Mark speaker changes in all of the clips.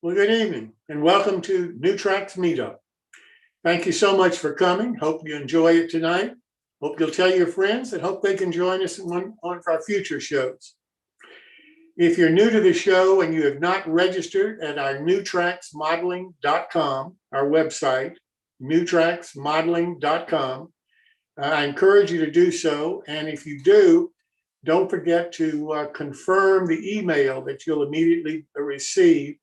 Speaker 1: Well, good evening and welcome to New Tracks Meetup. Thank you so much for coming. Hope you enjoy it tonight. Hope you'll tell your friends and hope they can join us in one of our future shows. If you're new to the show and you have not registered at our newtracksmodeling.com, our website, newtracksmodeling.com, I encourage you to do so. And if you do, don't forget to confirm the email that you'll immediately receive,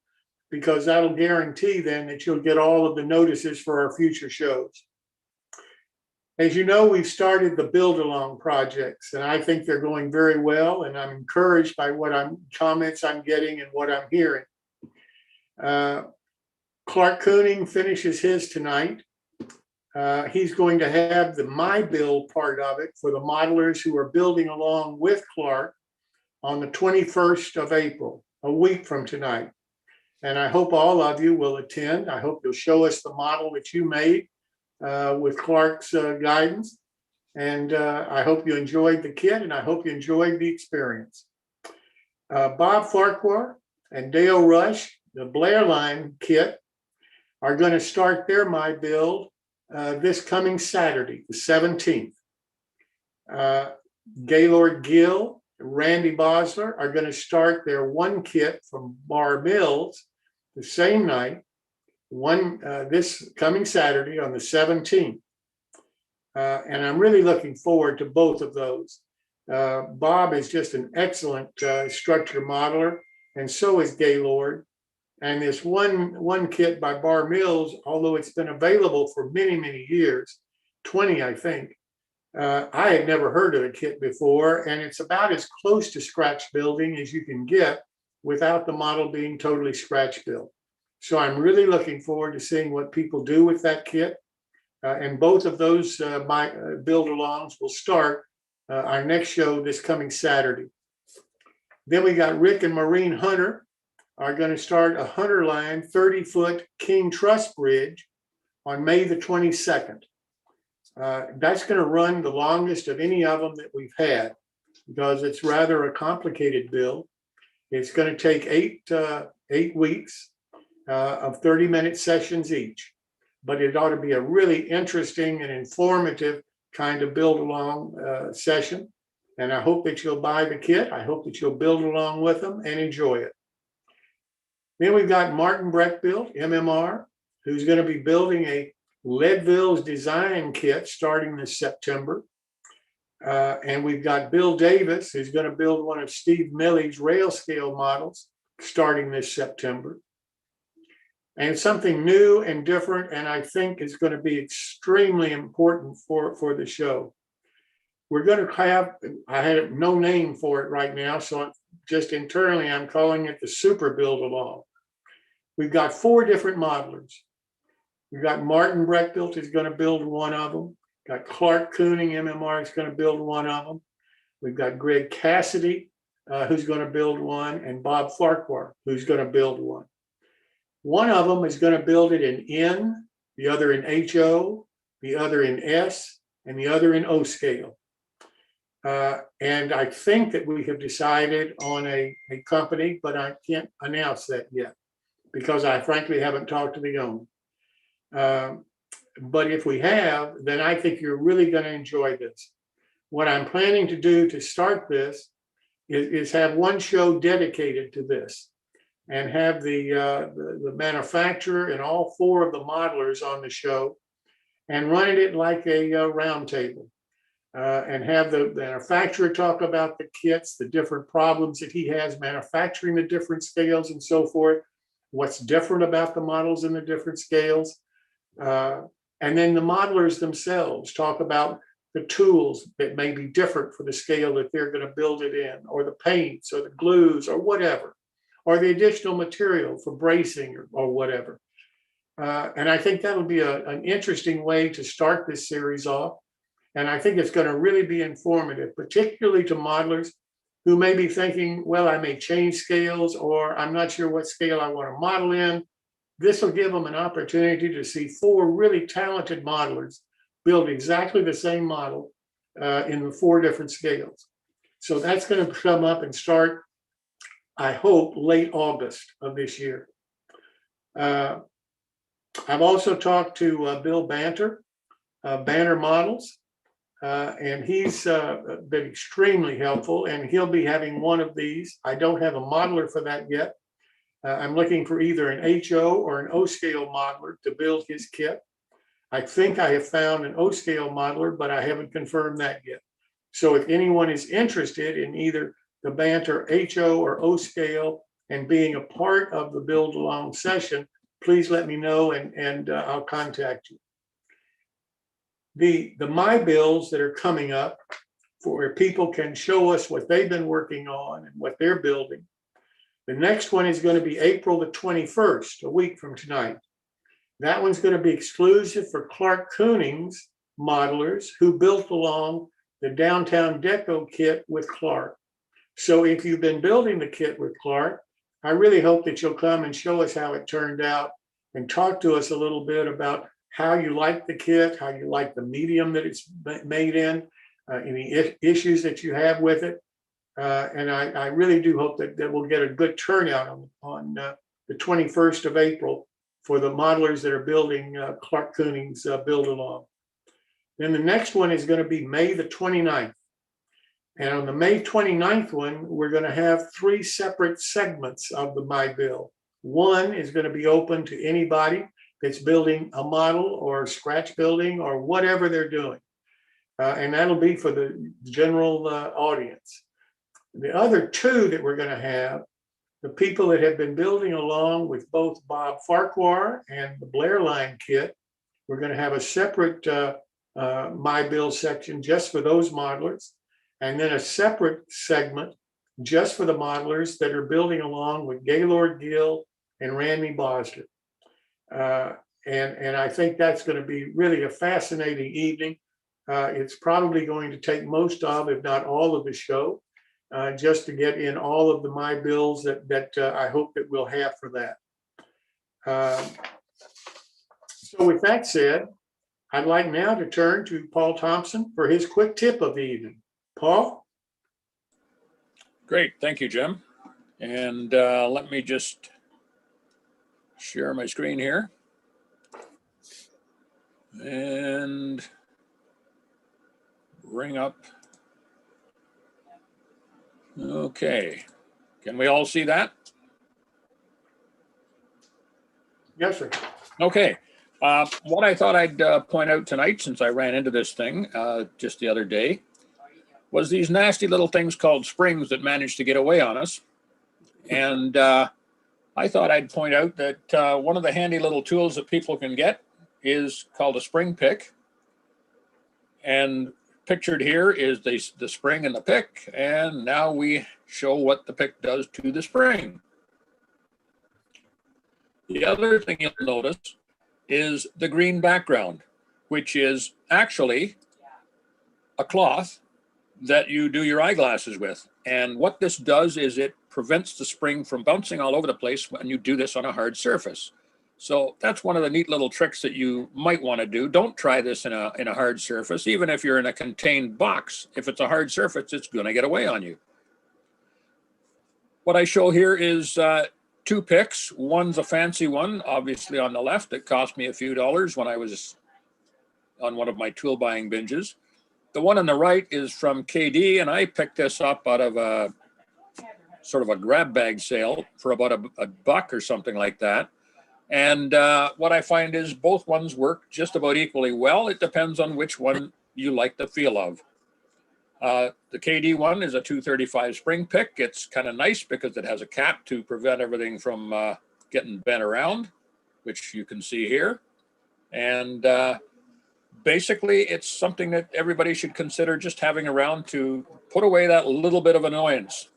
Speaker 1: because that'll guarantee then that you'll get all of the notices for our future shows. As you know, we've started the Build Along projects, and I think they're going very well, and I'm encouraged by comments I'm getting and what I'm hearing. Clark Kooning finishes his tonight. He's going to have the My Build part of it for the modelers who are building along with Clark on the 21st of April, a week from tonight. And I hope all of you will attend. I hope you'll show us the model that you made with Clark's guidance. And I hope you enjoyed the kit, and I hope you enjoyed the experience. Bob Farquhar and Dale Rush, the Blair Line kit, are going to start their My Build this coming Saturday, the 17th. Gaylord Gill, Randy Bosler are going to start their one kit from Bar Mills the same night, this coming Saturday on the 17th. And I'm really looking forward to both of those. Bob is just an excellent structure modeler, and so is Gaylord. And this one kit by Bar Mills, although it's been available for many, many years, 20, I think, I had never heard of the kit before, and it's about as close to scratch building as you can get without the model being totally scratch built. So I'm really looking forward to seeing what people do with that kit. And both of those build alongs will start our next show this coming Saturday. Then we got Rick and Maureen Hunter are going to start a Hunter Line 30-foot King Truss Bridge on May the 22nd. That's going to run the longest of any of them that we've had, because it's rather a complicated build. It's going to take eight weeks of 30-minute sessions each, but it ought to be a really interesting and informative kind of build along session. And I hope that you'll buy the kit. I hope that you'll build along with them and enjoy it. Then we've got Martin Breckbilt, MMR, who's going to be building a Leadville's design kit starting this September. And we've got Bill Davis, who's going to build one of Steve Milley's rail scale models starting this September. And something new and different, and I think is going to be extremely important for the show. We're going to have, I have no name for it right now, so just internally I'm calling it the Super Build Along. We've got 4 different modelers. We've got Martin Breckbilt who's going to build one of them. Got Clark Kooning, MMR, is going to build one of them. We've got Greg Cassidy, who's going to build one, and Bob Farquhar, who's going to build one. One of them is going to build it in N, the other in HO, the other in S, and the other in O scale. And I think that we have decided on a company, but I can't announce that yet because I frankly haven't talked to the owner. But if we have, then I think you're really going to enjoy this. What I'm planning to do to start this is have one show dedicated to this, and have the manufacturer and all 4 of the modelers on the show, and running it like a round table, and have the manufacturer talk about the kits, the different problems that he has manufacturing the different scales and so forth, what's different about the models in the different scales. And then the modelers themselves talk about the tools that may be different for the scale that they're going to build it in, or the paints or the glues or whatever, or the additional material for bracing or whatever. And I think that'll be an interesting way to start this series off. And I think it's going to really be informative, particularly to modelers who may be thinking, well, I may change scales, or I'm not sure what scale I want to model in. This will give them an opportunity to see 4 really talented modelers build exactly the same model in the 4 different scales. So that's going to come up and start, I hope, late August of this year. Uh, I've also talked to Bill Banter, Banner Models, and he's been extremely helpful, and he'll be having one of these. I don't have a modeler for that yet. I'm looking for either an HO or an O-scale modeler to build his kit. I think I have found an O-scale modeler, but I haven't confirmed that yet. So if anyone is interested in either the Banter HO or O-scale and being a part of the build along session, please let me know and I'll contact you. The my builds that are coming up for where people can show us what they've been working on and what they're building. The next one is going to be April the 21st, a week from tonight. That one's going to be exclusive for Clark Koenig's modelers who built along the Downtown Deco kit with Clark. So if you've been building the kit with Clark, I really hope that you'll come and show us how it turned out and talk to us a little bit about how you like the kit, how you like the medium that it's made in, any issues that you have with it. And I really do hope that we'll get a good turnout on the 21st of April for the modelers that are building Clark Koenig's build along. Then the next one is going to be May the 29th. And on the May 29th one, we're going to have 3 separate segments of the My Build. One is going to be open to anybody that's building a model or scratch building or whatever they're doing. And that'll be for the general audience. The other 2 that we're going to have, the people that have been building along with both Bob Farquhar and the Blair Line kit, we're going to have a separate My Build section just for those modelers, and then a separate segment just for the modelers that are building along with Gaylord Gill and Randy Bosler. And I think that's going to be really a fascinating evening. It's probably going to take most of, if not all of the show, just to get in all of the My Builds that I hope that we'll have for that. So with that said, I'd like now to turn to Paul Thompson for his quick tip of the evening. Paul?
Speaker 2: Great, thank you, Jim. And let me just share my screen here. And bring up. Okay, can we all see that?
Speaker 1: Yes, sir.
Speaker 2: Okay, what I thought I'd point out tonight, since I ran into this thing just the other day, was these nasty little things called springs that managed to get away on us. And I thought I'd point out that one of the handy little tools that people can get is called a spring pick. And pictured here is the spring and the pick, and now we show what the pick does to the spring. The other thing you'll notice is the green background, which is actually a cloth that you do your eyeglasses with. And what this does is it prevents the spring from bouncing all over the place when you do this on a hard surface. So that's one of the neat little tricks that you might want to do. Don't try this in a hard surface. Even if you're in a contained box, if it's a hard surface, it's going to get away on you. What I show here is 2 picks. One's a fancy one, obviously on the left. It cost me a few dollars when I was on one of my tool buying binges. The one on the right is from KD, and I picked this up out of a sort of a grab bag sale for about a buck or something like that. And what I find is both ones work just about equally well. It depends on which one you like the feel of. The KD one is a 235 spring pick. It's kind of nice because it has a cap to prevent everything from getting bent around, which you can see here. And basically, it's something that everybody should consider just having around to put away that little bit of annoyance,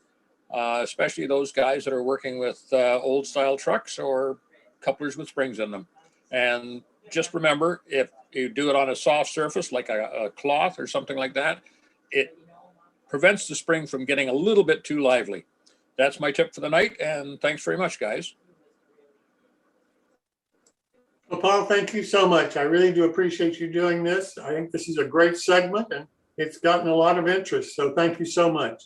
Speaker 2: especially those guys that are working with old style trucks or couplers with springs in them. And just remember, if you do it on a soft surface like a cloth or something like that, it prevents the spring from getting a little bit too lively. That's my tip for the night, and thanks very much, guys.
Speaker 1: Well, Paul, thank you so much. I really do appreciate you doing this. I think this is a great segment, and it's gotten a lot of interest, so thank you so much.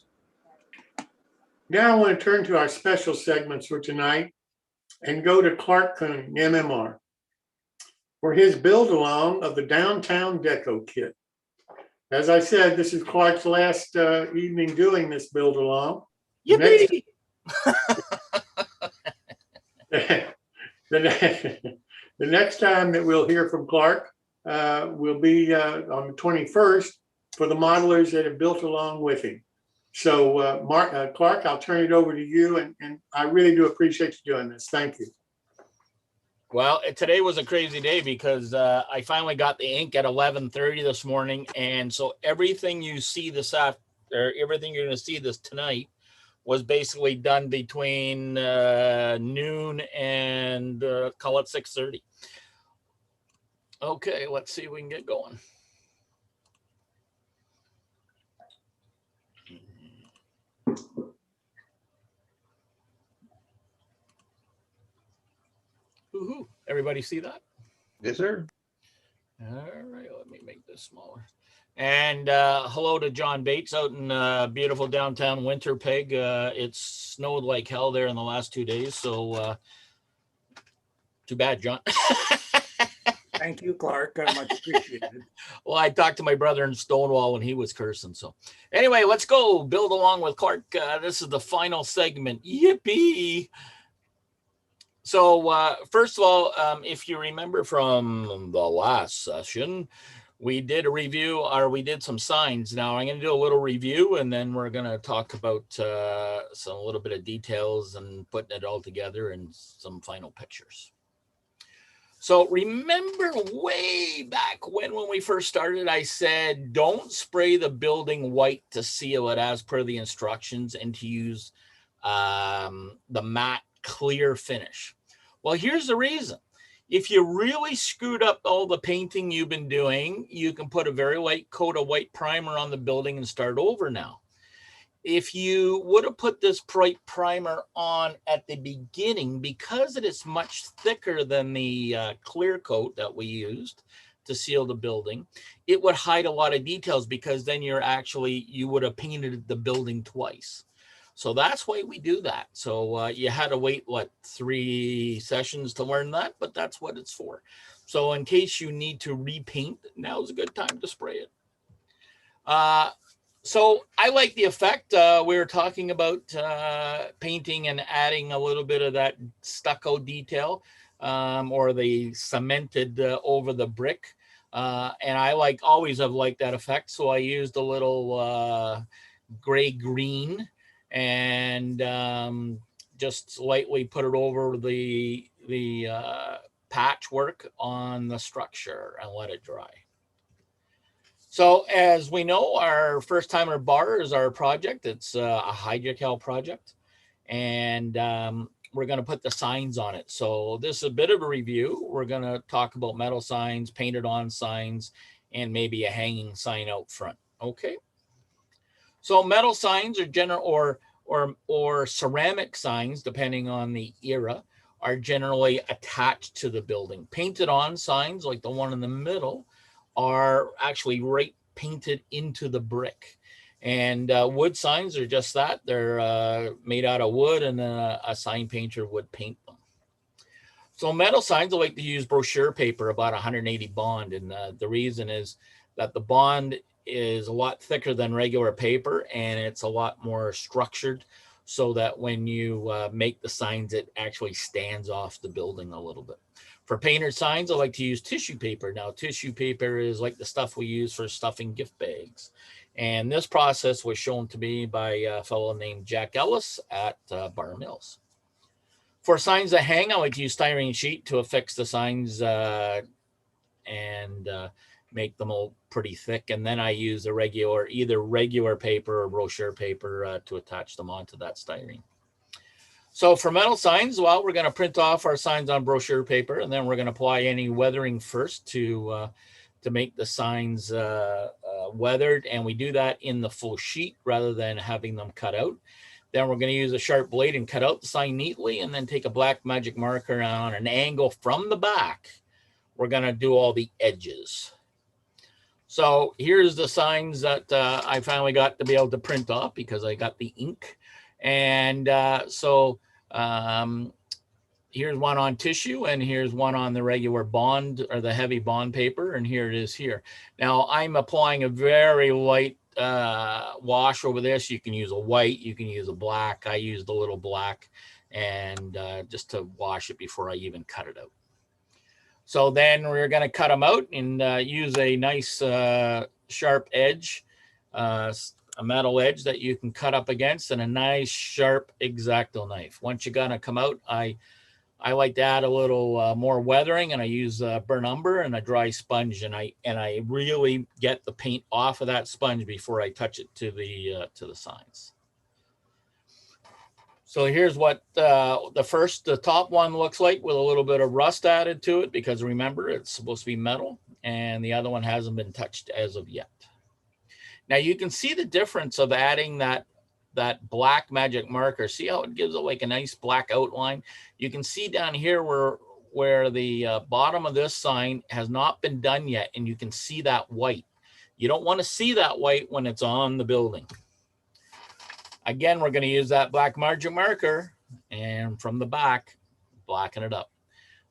Speaker 1: Now I want to turn to our special segments for tonight. and go to Clark Koenig, MMR, for his build along of the downtown deco kit. As I said, this is Clark's last evening doing this build along.
Speaker 3: Yippee!
Speaker 1: The next time that we'll hear from Clark will be on the 21st for the modelers that have built along with him. So Clark, I'll turn it over to you, and I really do appreciate you doing this. Thank you.
Speaker 3: Well, today was a crazy day because I finally got the ink at 11:30 this morning, and so everything you see everything you're going to see this tonight was basically done between noon and call it 6:30. Okay, let's see if we can get going. Woohoo! Everybody see that?
Speaker 4: Yes, sir.
Speaker 3: All right, let me make this smaller. And hello to John Bates out in beautiful downtown Winterpeg. It snowed like hell there in the last 2 days, so too bad, John.
Speaker 2: Thank you, Clark. Much appreciated.
Speaker 3: Well, I talked to my brother in Stonewall when he was cursing. So anyway, let's go build along with Clark. This is the final segment. Yippee! So first of all, if you remember from the last session, we did a review, or we did some signs. Now I'm going to do a little review, and then we're going to talk about a little bit of details and putting it all together and some final pictures. So remember way back when we first started, I said, don't spray the building white to seal it as per the instructions, and to use the matte clear finish. Well, here's the reason. If you really screwed up all the painting you've been doing, you can put a very light coat of white primer on the building and start over now. If you would have put this bright primer on at the beginning, because it is much thicker than the clear coat that we used to seal the building, it would hide a lot of details, because then you would have painted the building twice. So that's why we do that. So you had to wait, 3 sessions to learn that, but that's what it's for. So in case you need to repaint, now's a good time to spray it. So I like the effect. We were talking about painting and adding a little bit of that stucco detail, or the cemented over the brick. And I always have liked that effect. So I used a little gray green and just lightly put it over the patchwork on the structure and let it dry. So as we know, our first timer bar is our project. It's a hydrocal project, and we're going to put the signs on it. So this is a bit of a review. We're going to talk about metal signs, painted on signs, and maybe a hanging sign out front. Okay. So metal signs are general, or ceramic signs, depending on the era, are generally attached to the building. Painted on signs, like the one in the middle, are actually painted into the brick. And wood signs are just that. They're made out of wood, and a sign painter would paint them. So metal signs, I like to use brochure paper, about 180 bond. And the reason is that the bond is a lot thicker than regular paper, and it's a lot more structured, so that when you make the signs, it actually stands off the building a little bit. For painted signs, I like to use tissue paper. Now, tissue paper is like the stuff we use for stuffing gift bags. And this process was shown to me by a fellow named Jack Ellis at Bar Mills. For signs that hang, I like to use styrene sheet to affix the signs and make them all pretty thick. And then I use either regular paper or brochure paper to attach them onto that styrene. So for metal signs, well, we're going to print off our signs on brochure paper, and then we're going to apply any weathering first to make the signs weathered. And we do that in the full sheet rather than having them cut out. Then we're going to use a sharp blade and cut out the sign neatly, and then take a black magic marker on an angle from the back. We're going to do all the edges. So here's the signs that I finally got to be able to print off, because I got the ink. And here's one on tissue, and here's one on the regular bond or the heavy bond paper, and here it is here. Now I'm applying a very light wash over this. You can use a white, you can use a black. I used a little black, and just to wash it before I even cut it out. So then we're going to cut them out and use a nice sharp edge, a metal edge that you can cut up against, and a nice sharp X-Acto knife. Once you're going to come out, I like to add a little more weathering, and I use burnt umber and a dry sponge, and I really get the paint off of that sponge before I touch it to the signs. So here's what the top one looks like, with a little bit of rust added to it, because remember, it's supposed to be metal, and the other one hasn't been touched as of yet. Now you can see the difference of adding that black magic marker. See how it gives it like a nice black outline? You can see down here where the bottom of this sign has not been done yet, and you can see that white. You don't want to see that white when it's on the building. Again, we're going to use that black magic marker, and from the back, blacken it up.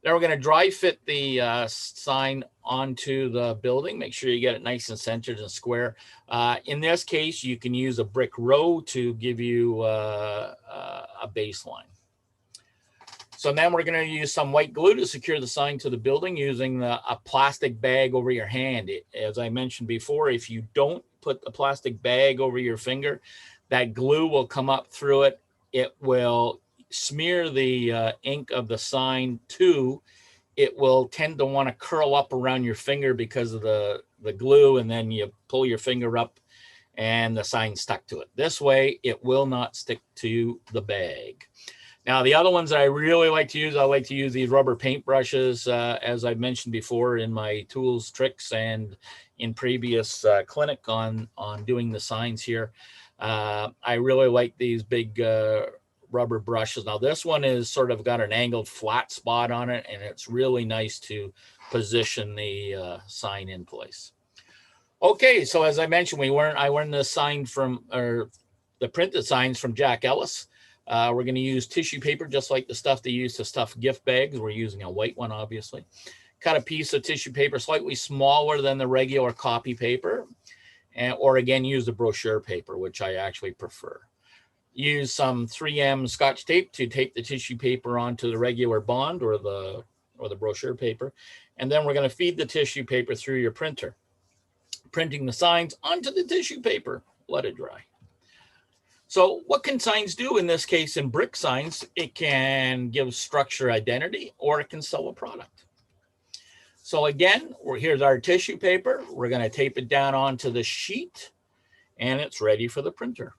Speaker 3: Then we're going to dry fit the sign onto the building. Make sure you get it nice and centered and square. In this case, you can use a brick row to give you a baseline. So then we're going to use some white glue to secure the sign to the building using a plastic bag over your hand. As I mentioned before, if you don't put the plastic bag over your finger, that glue will come up through it. It will smear the ink of the sign too. It will tend to want to curl up around your finger because of the glue, and then you pull your finger up and the sign stuck to it. This way it will not stick to the bag. Now the other ones that I really like to use, I like to use these rubber paint brushes, as I mentioned before in my tools, tricks, and in previous clinic on doing the signs here. I really like these big rubber brushes. Now this one is sort of got an angled flat spot on it, and it's really nice to position the sign in place. Okay, so as I mentioned, I learned this sign from, or the printed signs from Jack Ellis. We're going to use tissue paper, just like the stuff they use to stuff gift bags. We're using a white one, obviously. Cut a piece of tissue paper slightly smaller than the regular copy paper, or again, use the brochure paper, which I actually prefer. Use some 3M Scotch tape to tape the tissue paper onto the regular bond or the brochure paper. And then we're going to feed the tissue paper through your printer, printing the signs onto the tissue paper. Let it dry. So what can signs do? In this case, in brick signs, it can give structure identity, or it can sell a product. So again, here's our tissue paper. We're going to tape it down onto the sheet, and it's ready for the printer.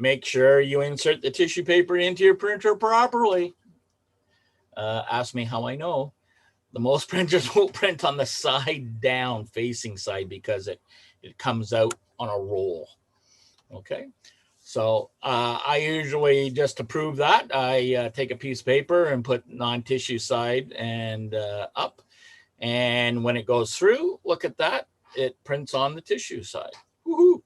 Speaker 3: Make sure you insert the tissue paper into your printer properly. Ask me how I know. The most printers will print on the side down facing side because it comes out on a roll. Okay. So I usually, just to prove that, I take a piece of paper and put non-tissue side and up. And when it goes through, look at that. It prints on the tissue side. Woohoo!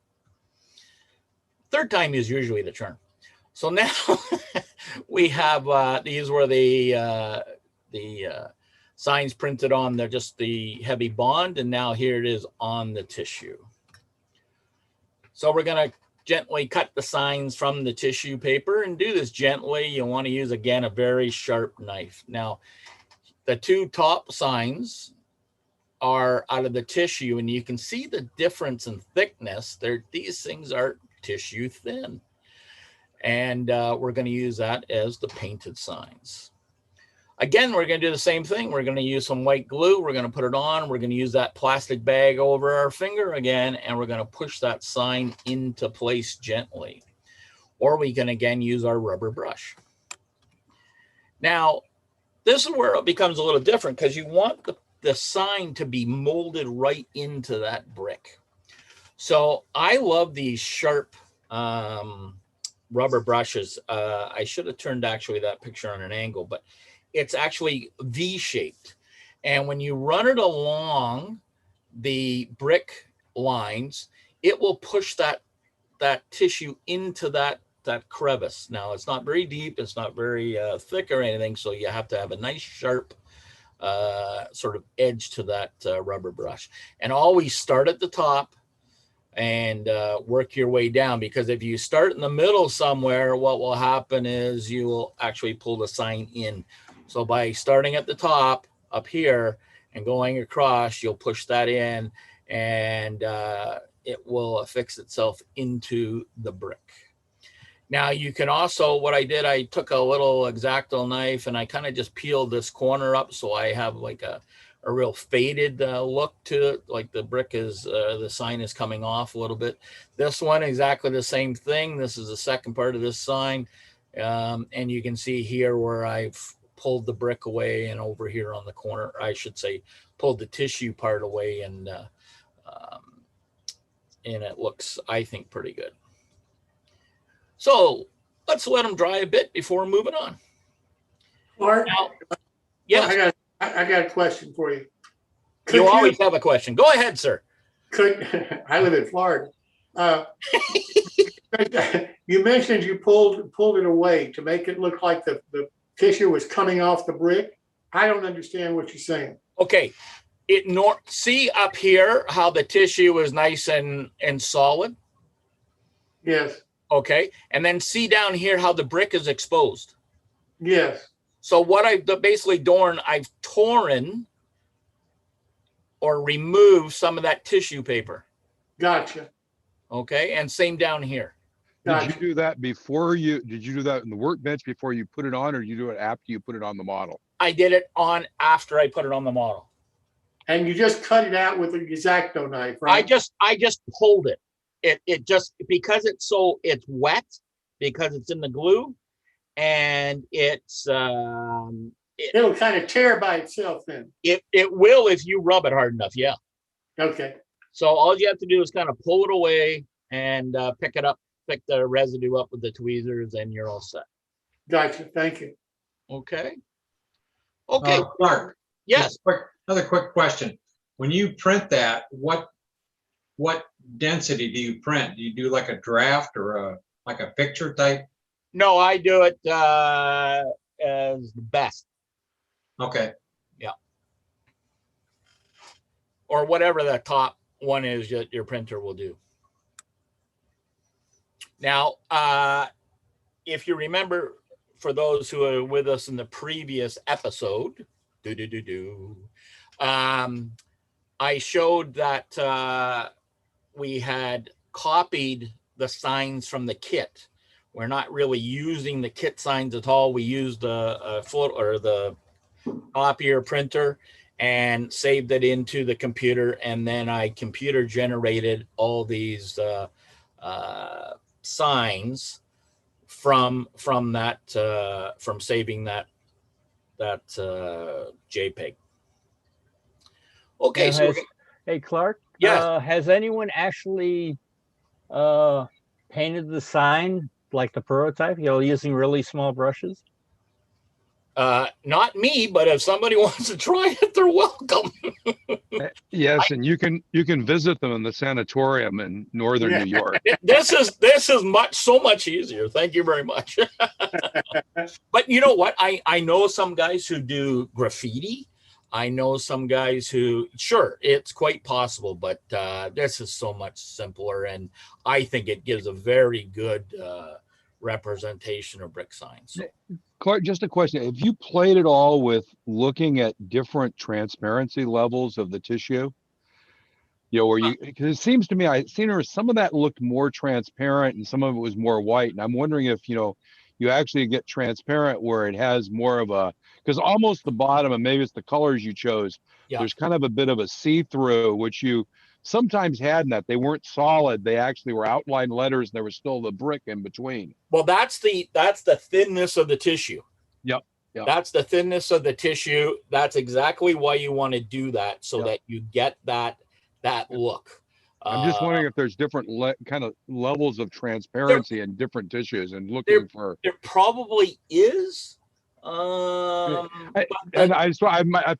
Speaker 3: Third time is usually the charm. So now we have, these were the signs printed on just the heavy bond. And now here it is on the tissue. So we're going to gently cut the signs from the tissue paper, and do this gently. You want to use, again, a very sharp knife. Now, the two top signs are out of the tissue, and you can see the difference in thickness. These things are tissue thin. And we're going to use that as the painted signs. Again, we're going to do the same thing. We're going to use some white glue. We're going to put it on. We're going to use that plastic bag over our finger again, and we're going to push that sign into place gently. Or we can, again, use our rubber brush. Now, this is where it becomes a little different, because you want the sign to be molded right into that brick. So I love these sharp rubber brushes. I should have turned actually that picture on an angle, but it's actually V-shaped. And when you run it along the brick lines, it will push that tissue into that that crevice. Now it's not very deep, it's not very thick or anything, so you have to have a nice sharp sort of edge to that rubber brush. And always start at the top and work your way down, because if you start in the middle somewhere, what will happen is you will actually pull the sign in. So by starting at the top up here and going across, you'll push that in, and it will affix itself into the brick. Now you can also, what I did, I took a little X-Acto knife and I kind of just peeled this corner up, so I have like a real faded look to it, like the brick is, the sign is coming off a little bit. This one, exactly the same thing. This is the second part of this sign. And you can see here where I've pulled the brick away, and over here on the corner, I should say, pulled the tissue part away, and it looks, I think, pretty good. So let's let them dry a bit before moving on.
Speaker 1: Clark,
Speaker 3: Now, yes,
Speaker 1: I got a question for you.
Speaker 3: you always have a question. Go ahead, sir.
Speaker 1: I live in Florida. You mentioned you pulled it away to make it look like the tissue was coming off the brick. I don't understand what you're saying.
Speaker 3: Okay, see up here how the tissue is nice and solid.
Speaker 1: Yes.
Speaker 3: Okay, and then see down here how the brick is exposed.
Speaker 1: Yes.
Speaker 3: So what I've basically done, I've torn or removed some of that tissue paper.
Speaker 1: Gotcha.
Speaker 3: Okay, and same down here.
Speaker 1: Gotcha.
Speaker 4: Did you do that before did you do that in the workbench before you put it on, or did you do it after you put it on the model?
Speaker 3: I did it on after I put it on the model.
Speaker 1: And you just cut it out with an X-Acto knife, right?
Speaker 3: I just pulled it. It just, because it's wet, because it's in the glue, and
Speaker 1: It'll kind of tear by itself then.
Speaker 3: It will if you rub it hard enough, yeah.
Speaker 1: Okay.
Speaker 3: So all you have to do is kind of pull it away and pick the residue up with the tweezers, and you're all set.
Speaker 1: Gotcha. Thank you.
Speaker 3: Okay. Okay.
Speaker 5: Clark.
Speaker 3: Yes.
Speaker 5: Another quick question. When you print that, what density do you print? Do you do like a draft or like a picture type?
Speaker 3: No, I do it as the best.
Speaker 5: Okay.
Speaker 3: Yeah. Or whatever the top one is that your printer will do. Now, if you remember, for those who are with us in the previous episode, I showed that we had copied the signs from the kit. We're not really using the kit signs at all. We used the copier printer and saved it into the computer, and then I computer generated all these signs from that from saving that JPEG. Okay, so
Speaker 6: hey Clark,
Speaker 3: yes.
Speaker 6: Has anyone actually painted the sign like the prototype, using really small brushes?
Speaker 3: Not me, but if somebody wants to try it, they're welcome.
Speaker 4: Yes, and you can visit them in the sanatorium in northern New York.
Speaker 3: This is so much easier. Thank you very much. But you know what? I know some guys who do graffiti. I know some guys who, sure, it's quite possible, but this is so much simpler, and I think it gives a very good representation of brick signs. So.
Speaker 4: Clark, just a question. Have you played at all with looking at different transparency levels of the tissue? Because it seems to me, I've seen where some of that looked more transparent and some of it was more white. And I'm wondering if, you actually get transparent where it has more of because almost the bottom, and maybe it's the colors you chose, there's kind of a bit of a see-through, which you sometimes had in that. They weren't solid. They actually were outlined letters, and there was still the brick in between.
Speaker 3: Well, that's the thinness of the tissue.
Speaker 4: Yep.
Speaker 3: That's the thinness of the tissue. That's exactly why you want to do that, so that you get that look.
Speaker 4: I'm just wondering if there's different kind of levels of transparency in different tissues, and looking for.
Speaker 3: There probably is.
Speaker 4: I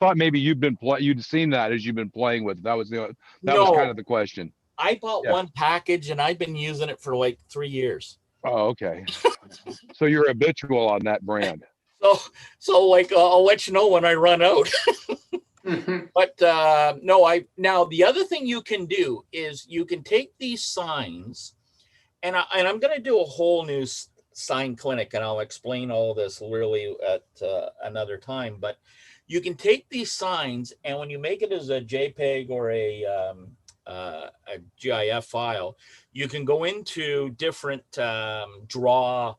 Speaker 4: thought maybe you'd seen that as you've been playing with. That was was kind of the question.
Speaker 3: I bought one package and I've been using it for like 3 years.
Speaker 4: Oh, okay. So you're habitual on that brand.
Speaker 3: So like I'll let you know when I run out.
Speaker 1: Mhm.
Speaker 3: But no, now the other thing you can do is you can take these signs, and I'm going to do a whole new sign clinic, and I'll explain all this really at another time. But you can take these signs, and when you make it as a JPEG or a GIF file, you can go into different draw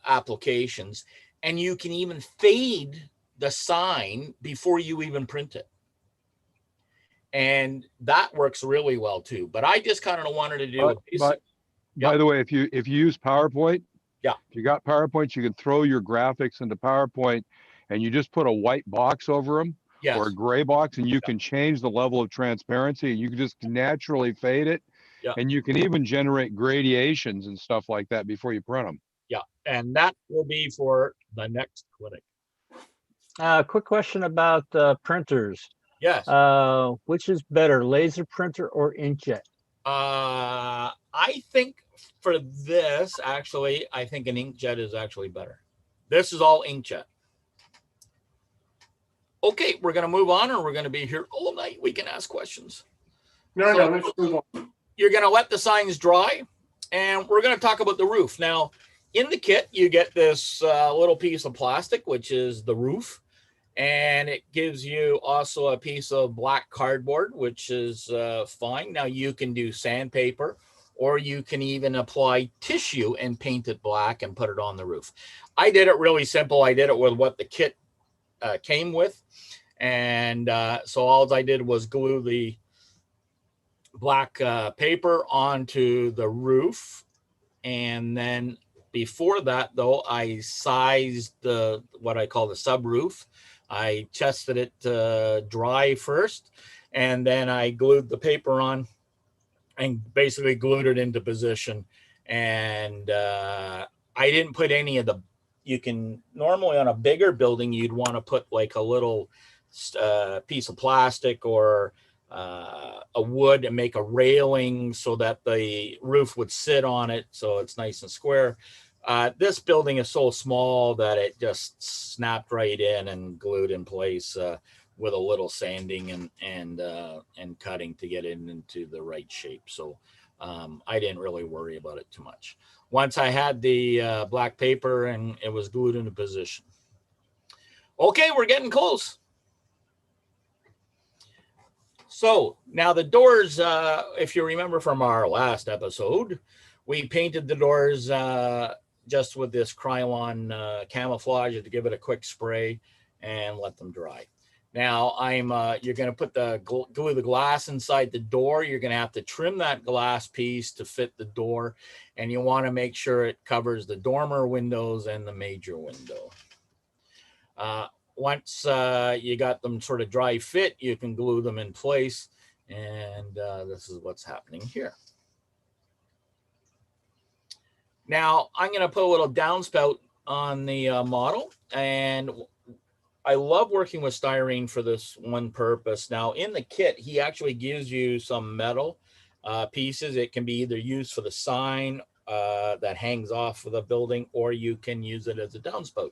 Speaker 3: applications, and you can even fade the sign before you even print it. And that works really well too. But I just kind of wanted to do a basic.
Speaker 4: By the way, if you use PowerPoint,
Speaker 3: Yeah.
Speaker 4: if you got PowerPoint, you can throw your graphics into PowerPoint, and you just put a white box over them
Speaker 3: Yes.
Speaker 4: or a gray box, and you can change the level of transparency, and you can just naturally fade it.
Speaker 3: Yeah.
Speaker 4: And you can even generate gradations and stuff like that before you print them.
Speaker 3: Yeah. And that will be for the next clinic.
Speaker 6: Quick question about printers.
Speaker 3: Yes.
Speaker 6: Which is better, laser printer or inkjet?
Speaker 3: I think for this, actually, I think an inkjet is actually better. This is all inkjet. Okay, we're going to move on, or we're going to be here all night. We can ask questions.
Speaker 1: No,
Speaker 3: So-
Speaker 1: let's move on.
Speaker 3: You're going to let the signs dry, and we're going to talk about the roof. Now, in the kit, you get this little piece of plastic, which is the roof, and it gives you also a piece of black cardboard, which is fine. Now, you can do sandpaper, or you can even apply tissue and paint it black and put it on the roof. I did it really simple. I did it with what the kit came with, and so all I did was glue the black paper onto the roof, and then before that, though, I sized the what I call the subroof. I tested it dry first, and then I glued the paper on and basically glued it into position. And I didn't put any of the. You can normally on a bigger building, you'd want to put like a little piece of plastic or a wood and make a railing so that the roof would sit on it so it's nice and square. This building is so small that it just snapped right in and glued in place with a little sanding and cutting to get it into the right shape. So I didn't really worry about it too much. Once I had the black paper and it was glued into position. Okay, we're getting close. So now the doors, if you remember from our last episode, we painted the doors just with this Krylon camouflage to give it a quick spray and let them dry. Now you're going to put glue the glass inside the door. You're going to have to trim that glass piece to fit the door, and you want to make sure it covers the dormer windows and the major window. Once you got them sort of dry fit, you can glue them in place. And this is what's happening here. Now, I'm going to put a little downspout on the model. And I love working with styrene for this one purpose. Now, in the kit, he actually gives you some metal pieces. It can be either used for the sign that hangs off of the building, or you can use it as a downspout.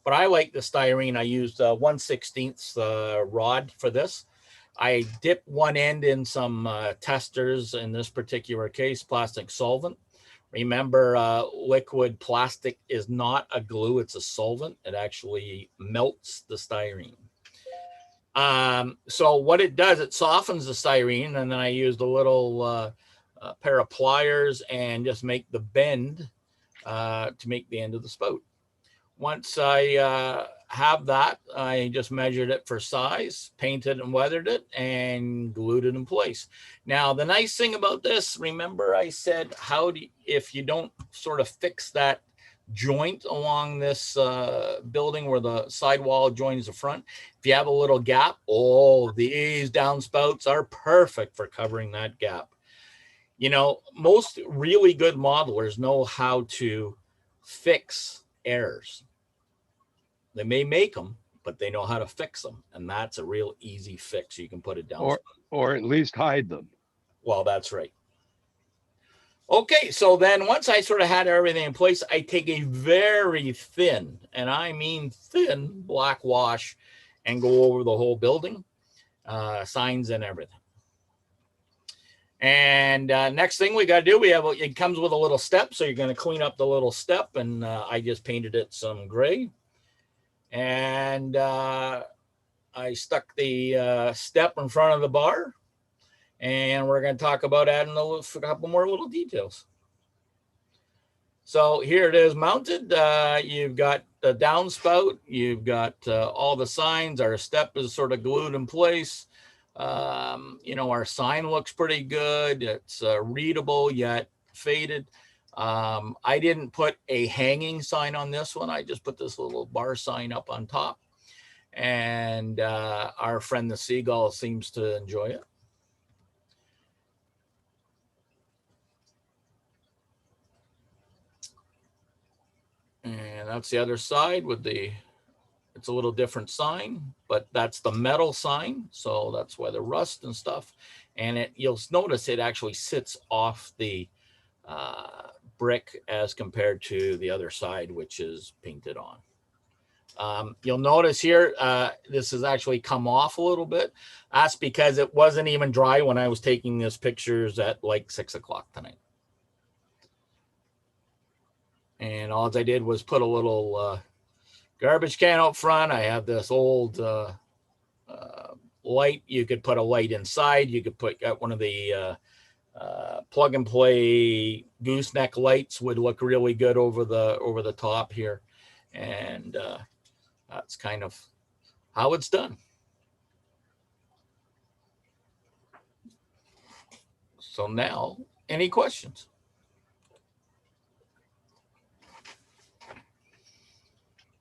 Speaker 3: But I like the styrene. I used 1/16 rod for this. I dipped one end in some testers, in this particular case, plastic solvent. Remember, liquid plastic is not a glue, it's a solvent. It actually melts the styrene. So what it does, it softens the styrene, and then I used a little pair of pliers and just make the bend to make the end of the spout. Once I have that, I just measured it for size, painted and weathered it, and glued it in place. Now, the nice thing about this, remember I said, if you don't sort of fix that joint along this building where the sidewall joins the front, if you have a little gap, these downspouts are perfect for covering that gap. You know, most really good modelers know how to fix errors. They may make them, but they know how to fix them. And that's a real easy fix. You can put it down.
Speaker 4: Or at least hide them.
Speaker 3: Well, that's right. Okay, so then once I sort of had everything in place, I take a very thin, and I mean thin, black wash and go over the whole building, signs and everything. And next thing we got to do, it comes with a little step. So you're going to clean up the little step, and I just painted it some gray. And I stuck the step in front of the bar. And we're going to talk about adding a couple more little details. So here it is mounted. You've got the downspout. You've got all the signs. Our step is sort of glued in place. You know, our sign looks pretty good. It's readable yet faded. I didn't put a hanging sign on this one. I just put this little bar sign up on top. And our friend the seagull seems to enjoy it. And that's the other side with it's a little different sign, but that's the metal sign. So that's why the rust and stuff. And you'll notice it actually sits off the brick as compared to the other side, which is painted on. You'll notice here, this has actually come off a little bit. That's because it wasn't even dry when I was taking these pictures at like 6 o'clock tonight. And all I did was put a little garbage can out front. I have this old light. You could put a light inside. You could put one of the plug and play gooseneck lights would look really good over the top here. And that's kind of how it's done. So now, any questions?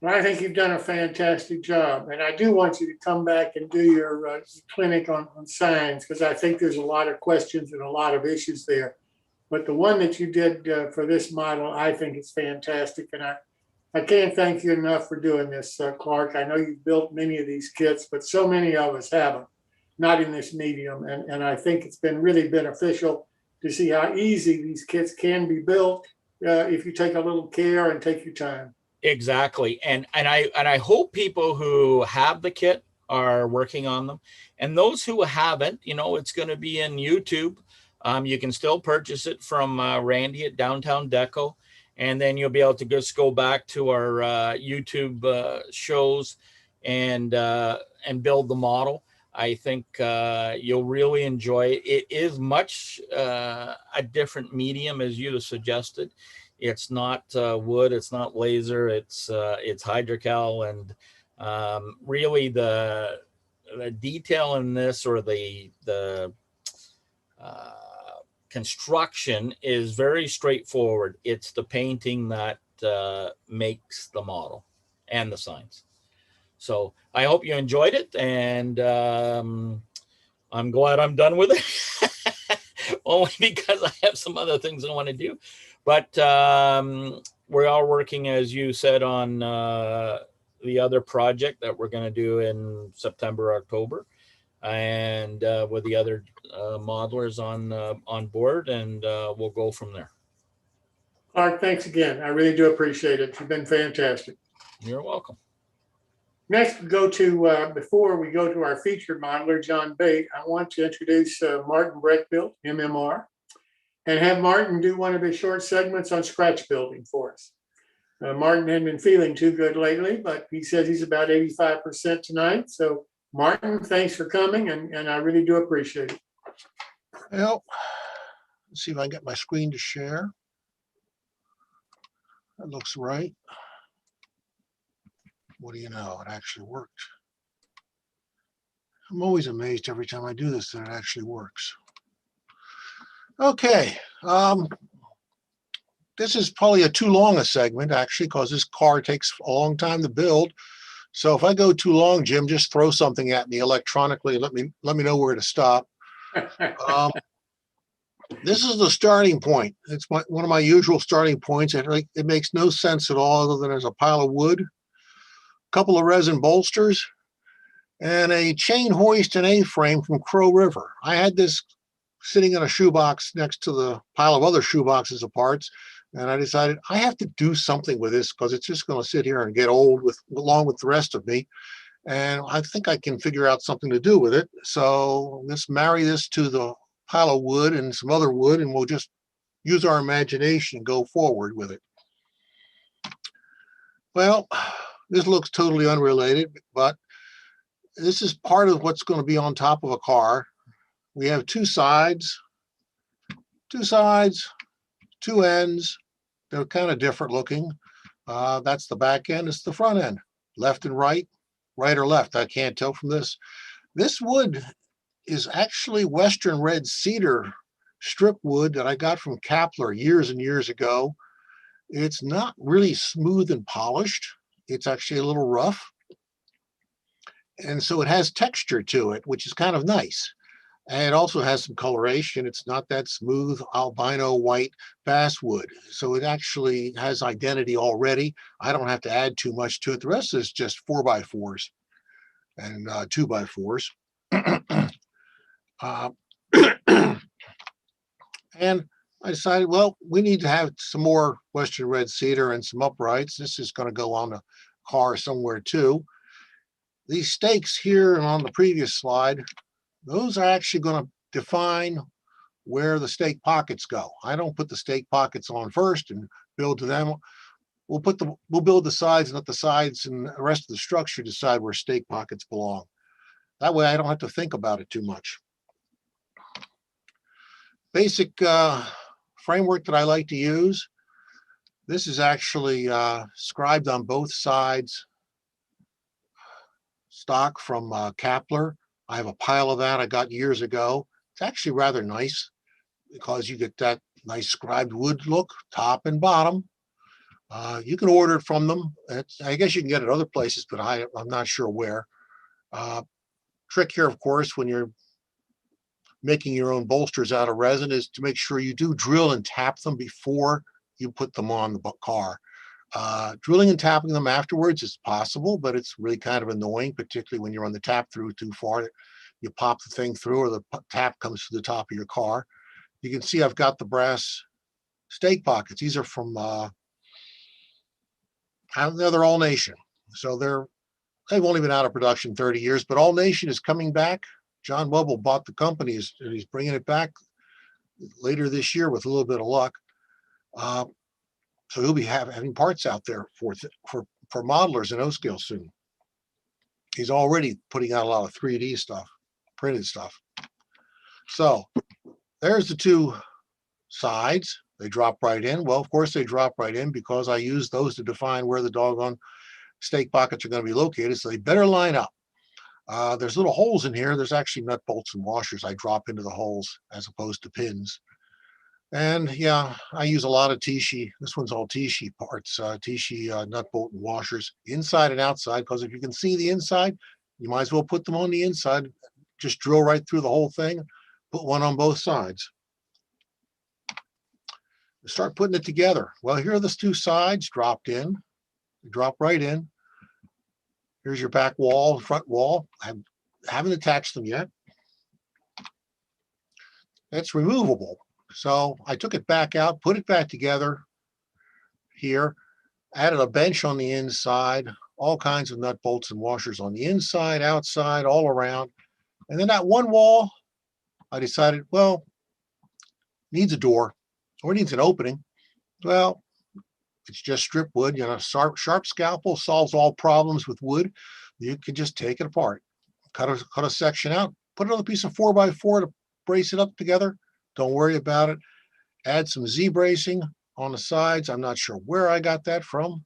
Speaker 1: I think you've done a fantastic job. And I do want you to come back and do your clinic on signs, because I think there's a lot of questions and a lot of issues there. But the one that you did for this model, I think is fantastic. And I can't thank you enough for doing this, Clark. I know you've built many of these kits, but so many of us haven't, not in this medium. And I think it's been really beneficial to see how easy these kits can be built if you take a little care and take your time.
Speaker 3: Exactly. And I hope people who have the kit are working on them. And those who haven't, you know, it's going to be in YouTube. You can still purchase it from Randy at Downtown Deco. And then you'll be able to just go back to our YouTube shows and build the model. I think you'll really enjoy it. It is much a different medium, as you suggested. It's not wood, it's not laser, it's hydrocal, and really the detail in this, or the construction, is very straightforward. It's the painting that makes the model and the signs. So I hope you enjoyed it, and I'm glad I'm done with it. Only because I have some other things I want to do. But we're all working, as you said, on the other project that we're going to do in September, October, and with the other modelers on board, and we'll go from there.
Speaker 1: Clark, thanks again. I really do appreciate it. You've been fantastic.
Speaker 3: You're welcome.
Speaker 1: Next, before we go to our featured modeler, John Bate, I want to introduce Martin Breckbilt, MMR, and have Martin do one of his short segments on scratch building for us. Martin hadn't been feeling too good lately, but he says he's about 85% tonight. So Martin, thanks for coming, and I really do appreciate it.
Speaker 7: Well, let's see if I can get my screen to share. That looks right. What do you know? It actually worked. I'm always amazed every time I do this that it actually works. Okay. This is probably too long a segment, actually, because this car takes a long time to build. So if I go too long, Jim, just throw something at me electronically. Let me know where to stop. This is the starting point. It's one of my usual starting points. It makes no sense at all, other than there's a pile of wood, a couple of resin bolsters, and a chain hoist and A-frame from Crow River. I had this sitting in a shoebox next to the pile of other shoeboxes of parts. And I decided I have to do something with this because it's just going to sit here and get old along with the rest of me. And I think I can figure out something to do with it. So let's marry this to the pile of wood and some other wood, and we'll just use our imagination and go forward with it. Well, this looks totally unrelated, but this is part of what's going to be on top of a car. We have two sides, two ends. They're kind of different looking. That's the back end. It's the front end. Left and right or left. I can't tell from this. This wood is actually Western red cedar strip wood that I got from Kapler years and years ago. It's not really smooth and polished. It's actually a little rough. And so it has texture to it, which is kind of nice. And it also has some coloration. It's not that smooth albino white basswood. So it actually has identity already. I don't have to add too much to it. The rest is just 4x4s and 2x4s. And I decided, well, we need to have some more Western red cedar and some uprights. This is going to go on the car somewhere too. These stakes here and on the previous slide, those are actually going to define where the stake pockets go. I don't put the stake pockets on first and build to them. We'll build the sides and let the sides and the rest of the structure decide where stake pockets belong. That way I don't have to think about it too much. Basic framework that I like to use. This is actually scribed on both sides. Stock from Kapler. I have a pile of that I got years ago. It's actually rather nice because you get that nice scribed wood look, top and bottom. You can order it from them. I guess you can get it other places, but I'm not sure where. Trick here, of course, when you're making your own bolsters out of resin is to make sure you do drill and tap them before you put them on the car. Drilling and tapping them afterwards is possible, but it's really kind of annoying, particularly when you're on the tap through too far. You pop the thing through or the tap comes to the top of your car. You can see I've got the brass stake pockets. These are from they're All Nation. So they've only been out of production 30 years, but All Nation is coming back. John Wubble bought the company and he's bringing it back later this year with a little bit of luck. So he'll be having parts out there for modelers in O-scale soon. He's already putting out a lot of 3D stuff, printed stuff. So there's the two sides. They drop right in. Well, of course they drop right in because I use those to define where the doggone stake pockets are going to be located. So they better line up. There's little holes in here. There's actually nut bolts and washers I drop into the holes as opposed to pins. And yeah, I use a lot of Tishi. This one's all Tishi parts, Tishi nut bolt and washers, inside and outside, because if you can see the inside, you might as well put them on the inside. Just drill right through the whole thing, put one on both sides. Start putting it together. Well, here are the two sides dropped in. They drop right in. Here's your back wall, front wall. I haven't attached them yet. It's removable. So I took it back out, put it back together here, added a bench on the inside, all kinds of nut bolts and washers on the inside, outside, all around. And then that one wall, I decided, well, needs a door or needs an opening. Well, it's just strip wood. You know, sharp scalpel solves all problems with wood. You can just take it apart, cut a section out, put another piece of 4x4 to brace it up together. Don't worry about it. Add some Z bracing on the sides. I'm not sure where I got that from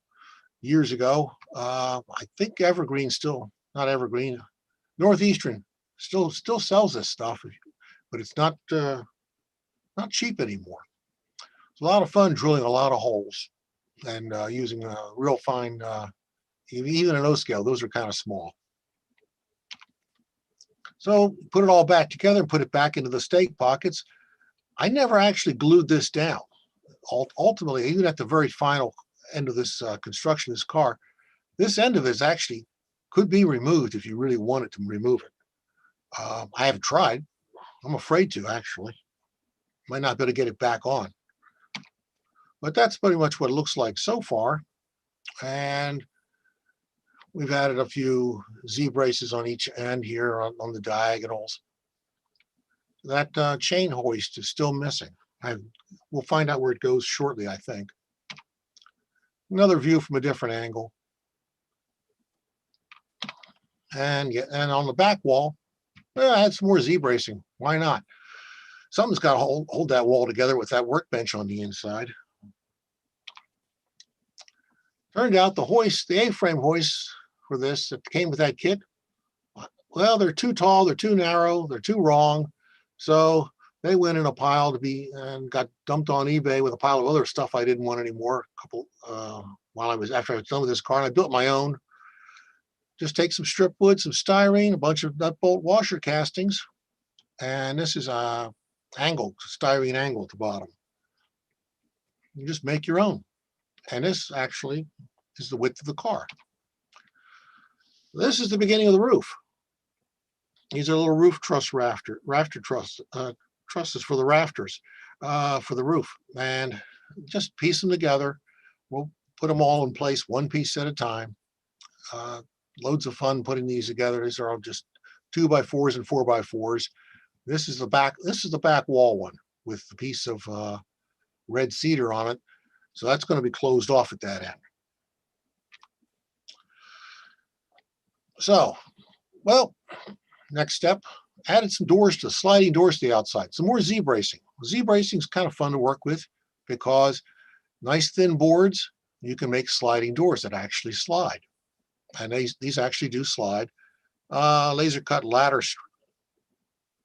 Speaker 7: years ago. I think Evergreen still, not Evergreen, Northeastern still sells this stuff, but it's not cheap anymore. It's a lot of fun drilling a lot of holes and using real fine, even an O-scale, those are kind of small. So put it all back together and put it back into the stake pockets. I never actually glued this down. Ultimately, even at the very final end of this construction of this car, this end of it actually could be removed if you really wanted to remove it. I haven't tried. I'm afraid to, actually. Might not be able to get it back on. But that's pretty much what it looks like so far. And we've added a few Z braces on each end here on the diagonals. That chain hoist is still missing. We'll find out where it goes shortly, I think. Another view from a different angle. And on the back wall, add some more Z bracing. Why not? Something's got to hold that wall together with that workbench on the inside. Turned out the hoist, the A-frame hoists for this that came with that kit, well, they're too tall, they're too narrow, they're too wrong. So they went in a pile and got dumped on eBay with a pile of other stuff I didn't want anymore. After I was done with this car, and I built my own. Just take some strip wood, some styrene, a bunch of nut bolt washer castings, and this is a styrene angle at the bottom. You just make your own. And this actually is the width of the car. This is the beginning of the roof. These are little roof truss rafter trusses for the rafters for the roof. And just piece them together. We'll put them all in place one piece at a time. Loads of fun putting these together. These are all just 2x4s and 4x4s. This is the back wall one with the piece of red cedar on it. So that's going to be closed off at that end. So, well, next step, added some sliding doors to the outside. Some more Z bracing. Z bracing is kind of fun to work with because nice thin boards, you can make sliding doors that actually slide. And these actually do slide. Laser cut ladders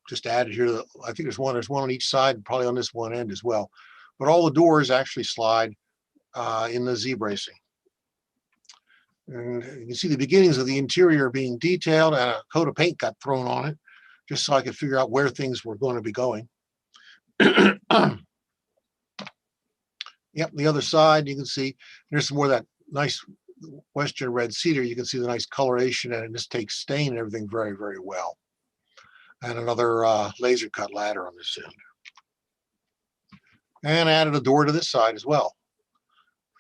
Speaker 7: just added here. I think there's one on each side, probably on this one end as well. But all the doors actually slide in the Z bracing. And you can see the beginnings of the interior being detailed, and a coat of paint got thrown on it just so I could figure out where things were going to be going. Yep, the other side, you can see there's some more of that nice Western red cedar. You can see the nice coloration, and it just takes stain and everything very, very well. And another laser cut ladder on this end. And added a door to this side as well.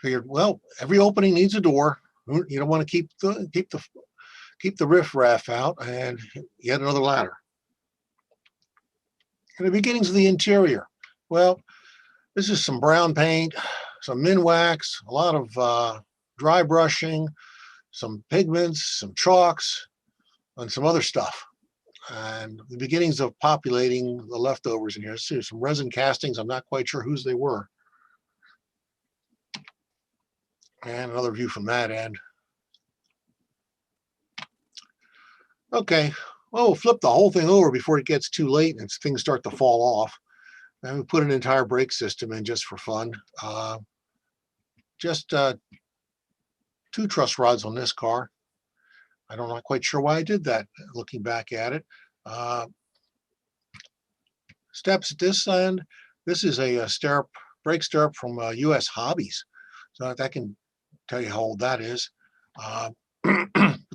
Speaker 7: Figured, well, every opening needs a door. You don't want to keep the riffraff out, and yet another ladder. And the beginnings of the interior. Well, this is some brown paint, some Minwax, a lot of dry brushing, some pigments, some chalks, and some other stuff. And the beginnings of populating the leftovers in here. So some resin castings. I'm not quite sure whose they were. And another view from that end. Okay, well, we'll flip the whole thing over before it gets too late and things start to fall off. And we put an entire brake system in just for fun. Just 2 truss rods on this car. I'm not quite sure why I did that, looking back at it. Steps at this end. This is a brake stirrup from US Hobbies. So that can tell you how old that is. But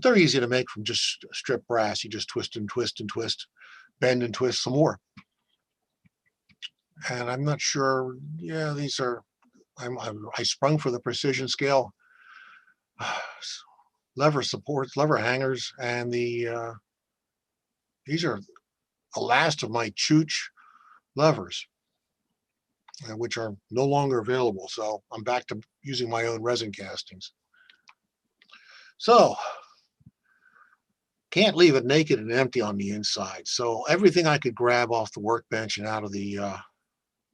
Speaker 7: they're easy to make from just strip brass. You just twist and twist and twist, bend and twist some more. And I'm not sure, yeah, these are, I sprung for the precision scale. Lever supports, lever hangers, and these are the last of my Chooch levers, which are no longer available. So I'm back to using my own resin castings. So can't leave it naked and empty on the inside. So everything I could grab off the workbench and out of the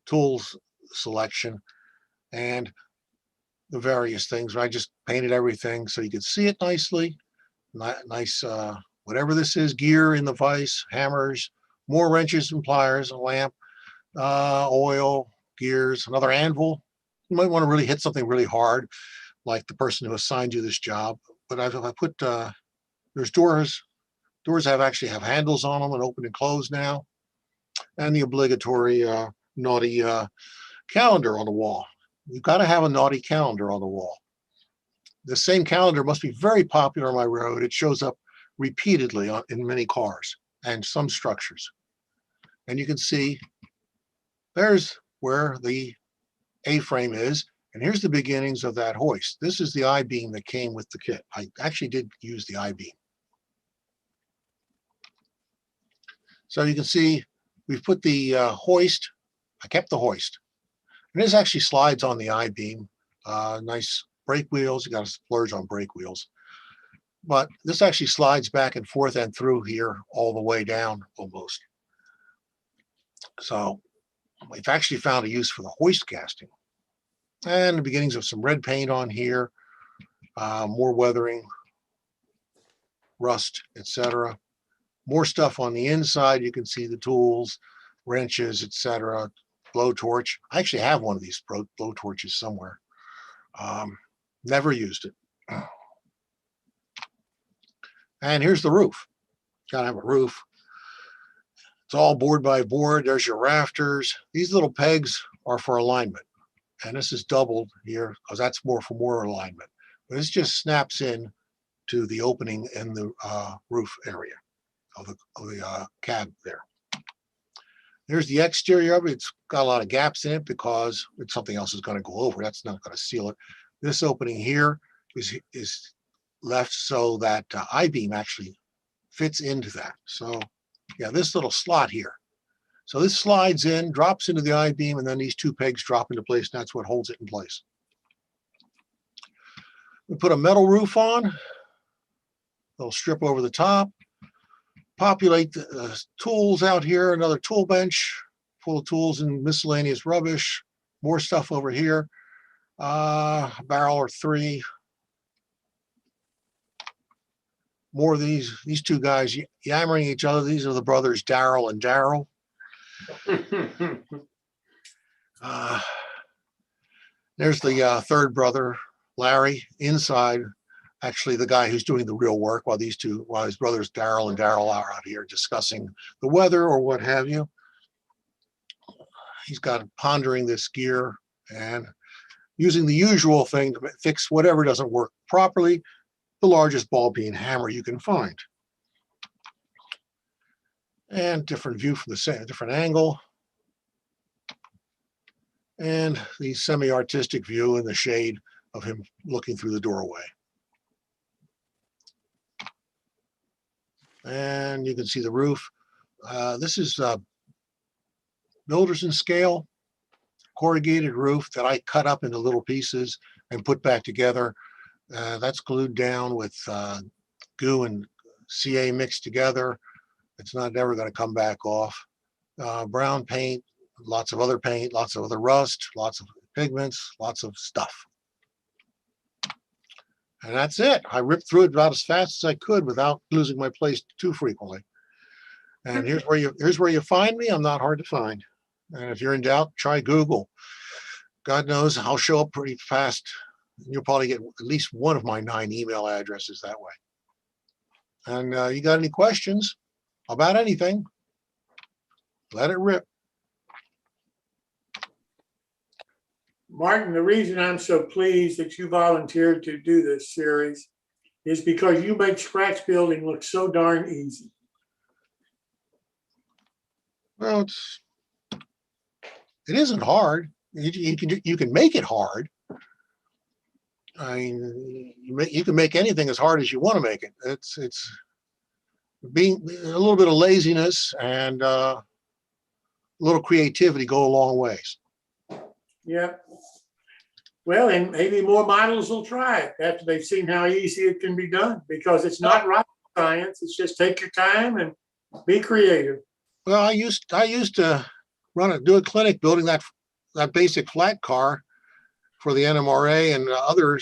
Speaker 7: tools selection and the various things. I just painted everything so you could see it nicely. Nice, whatever this is, gear in the vise, hammers, more wrenches and pliers, a lamp, oil, gears, another anvil. You might want to really hit something really hard, like the person who assigned you this job. But I put, there's doors. Doors actually have handles on them and open and close now. And the obligatory naughty calendar on the wall. You've got to have a naughty calendar on the wall. The same calendar must be very popular on my road. It shows up repeatedly in many cars and some structures. And you can see there's where the A-frame is. And here's the beginnings of that hoist. This is the I-beam that came with the kit. I actually did use the I-beam. So you can see we've put the hoist. I kept the hoist. And this actually slides on the I-beam. Nice brake wheels. You got to splurge on brake wheels. But this actually slides back and forth and through here all the way down almost. So we've actually found a use for the hoist casting. And the beginnings of some red paint on here, more weathering, rust, etc. More stuff on the inside. You can see the tools, wrenches, etc. Blowtorch. I actually have one of these blowtorches somewhere. Never used it. And here's the roof. Gotta have a roof. It's all board by board. There's your rafters. These little pegs are for alignment. And this is doubled here because that's more for more alignment. This just snaps in to the opening in the roof area of the cab there. There's the exterior of it. It's got a lot of gaps in it because it's something else is going to go over. That's not going to seal it. This opening here is left so that I-beam actually fits into that. So yeah, this little slot here. So this slides in, drops into the I-beam, and then these two pegs drop into place, and that's what holds it in place. We put a metal roof on, little strip over the top, populate the tools out here, another tool bench full of tools and miscellaneous rubbish, more stuff over here, a barrel or three. More of these two guys yammering each other. These are the brothers Daryl and Daryl. There's the third brother, Larry, inside. Actually, the guy who's doing the real work while his brothers Daryl and Daryl are out here discussing the weather or what have you. He's got pondering this gear and using the usual thing to fix whatever doesn't work properly. The largest ball peen hammer you can find. And different view from the same, different angle. And the semi-artistic view in the shade of him looking through the doorway. And you can see the roof. This is builders in scale, corrugated roof that I cut up into little pieces and put back together. That's glued down with goo and CA mixed together. It's not ever going to come back off. Brown paint, lots of other paint, lots of other rust, lots of pigments, lots of stuff. And that's it. I ripped through it about as fast as I could without losing my place too frequently. And here's where you find me. I'm not hard to find. And if you're in doubt, try Google. God knows I'll show up pretty fast. You'll probably get at least one of my 9 email addresses that way. And you got any questions about anything, let it rip.
Speaker 1: Martin, the reason I'm so pleased that you volunteered to do this series is because you make scratch building look so darn easy.
Speaker 7: Well, it isn't hard. You can make it hard. I mean, you can make anything as hard as you want to make it. It's being a little bit of laziness and a little creativity go a long ways.
Speaker 1: Yeah. Well, and maybe more models will try it after they've seen how easy it can be done, because it's not rocket science. It's just take your time and be creative.
Speaker 7: Well, I used to do a clinic building that basic flat car for the NMRA and other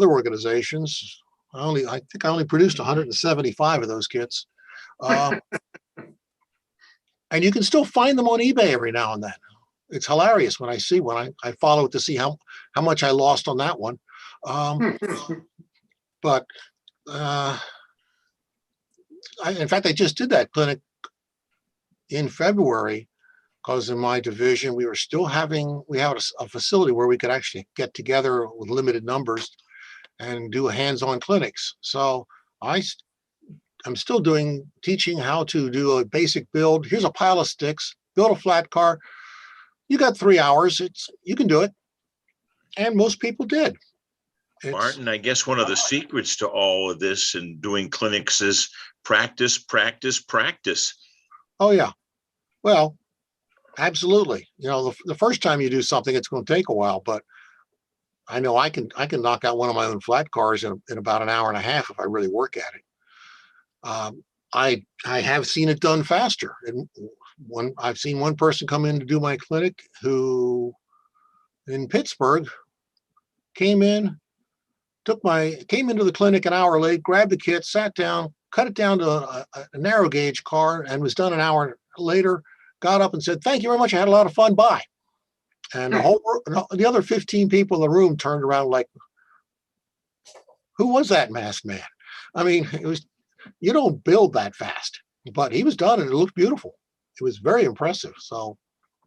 Speaker 7: organizations. I think I only produced 175 of those kits. And you can still find them on eBay every now and then. It's hilarious when I see one. I follow it to see how much I lost on that one. But in fact, I just did that clinic in February because in my division, we have a facility where we could actually get together with limited numbers and do hands-on clinics. So I'm still teaching how to do a basic build. Here's a pile of sticks, build a flat car. you got 3 hours. You can do it. And most people did.
Speaker 8: Martin, I guess one of the secrets to all of this and doing clinics is practice, practice, practice.
Speaker 7: Oh yeah. Well, absolutely. The first time you do something, it's going to take a while, but I know I can knock out one of my own flat cars in about an hour and a half if I really work at it. I have seen it done faster. And I've seen one person come in to do my clinic who in Pittsburgh came into the clinic an hour late, grabbed the kit, sat down, cut it down to a narrow gauge car, and was done an hour later. Got up and said, "Thank you very much. I had a lot of fun. Bye." And the other 15 people in the room turned around like, "Who was that masked man?" I mean, you don't build that fast, but he was done and it looked beautiful. It was very impressive. So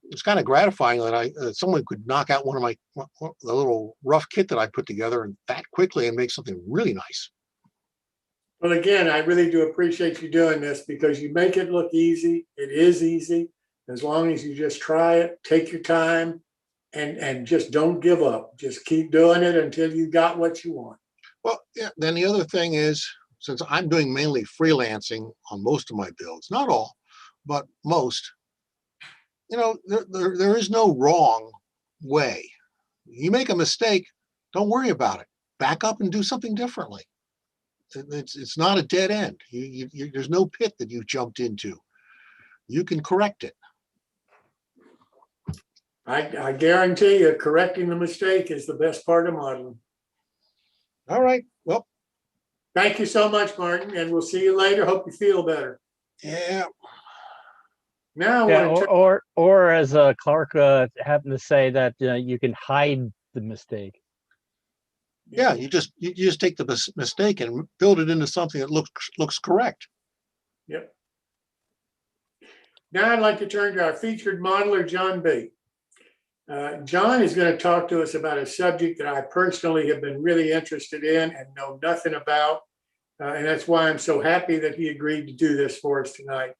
Speaker 7: it's kind of gratifying that someone could knock out one of the little rough kit that I put together that quickly and make something really nice.
Speaker 1: Well, again, I really do appreciate you doing this because you make it look easy. It is easy as long as you just try it, take your time, and just don't give up. Just keep doing it until you got what you want.
Speaker 7: Well, yeah. Then the other thing is, since I'm doing mainly freelancing on most of my builds, not all, but most, there is no wrong way. You make a mistake, don't worry about it. Back up and do something differently. It's not a dead end. There's no pit that you've jumped into. You can correct it.
Speaker 1: I guarantee you, correcting the mistake is the best part of modeling.
Speaker 7: All right. Well,
Speaker 1: thank you so much, Martin, and we'll see you later. Hope you feel better.
Speaker 7: Yeah.
Speaker 1: Now,
Speaker 6: Yeah, or as Clark happened to say that you can hide the mistake.
Speaker 7: Yeah, you just take the mistake and build it into something that looks correct.
Speaker 1: Yep. Now I'd like to turn to our featured modeler, John B. John is going to talk to us about a subject that I personally have been really interested in and know nothing about. And that's why I'm so happy that he agreed to do this for us tonight.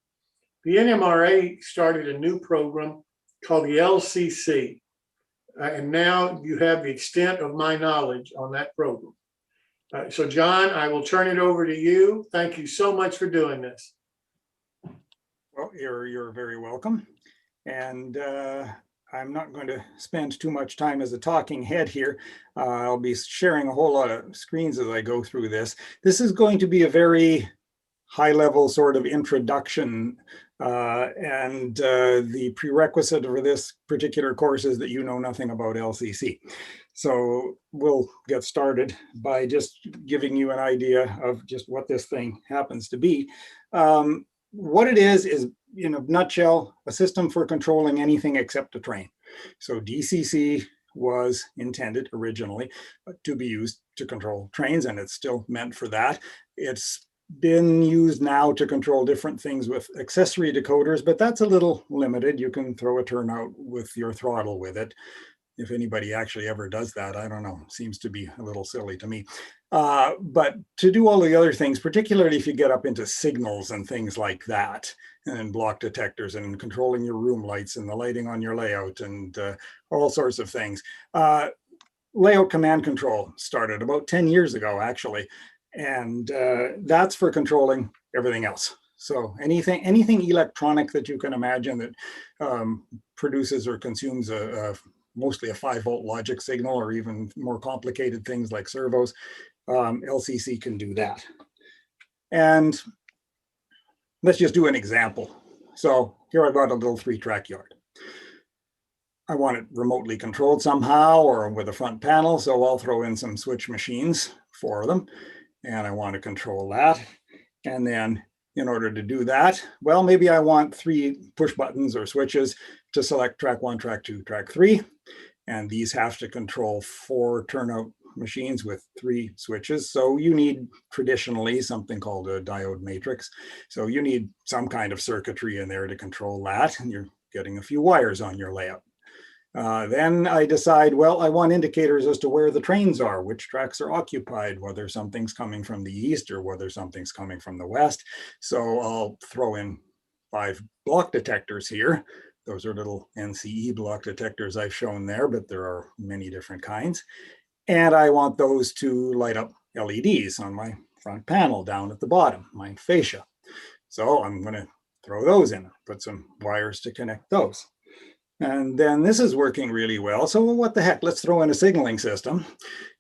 Speaker 1: The NMRA started a new program called the LCC. And now you have the extent of my knowledge on that program. So John, I will turn it over to you. Thank you so much for doing this.
Speaker 9: Well, you're very welcome. And I'm not going to spend too much time as a talking head here. I'll be sharing a whole lot of screens as I go through this. This is going to be a very high-level sort of introduction, and the prerequisite for this particular course is that you know nothing about LCC. So we'll get started by just giving you an idea of just what this thing happens to be. What it is, in a nutshell, a system for controlling anything except a train. So DCC was intended originally to be used to control trains, and it's still meant for that. It's been used now to control different things with accessory decoders, but that's a little limited. You can throw a turnout with your throttle with it. If anybody actually ever does that, I don't know, seems to be a little silly to me. But to do all the other things, particularly if you get up into signals and things like that, and block detectors and controlling your room lights and the lighting on your layout and all sorts of things. Layout command control started about 10 years ago, actually. And that's for controlling everything else. So anything electronic that you can imagine that produces or consumes mostly a 5-volt logic signal, or even more complicated things like servos, LCC can do that. And let's just do an example. So here I've got a little 3-track yard. I want it remotely controlled somehow or with a front panel, so I'll throw in some switch machines for them. And I want to control that. And then in order to do that, well, maybe I want 3 push buttons or switches to select track 1, track 2, track 3. And these have to control 4 turnout machines with 3 switches. So you need traditionally something called a diode matrix. So you need some kind of circuitry in there to control that. And you're getting a few wires on your layout. Then I decide, well, I want indicators as to where the trains are, which tracks are occupied, whether something's coming from the east or whether something's coming from the west. So I'll throw in 5 block detectors here Those are little NCE block detectors I've shown there, but there are many different kinds. And I want those to light up LEDs on my front panel down at the bottom, my fascia. So I'm going to throw those in, put some wires to connect those. And then this is working really well. So what the heck, let's throw in a signaling system.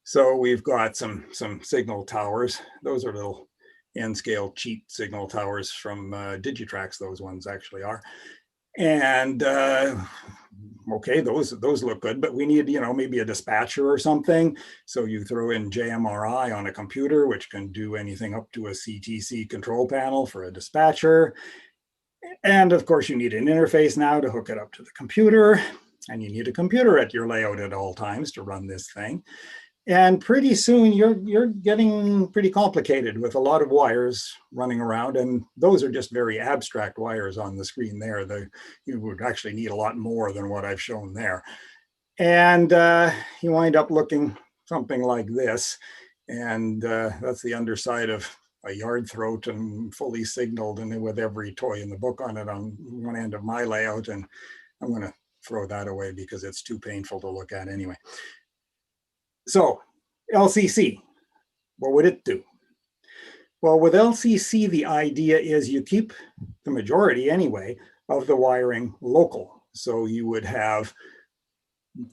Speaker 9: So we've got some signal towers. Those are little N-scale cheap signal towers from Digitrax, those ones actually are. And okay, those look good, but we need, maybe a dispatcher or something. So you throw in JMRI on a computer, which can do anything up to a CTC control panel for a dispatcher. And of course, you need an interface now to hook it up to the computer, and you need a computer at your layout at all times to run this thing. And pretty soon you're getting pretty complicated with a lot of wires running around, and those are just very abstract wires on the screen there. You would actually need a lot more than what I've shown there. And you wind up looking something like this. And that's the underside of a yard throat and fully signaled, and with every toy in the book on it on one end of my layout. And I'm going to throw that away because it's too painful to look at anyway. So LCC, what would it do? Well, with LCC, the idea is you keep the majority anyway of the wiring local. So you would have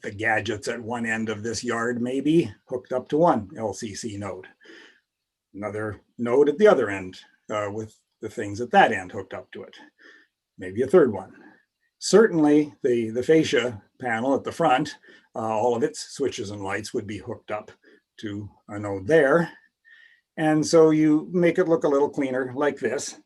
Speaker 9: the gadgets at one end of this yard maybe hooked up to one LCC node. Another node at the other end with the things at that end hooked up to it. Maybe a third one. Certainly the fascia panel at the front, all of its switches and lights would be hooked up to a node there. And so you make it look a little cleaner like this.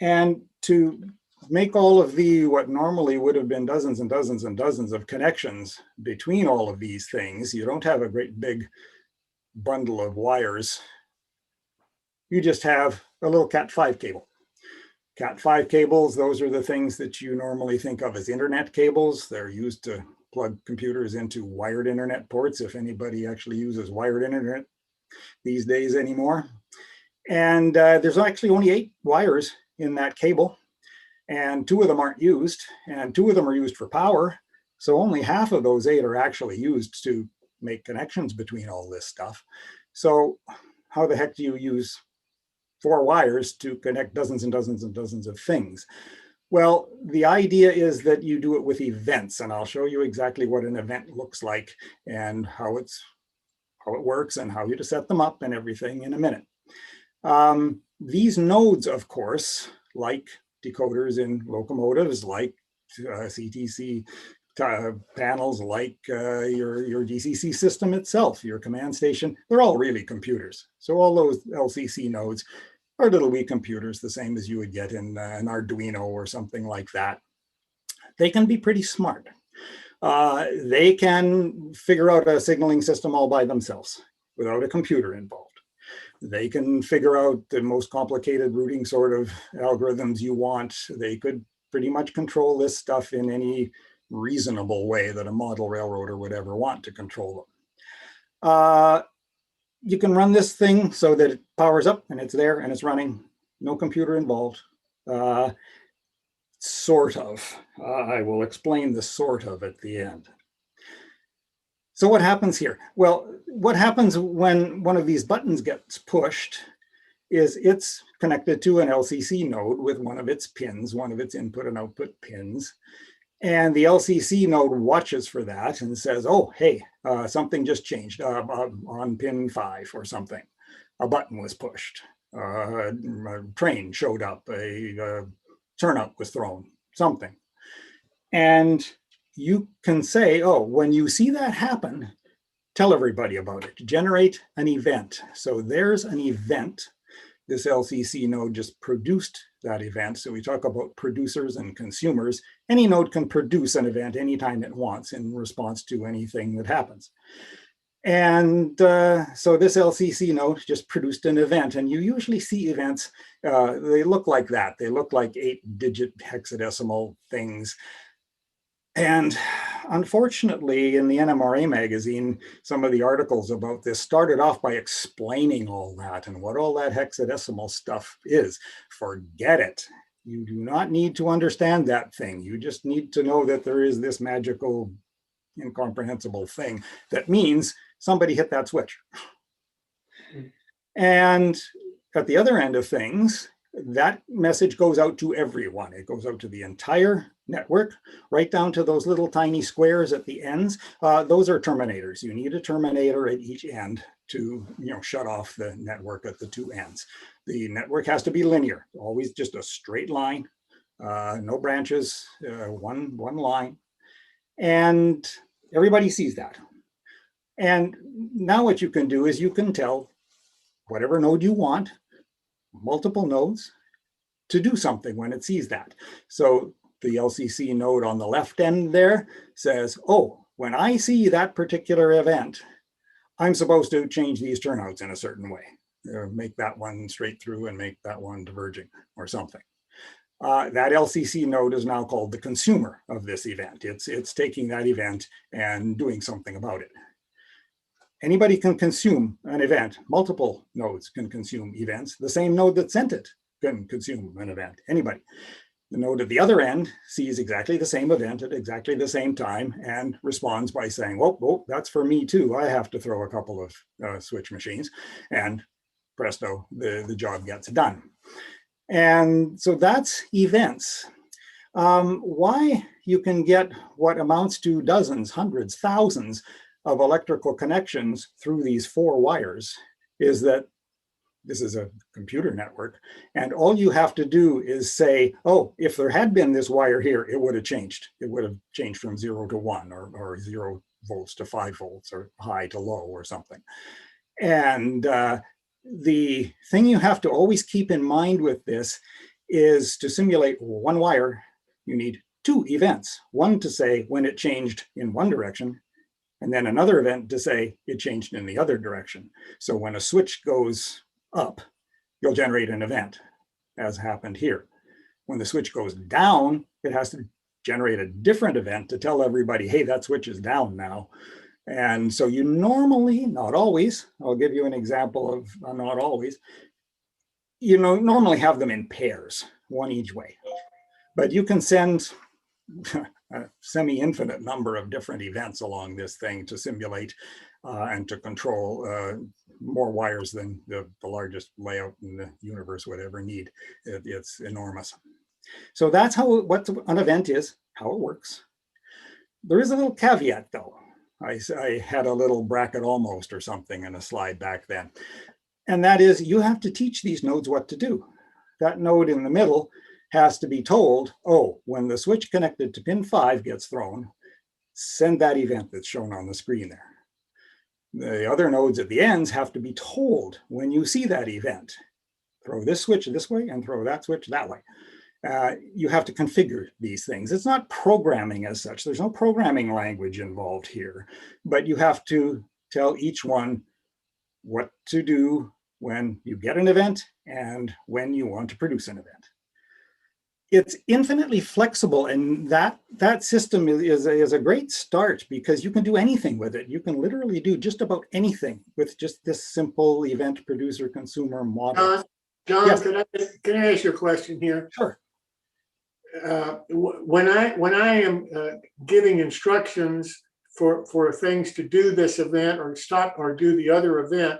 Speaker 9: And to make all of what normally would have been dozens and dozens and dozens of connections between all of these things, you don't have a great big bundle of wires. You just have a little Cat5 cable. Cat5 cables, those are the things that you normally think of as internet cables. They're used to plug computers into wired internet ports, if anybody actually uses wired internet these days anymore. And there's actually only 8 wires in that cable, and 2 of them aren't used, and 2 of them are used for power. So only half of those 8 are actually used to make connections between all this stuff. So how the heck do you use 4 wires to connect dozens and dozens and dozens of things? Well, the idea is that you do it with events, and I'll show you exactly what an event looks like and how it works and how you to set them up and everything in a minute. These nodes, of course, like decoders in locomotives, like CTC panels, like your DCC system itself, your command station, they're all really computers. So all those LCC nodes are little wee computers, the same as you would get in an Arduino or something like that. They can be pretty smart. They can figure out a signaling system all by themselves without a computer involved. They can figure out the most complicated routing sort of algorithms you want. They could pretty much control this stuff in any reasonable way that a model railroader would ever want to control them. You can run this thing so that it powers up and it's there and it's running, no computer involved. Sort of. I will explain the sort of at the end. So what happens here? Well, what happens when one of these buttons gets pushed is it's connected to an LCC node with one of its pins, one of its input and output pins. And the LCC node watches for that and says, oh, hey, something just changed on pin 5 or something. A button was pushed, a train showed up, a turnout was thrown, something. And you can say, oh, when you see that happen, tell everybody about it, generate an event. So there's an event. This LCC node just produced that event. So we talk about producers and consumers. Any node can produce an event anytime it wants in response to anything that happens. And so this LCC node just produced an event, and you usually see events, they look like that. They look like 8-digit hexadecimal things. And unfortunately, in the NMRA magazine, some of the articles about this started off by explaining all that and what all that hexadecimal stuff is. Forget it. You do not need to understand that thing. You just need to know that there is this magical, incomprehensible thing that means somebody hit that switch. And at the other end of things, that message goes out to everyone. It goes out to the entire network, right down to those little tiny squares at the ends. Those are terminators. You need a terminator at each end to shut off the network at the two ends. The network has to be linear, always just a straight line, no branches, one line. And everybody sees that. And now what you can do is you can tell whatever node you want, multiple nodes, to do something when it sees that. So the LCC node on the left end there says, oh, when I see that particular event, I'm supposed to change these turnouts in a certain way, make that one straight through and make that one diverging or something. That LCC node is now called the consumer of this event. It's taking that event and doing something about it. Anybody can consume an event. Multiple nodes can consume events. The same node that sent it can consume an event. Anybody. The node at the other end sees exactly the same event at exactly the same time and responds by saying, oh, that's for me too. I have to throw a couple of switch machines, and presto, the job gets done. And so that's events. Why you can get what amounts to dozens, hundreds, thousands of electrical connections through these 4 wires is that this is a computer network, and all you have to do is say, oh, if there had been this wire here, it would have changed. It would have changed from 0 to 1 or 0 volts to 5 volts or high to low or something. And the thing you have to always keep in mind with this is to simulate 1 wire, you need 2 events. One to say when it changed in one direction, and then another event to say it changed in the other direction. So when a switch goes up, you'll generate an event, as happened here. When the switch goes down, it has to generate a different event to tell everybody, hey, that switch is down now. And so you normally, not always, I'll give you an example of not always, normally have them in pairs, one each way. But you can send a semi-infinite number of different events along this thing to simulate and to control more wires than the largest layout in the universe would ever need. It's enormous. So that's what an event is, how it works. There is a little caveat though. I had a little bracket almost or something in a slide back then. And that is you have to teach these nodes what to do. That node in the middle has to be told, oh, when the switch connected to pin 5 gets thrown, send that event that's shown on the screen there. The other nodes at the ends have to be told when you see that event, throw this switch this way and throw that switch that way. You have to configure these things. It's not programming as such. There's no programming language involved here, but you have to tell each one what to do when you get an event and when you want to produce an event. It's infinitely flexible, and that system is a great start because you can do anything with it. You can literally do just about anything with just this simple event producer consumer model.
Speaker 1: John,
Speaker 9: Yes.
Speaker 1: can I ask you a question here?
Speaker 9: Sure.
Speaker 1: When I am giving instructions for things to do this event or stop or do the other event,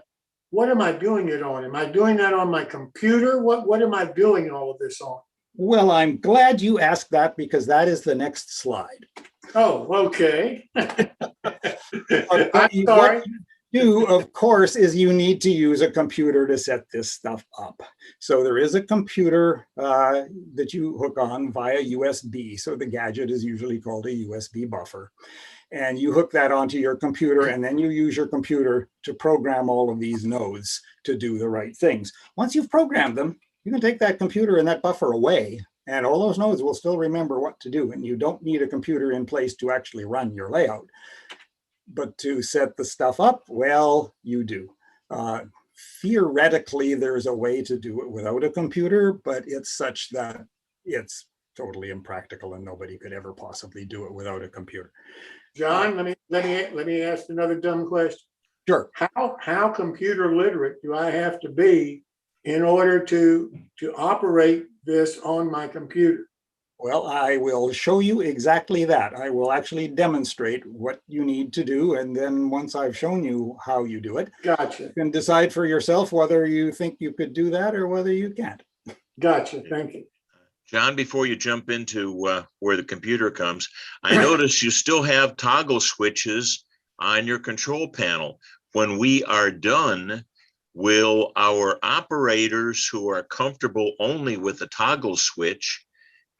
Speaker 1: what am I doing it on? Am I doing that on my computer? What am I doing all of this on?
Speaker 9: Well, I'm glad you asked that because that is the next slide.
Speaker 1: Oh, okay. I'm
Speaker 9: What
Speaker 1: sorry.
Speaker 9: you do, of course, is you need to use a computer to set this stuff up. So there is a computer that you hook on via USB. So the gadget is usually called a USB buffer. And you hook that onto your computer, and then you use your computer to program all of these nodes to do the right things. Once you've programmed them, you can take that computer and that buffer away, and all those nodes will still remember what to do. And you don't need a computer in place to actually run your layout. But to set the stuff up, well, you do. Theoretically, there's a way to do it without a computer, but it's such that it's totally impractical and nobody could ever possibly do it without a computer.
Speaker 1: John, let me ask another dumb question.
Speaker 9: Sure.
Speaker 1: How computer literate do I have to be in order to operate this on my computer?
Speaker 9: Well, I will show you exactly that. I will actually demonstrate what you need to do. And then once I've shown you how you do it,
Speaker 1: Gotcha.
Speaker 9: you can decide for yourself whether you think you could do that or whether you can't.
Speaker 1: Gotcha. Thank you.
Speaker 8: John, before you jump into where the computer comes, I notice you still have toggle switches on your control panel. When we are done, will our operators who are comfortable only with a toggle switch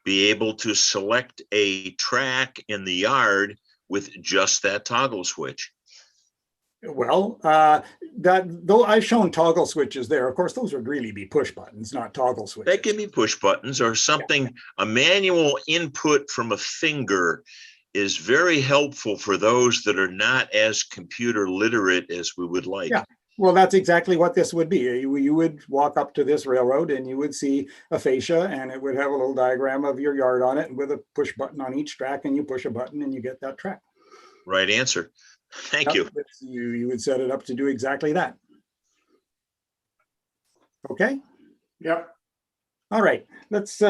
Speaker 8: be able to select a track in the yard with just that toggle switch?
Speaker 9: Well, though I've shown toggle switches there, of course, those would really be push buttons, not toggle switches.
Speaker 8: They can be push buttons or something. A manual input from a finger is very helpful for those that are not as computer literate as we would like.
Speaker 9: Yeah. Well, that's exactly what this would be. You would walk up to this railroad and you would see a fascia, and it would have a little diagram of your yard on it with a push button on each track, and you push a button and you get that track.
Speaker 8: Right answer. Thank you.
Speaker 9: You would set it up to do exactly that. Okay.
Speaker 1: Yep.
Speaker 9: All right. Let's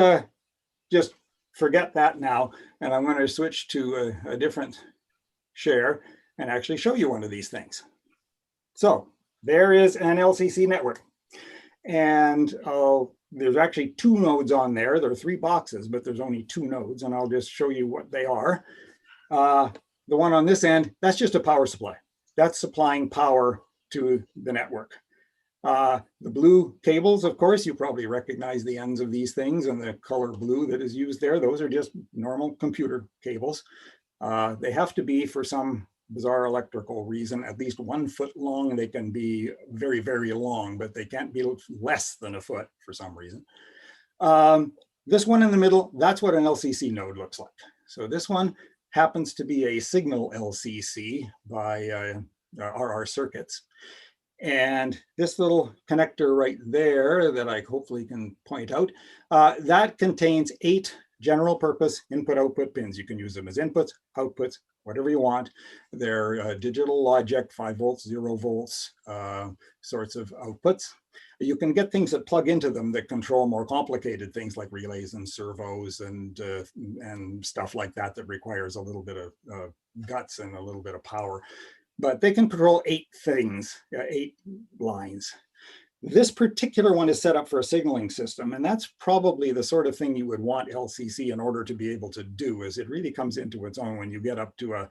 Speaker 9: just forget that now. And I'm going to switch to a different share and actually show you one of these things. So there is an LCC network. And there's actually 2 nodes on there. There are 3 boxes, but there's only 2 nodes. And I'll just show you what they are. The one on this end, that's just a power supply. That's supplying power to the network. The blue cables, of course, you probably recognize the ends of these things, and the color blue that is used there, those are just normal computer cables. They have to be, for some bizarre electrical reason, at least 1 foot long. They can be very, very long, but they can't be less than a foot for some reason. This one in the middle, that's what an LCC node looks like. So this one happens to be a signal LCC by RR Circuits. And this little connector right there that I hopefully can point out, that contains 8 general purpose input-output pins. You can use them as inputs, outputs, whatever you want. They're digital logic, 5 volts, 0 volts sorts of outputs. You can get things that plug into them that control more complicated things like relays and servos and stuff like that that requires a little bit of guts and a little bit of power. But they can control 8 things, 8 lines. This particular one is set up for a signaling system, and that's probably the sort of thing you would want LCC in order to be able to do, is it really comes into its own when you get up to a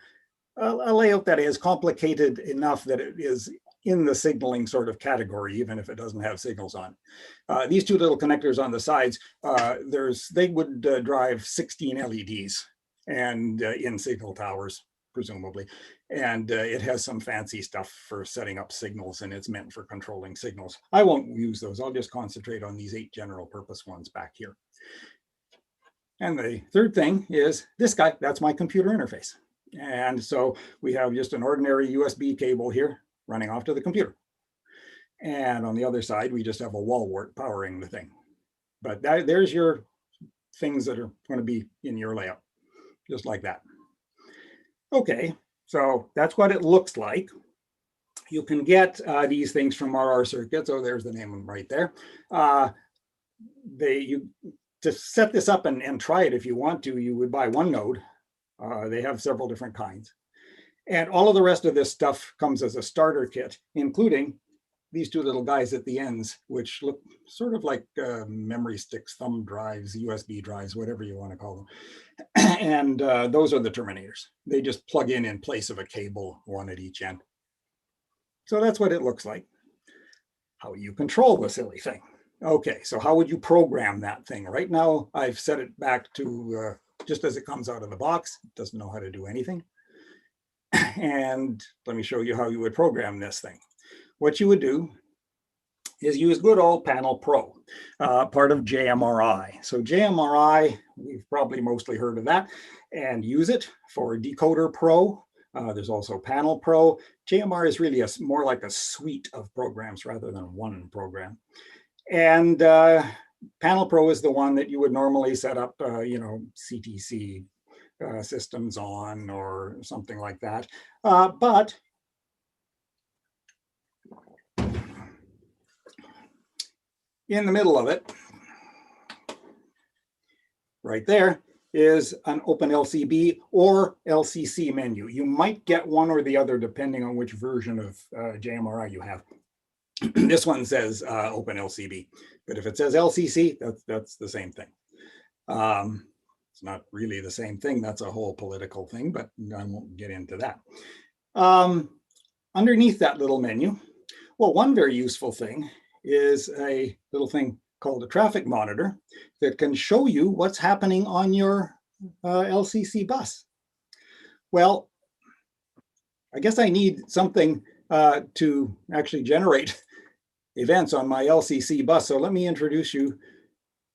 Speaker 9: layout that is complicated enough that it is in the signaling sort of category, even if it doesn't have signals on. These 2 little connectors on the sides, they would drive 16 LEDs and in signal towers, presumably. And it has some fancy stuff for setting up signals, and it's meant for controlling signals. I won't use those. I'll just concentrate on these 8 general purpose ones back here. And the third thing is this guy, that's my computer interface. And so we have just an ordinary USB cable here running off to the computer. And on the other side, we just have a wall wart powering the thing. But there's your things that are going to be in your layout, just like that. Okay, so that's what it looks like. You can get these things from RR Circuits. Oh, there's the name of them right there. To set this up and try it if you want to, you would buy 1 node. They have several different kinds. And all of the rest of this stuff comes as a starter kit, including these 2 little guys at the ends, which look sort of like memory sticks, thumb drives, USB drives, whatever you want to call them. And those are the terminators. They just plug in place of a cable, 1 at each end. So that's what it looks like. How you control the silly thing. Okay, so how would you program that thing? Right now, I've set it back to just as it comes out of the box. It doesn't know how to do anything. And let me show you how you would program this thing. What you would do is use good old Panel Pro, part of JMRI. So JMRI, we've probably mostly heard of that, and use it for Decoder Pro. There's also Panel Pro. JMR is really more like a suite of programs rather than 1 program. And Panel Pro is the one that you would normally set up, CTC systems on or something like that. But in the middle of it, right there, is an Open LCB or LCC menu. You might get one or the other depending on which version of JMRI you have. This one says Open LCB, but if it says LCC, that's the same thing. It's not really the same thing. That's a whole political thing, but I won't get into that. Underneath that little menu, well, one very useful thing is a little thing called a traffic monitor that can show you what's happening on your LCC bus. Well, I guess I need something to actually generate events on my LCC bus. So let me introduce you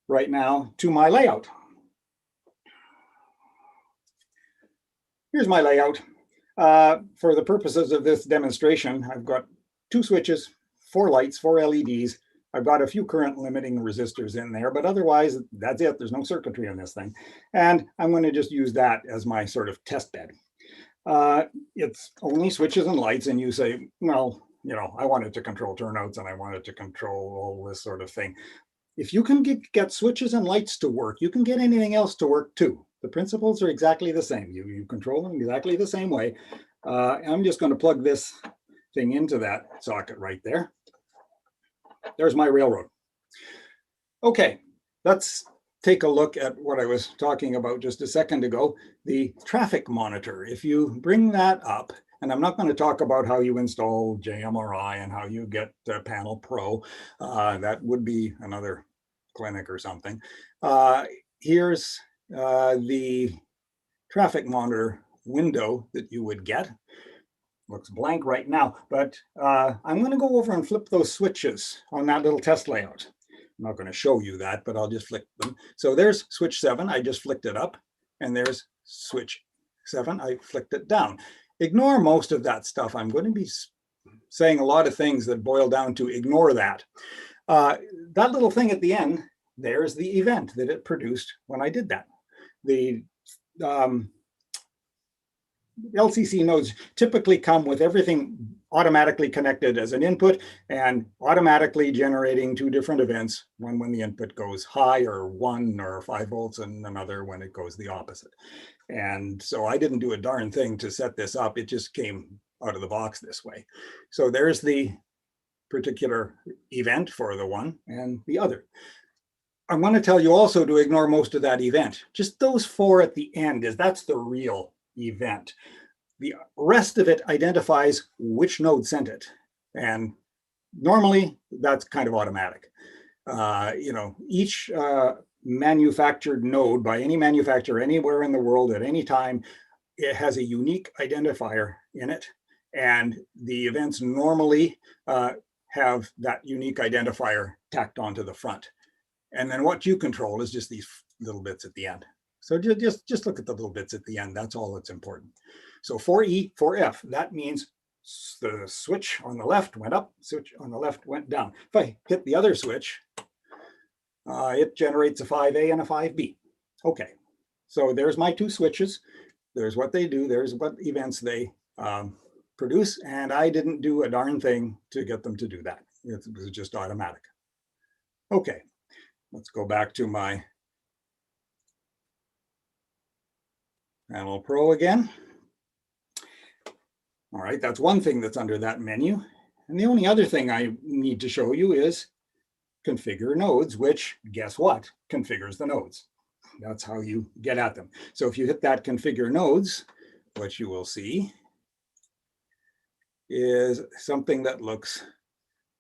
Speaker 9: right now to my layout. Here's my layout. For the purposes of this demonstration, I've got 2 switches, 4 lights, 4 LEDs. I've got a few current limiting resistors in there, but otherwise that's it. There's no circuitry on this thing. And I'm going to just use that as my sort of test bed. It's only switches and lights, and you say, well, you know, I want it to control turnouts and I want it to control all this sort of thing. If you can get switches and lights to work, you can get anything else to work too. The principles are exactly the same. You control them exactly the same way. I'm just going to plug this thing into that socket right there. There's my railroad. Okay, let's take a look at what I was talking about just a second ago, the traffic monitor. If you bring that up, and I'm not going to talk about how you install JMRI and how you get Panel Pro. That would be another clinic or something. Here's the traffic monitor window that you would get. Looks blank right now, but I'm going to go over and flip those switches on that little test layout. I'm not going to show you that, but I'll just flick them. So there's switch 7. I just flicked it up, and there's switch 7. I flicked it down. Ignore most of that stuff. I'm going to be saying a lot of things that boil down to ignore that. That little thing at the end, there's the event that it produced when I did that. The LCC nodes typically come with everything automatically connected as an input and automatically generating 2 different events, one when the input goes high or 1 or 5 volts, and another when it goes the opposite. And so I didn't do a darn thing to set this up. It just came out of the box this way. So there's the particular event for the one and the other. I want to tell you also to ignore most of that event. Just those 4 at the end, that's the real event. The rest of it identifies which node sent it. And normally that's kind of automatic. You know, each manufactured node by any manufacturer anywhere in the world at any time, it has a unique identifier in it. And the events normally have that unique identifier tacked onto the front. And then what you control is just these little bits at the end. So just look at the little bits at the end. That's all that's important. So 4E, 4F, that means the switch on the left went up, switch on the left went down. If I hit the other switch, it generates a 5A and a 5B. Okay, so there's my 2 switches. There's what they do. There's what events they produce. And I didn't do a darn thing to get them to do that. It was just automatic. Okay, let's go back to my Panel Pro again. All right, that's one thing that's under that menu. And the only other thing I need to show you is configure nodes, which, guess what, configures the nodes. That's how you get at them. So if you hit that configure nodes, what you will see is something that looks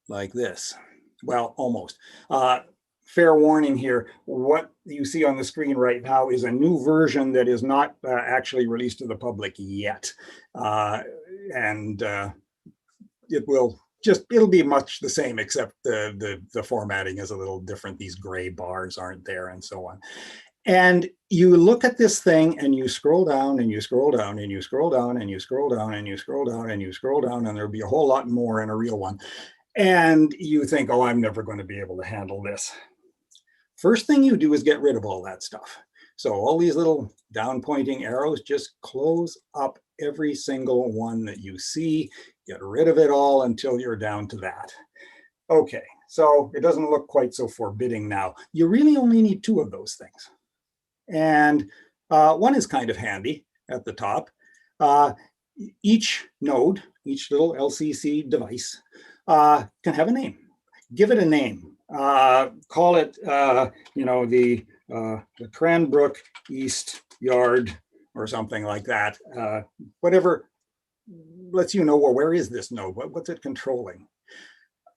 Speaker 9: like this. Well, almost. Fair warning here, what you see on the screen right now is a new version that is not actually released to the public yet. It'll be much the same, except the formatting is a little different. These gray bars aren't there and so on. And you look at this thing and you scroll down and you scroll down and you scroll down and you scroll down and you scroll down and you scroll down, and there'll be a whole lot more in a real one. And you think, oh, I'm never going to be able to handle this. First thing you do is get rid of all that stuff. So all these little down pointing arrows, just close up every single one that you see, get rid of it all until you're down to that. Okay, so it doesn't look quite so forbidding now. You really only need two of those things. And one is kind of handy at the top. Each node, each little LCC device can have a name. Give it a name. Call it, the Cranbrook East Yard or something like that. Whatever lets you know, well, where is this node? What's it controlling?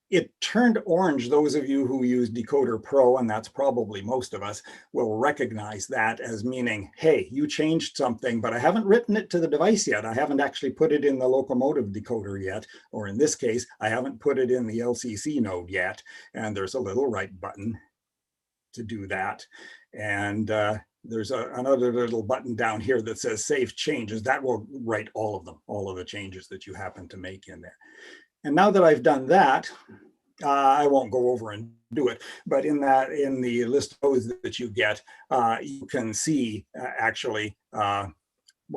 Speaker 9: It turned orange. Those of you who use Decoder Pro, and that's probably most of us, will recognize that as meaning, hey, you changed something, but I haven't written it to the device yet. I haven't actually put it in the locomotive decoder yet, or in this case, I haven't put it in the LCC node yet. And there's a little right button to do that. And there's another little button down here that says Save Changes. That will write all of them, all of the changes that you happen to make in there. And now that I've done that, I won't go over and do it, but in the list of those that you get, you can see actually, well,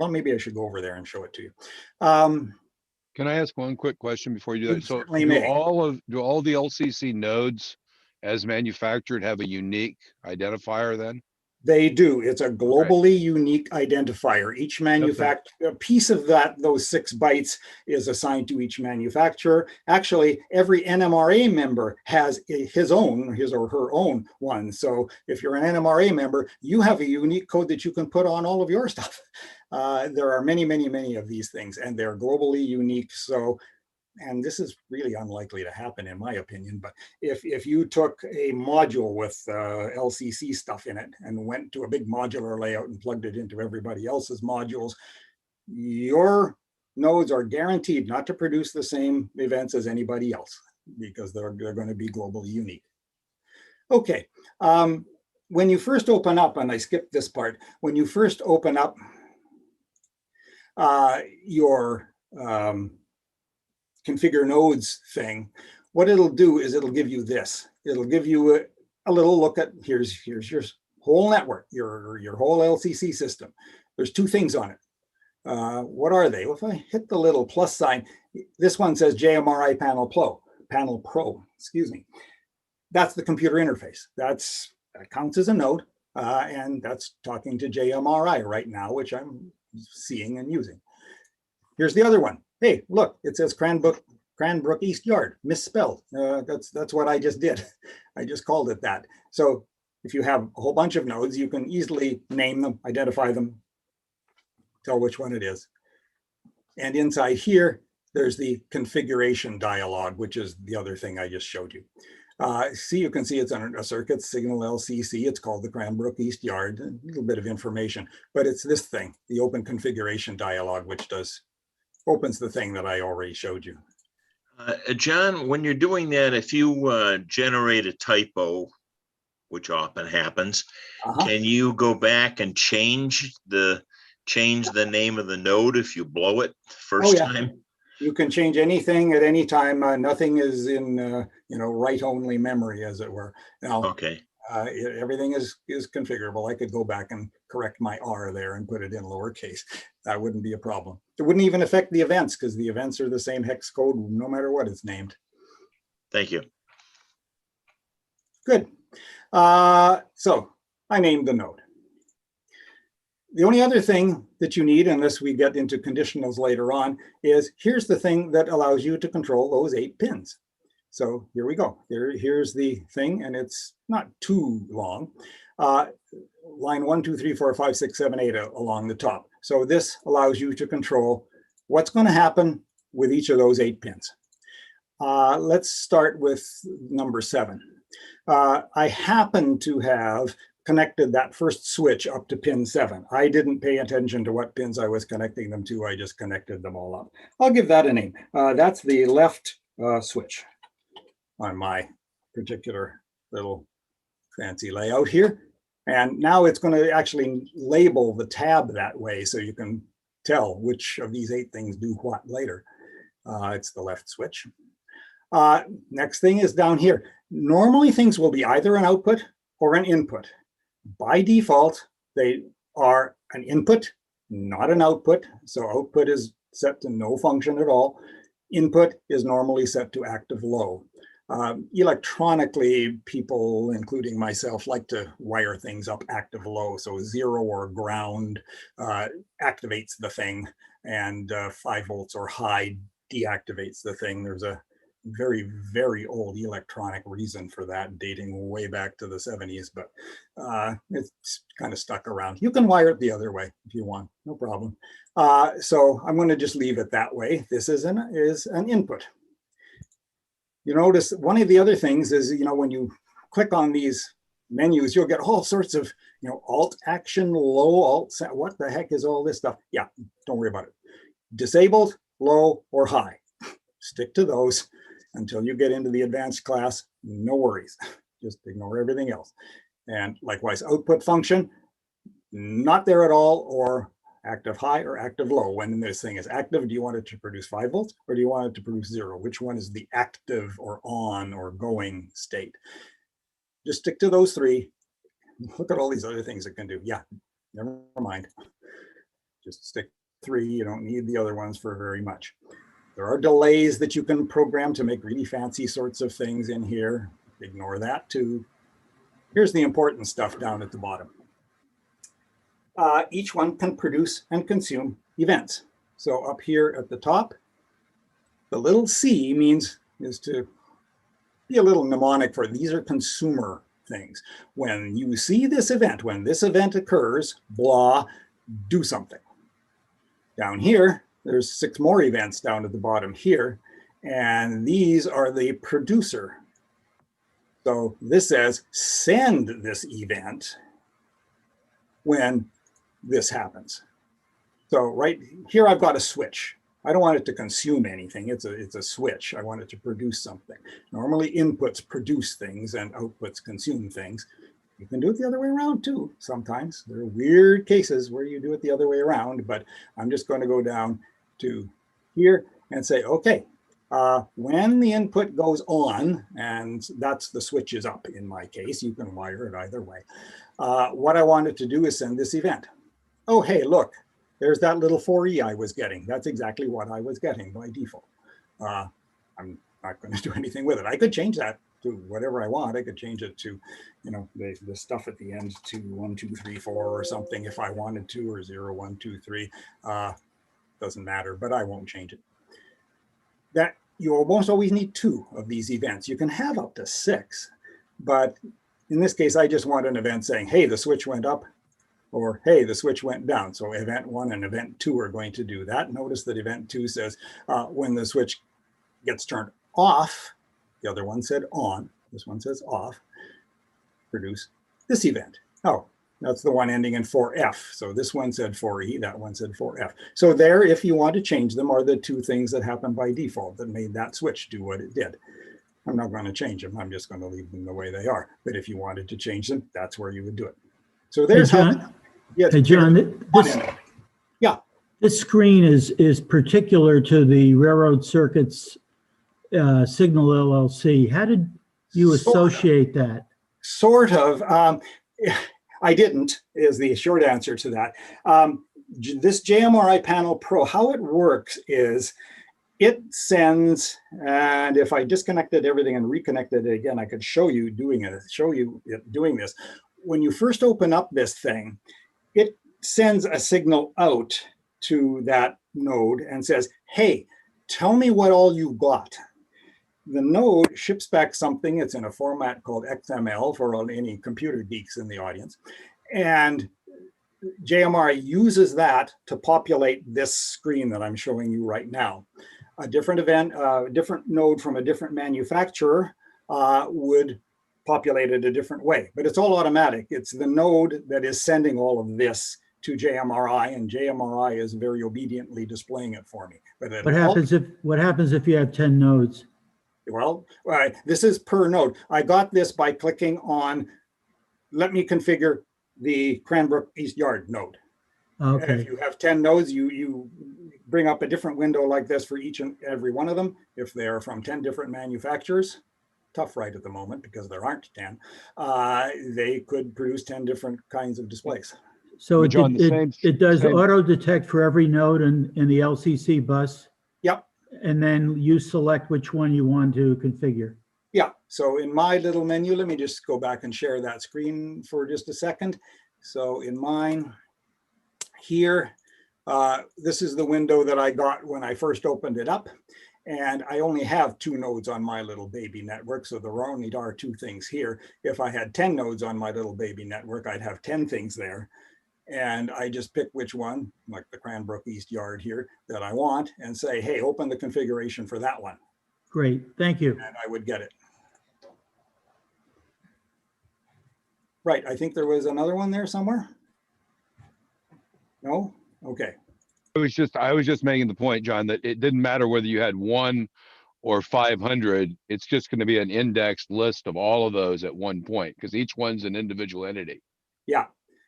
Speaker 9: maybe I should go over there and show it to you.
Speaker 4: Can I ask one quick question before you do that? So
Speaker 9: certainly may.
Speaker 4: do all the LCC nodes as manufactured have a unique identifier then?
Speaker 9: They do. It's a globally unique identifier. Each manufacturer, a piece of those 6 bytes is assigned to each manufacturer. Actually, every NMRA member has his or her own one. So if you're an NMRA member, you have a unique code that you can put on all of your stuff. There are many, many, many of these things, and they're globally unique. So, and this is really unlikely to happen in my opinion, but if you took a module with LCC stuff in it and went to a big modular layout and plugged it into everybody else's modules, your nodes are guaranteed not to produce the same events as anybody else because they're going to be globally unique. Okay, when you first open up, and I skipped this part, when you first open up your configure nodes thing, what it'll do is it'll give you this. It'll give you a little look at, here's your whole network, your whole LCC system. There's 2 things on it. What are they? Well, if I hit the little plus sign, this one says JMRI Panel Pro, excuse me. That's the computer interface. That counts as a node, and that's talking to JMRI right now, which I'm seeing and using. Here's the other one. Hey, look, it says Cranbrook East Yard, misspelled. That's what I just did. I just called it that. So if you have a whole bunch of nodes, you can easily name them, identify them, tell which one it is. And inside here, there's the configuration dialog, which is the other thing I just showed you. You can see it's on a circuit signal LCC. It's called the Cranbrook East Yard, a little bit of information, but it's this thing, the open configuration dialog, which opens the thing that I already showed you.
Speaker 8: John, when you're doing that, if you generate a typo, which often happens, can you go back and change the name of the node if you blow it first time?
Speaker 9: You can change anything at any time. Nothing is in write-only memory, as it were. Now,
Speaker 8: okay.
Speaker 9: Everything is configurable. I could go back and correct my R there and put it in lowercase. That wouldn't be a problem. It wouldn't even affect the events because the events are the same hex code no matter what it's named.
Speaker 8: Thank you.
Speaker 9: Good. So I named the node. The only other thing that you need, unless we get into conditionals later on, is here's the thing that allows you to control those 8 pins. So here we go. Here's the thing, and it's not too long. Line 1, 2, 3, 4, 5, 6, 7, 8 along the top. So this allows you to control what's going to happen with each of those 8 pins. Let's start with number 7. I happen to have connected that first switch up to pin 7. I didn't pay attention to what pins I was connecting them to. I just connected them all up. I'll give that a name. That's the left switch on my particular little fancy layout here. And now it's going to actually label the tab that way so you can tell which of these 8 things do what later. It's the left switch. Next thing is down here. Normally things will be either an output or an input. By default, they are an input, not an output. So output is set to no function at all. Input is normally set to active low. Electronically, people, including myself, like to wire things up active low. So 0 or ground activates the thing, and 5 volts or high deactivates the thing. There's a very, very old electronic reason for that, dating way back to the 70s, but it's kind of stuck around. You can wire it the other way if you want, no problem. So I'm going to just leave it that way. This is an input. You notice one of the other things is, when you click on these menus, you'll get all sorts of, alt action, low, alt, what the heck is all this stuff? Yeah, don't worry about it. Disabled, low, or high. Stick to those until you get into the advanced class. No worries. Just ignore everything else. And likewise, output function, not there at all, or active high or active low. When this thing is active, do you want it to produce 5 volts or do you want it to produce 0? Which one is the active or on or going state? Just stick to those 3. Look at all these other things it can do. Yeah, never mind. Just stick 3. You don't need the other ones for very much. There are delays that you can program to make really fancy sorts of things in here. Ignore that too. Here's the important stuff down at the bottom. Each one can produce and consume events. So up here at the top, the little c is to be a little mnemonic for these are consumer things. When you see this event, when this event occurs, blah, do something. Down here, there's 6 more events down at the bottom here, and these are the producer. So this says send this event when this happens. So right here, I've got a switch. I don't want it to consume anything. It's a switch. I want it to produce something. Normally inputs produce things and outputs consume things. You can do it the other way around too. Sometimes there are weird cases where you do it the other way around, but I'm just going to go down to here and say, okay, when the input goes on, and that's the switch is up in my case, you can wire it either way. What I wanted to do is send this event. Oh, hey, look, there's that little 4E I was getting. That's exactly what I was getting by default. I'm not going to do anything with it. I could change that to whatever I want. I could change it to, the stuff at the end to 1, 2, 3, 4 or something if I wanted to, or 0, 1, 2, 3. Doesn't matter, but I won't change it. That you almost always need 2 of these events. You can have up to 6, but in this case, I just want an event saying, hey, the switch went up, or hey, the switch went down. So event 1 and event 2 are going to do that. Notice that event 2 says when the switch gets turned off, the other one said on, this one says off, produce this event. Oh, that's the one ending in 4F. So this one said 4E, that one said 4F. So there, if you want to change them, are the 2 things that happened by default that made that switch do what it did. I'm not going to change them. I'm just going to leave them the way they are. But if you wanted to change them, that's where you would do it. So there's
Speaker 10: John,
Speaker 9: yes,
Speaker 10: hey, John, this screen is particular to the Railroad Circuits Signal LLC. How did you associate that?
Speaker 9: Sort of. I didn't, is the short answer to that. This JMRI Panel Pro, how it works is it sends, and if I disconnected everything and reconnected it again, I could show you doing this. When you first open up this thing, it sends a signal out to that node and says, hey, tell me what all you got. The node ships back something. It's in a format called XML for any computer geeks in the audience. And JMRI uses that to populate this screen that I'm showing you right now. A different event, a different node from a different manufacturer would populate it a different way, but it's all automatic. It's the node that is sending all of this to JMRI, and JMRI is very obediently displaying it for me. But
Speaker 10: What happens if you have 10 nodes?
Speaker 9: Well, this is per node. I got this by clicking on, let me configure the Cranbrook East Yard node.
Speaker 10: Okay.
Speaker 9: If you have 10 nodes, you bring up a different window like this for each and every one of them. If they're from 10 different manufacturers, tough right at the moment because there aren't 10, they could produce 10 different kinds of displays.
Speaker 10: So
Speaker 4: John,
Speaker 10: it does auto detect for every node in the LCC bus?
Speaker 9: Yep.
Speaker 10: And then you select which one you want to configure?
Speaker 9: Yeah, so in my little menu, let me just go back and share that screen for just a second. So in mine here, this is the window that I got when I first opened it up. And I only have 2 nodes on my little baby network, so there only are 2 things here. If I had 10 nodes on my little baby network, I'd have 10 things there. And I just pick which one, like the Cranbrook East Yard here, that I want and say, hey, open the configuration for that one.
Speaker 10: Great, thank you.
Speaker 9: And I would get it. Right, I think there was another one there somewhere. No? Okay.
Speaker 4: I was just making the point, John, that it didn't matter whether you had 1 or 500. It's just going to be an indexed list of all of those at one point, because each one's an individual entity.
Speaker 9: Yeah.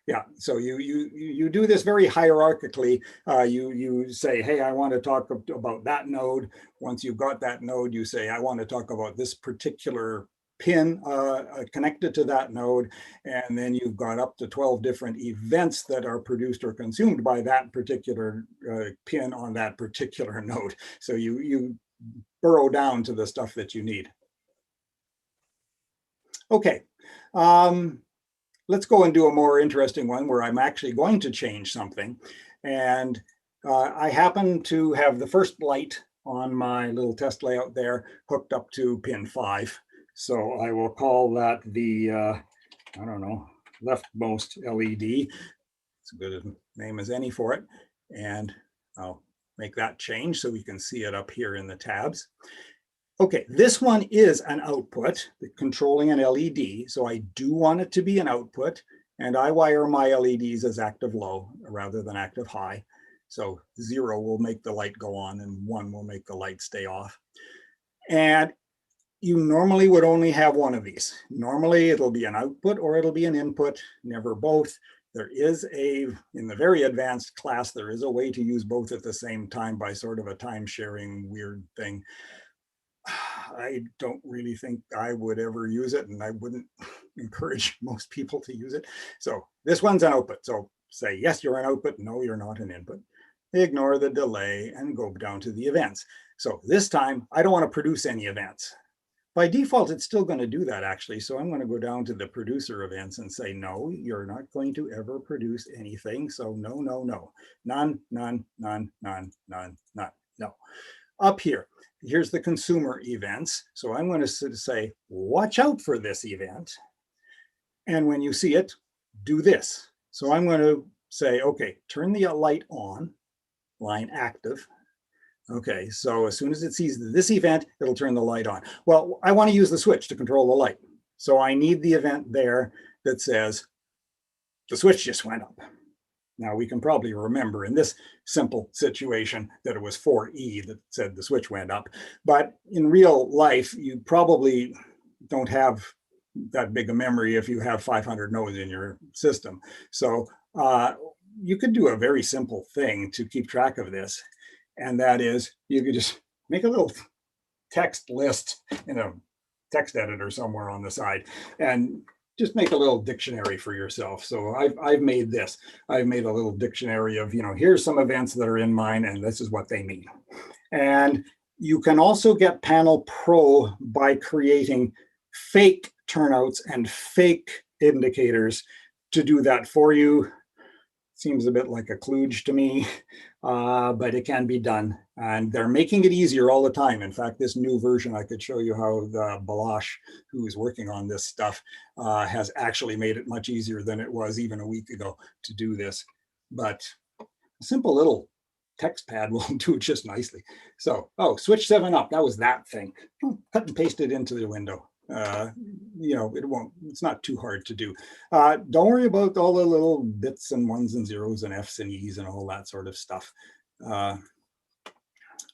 Speaker 9: Yeah, so you do this very hierarchically. You say, hey, I want to talk about that node. Once you've got that node, you say, I want to talk about this particular pin connected to that node. And then you've got up to 12 different events that are produced or consumed by that particular pin on that particular node. So you burrow down to the stuff that you need. Okay. Let's go and do a more interesting one where I'm actually going to change something. And I happen to have the first light on my little test layout there hooked up to pin 5. So I will call that the, I don't know, leftmost LED. It's a good name as any for it. And I'll make that change so we can see it up here in the tabs. Okay, this one is an output, controlling an LED. So I do want it to be an output, and I wire my LEDs as active low rather than active high. So 0 will make the light go on and 1 will make the light stay off. And you normally would only have one of these. Normally it'll be an output or it'll be an input, never both. There is in the very advanced class, there is a way to use both at the same time by sort of a time sharing weird thing. I don't really think I would ever use it, and I wouldn't encourage most people to use it. So this one's an output. So say, yes, you're an output. No, you're not an input. Ignore the delay and go down to the events. So this time, I don't want to produce any events. By default, it's still going to do that, actually. So I'm going to go down to the producer events and say, no, you're not going to ever produce anything. So no, no, no. None, none, none, none, none, none. No. Up here, here's the consumer events. So I'm going to say, watch out for this event. And when you see it, do this. So I'm going to say, okay, turn the light on, line active. Okay, so as soon as it sees this event, it'll turn the light on. Well, I want to use the switch to control the light. So I need the event there that says the switch just went up. Now we can probably remember in this simple situation that it was 4E that said the switch went up. But in real life, you probably don't have that big a memory if you have 500 nodes in your system. So you could do a very simple thing to keep track of this. And that is, you could just make a little text list in a text editor somewhere on the side and just make a little dictionary for yourself. So I've made this. I've made a little dictionary of, here's some events that are in mine and this is what they mean. And you can also get Panel Pro by creating fake turnouts and fake indicators to do that for you. Seems a bit like a kludge to me, but it can be done. And they're making it easier all the time. In fact, this new version, I could show you how the Balash, who is working on this stuff, has actually made it much easier than it was even a week ago to do this. But a simple little text pad will do it just nicely. So, switch 7 up, that was that thing. Cut and paste it into the window. It's not too hard to do. Don't worry about all the little bits and 1s and 0s and Fs and Es and all that sort of stuff.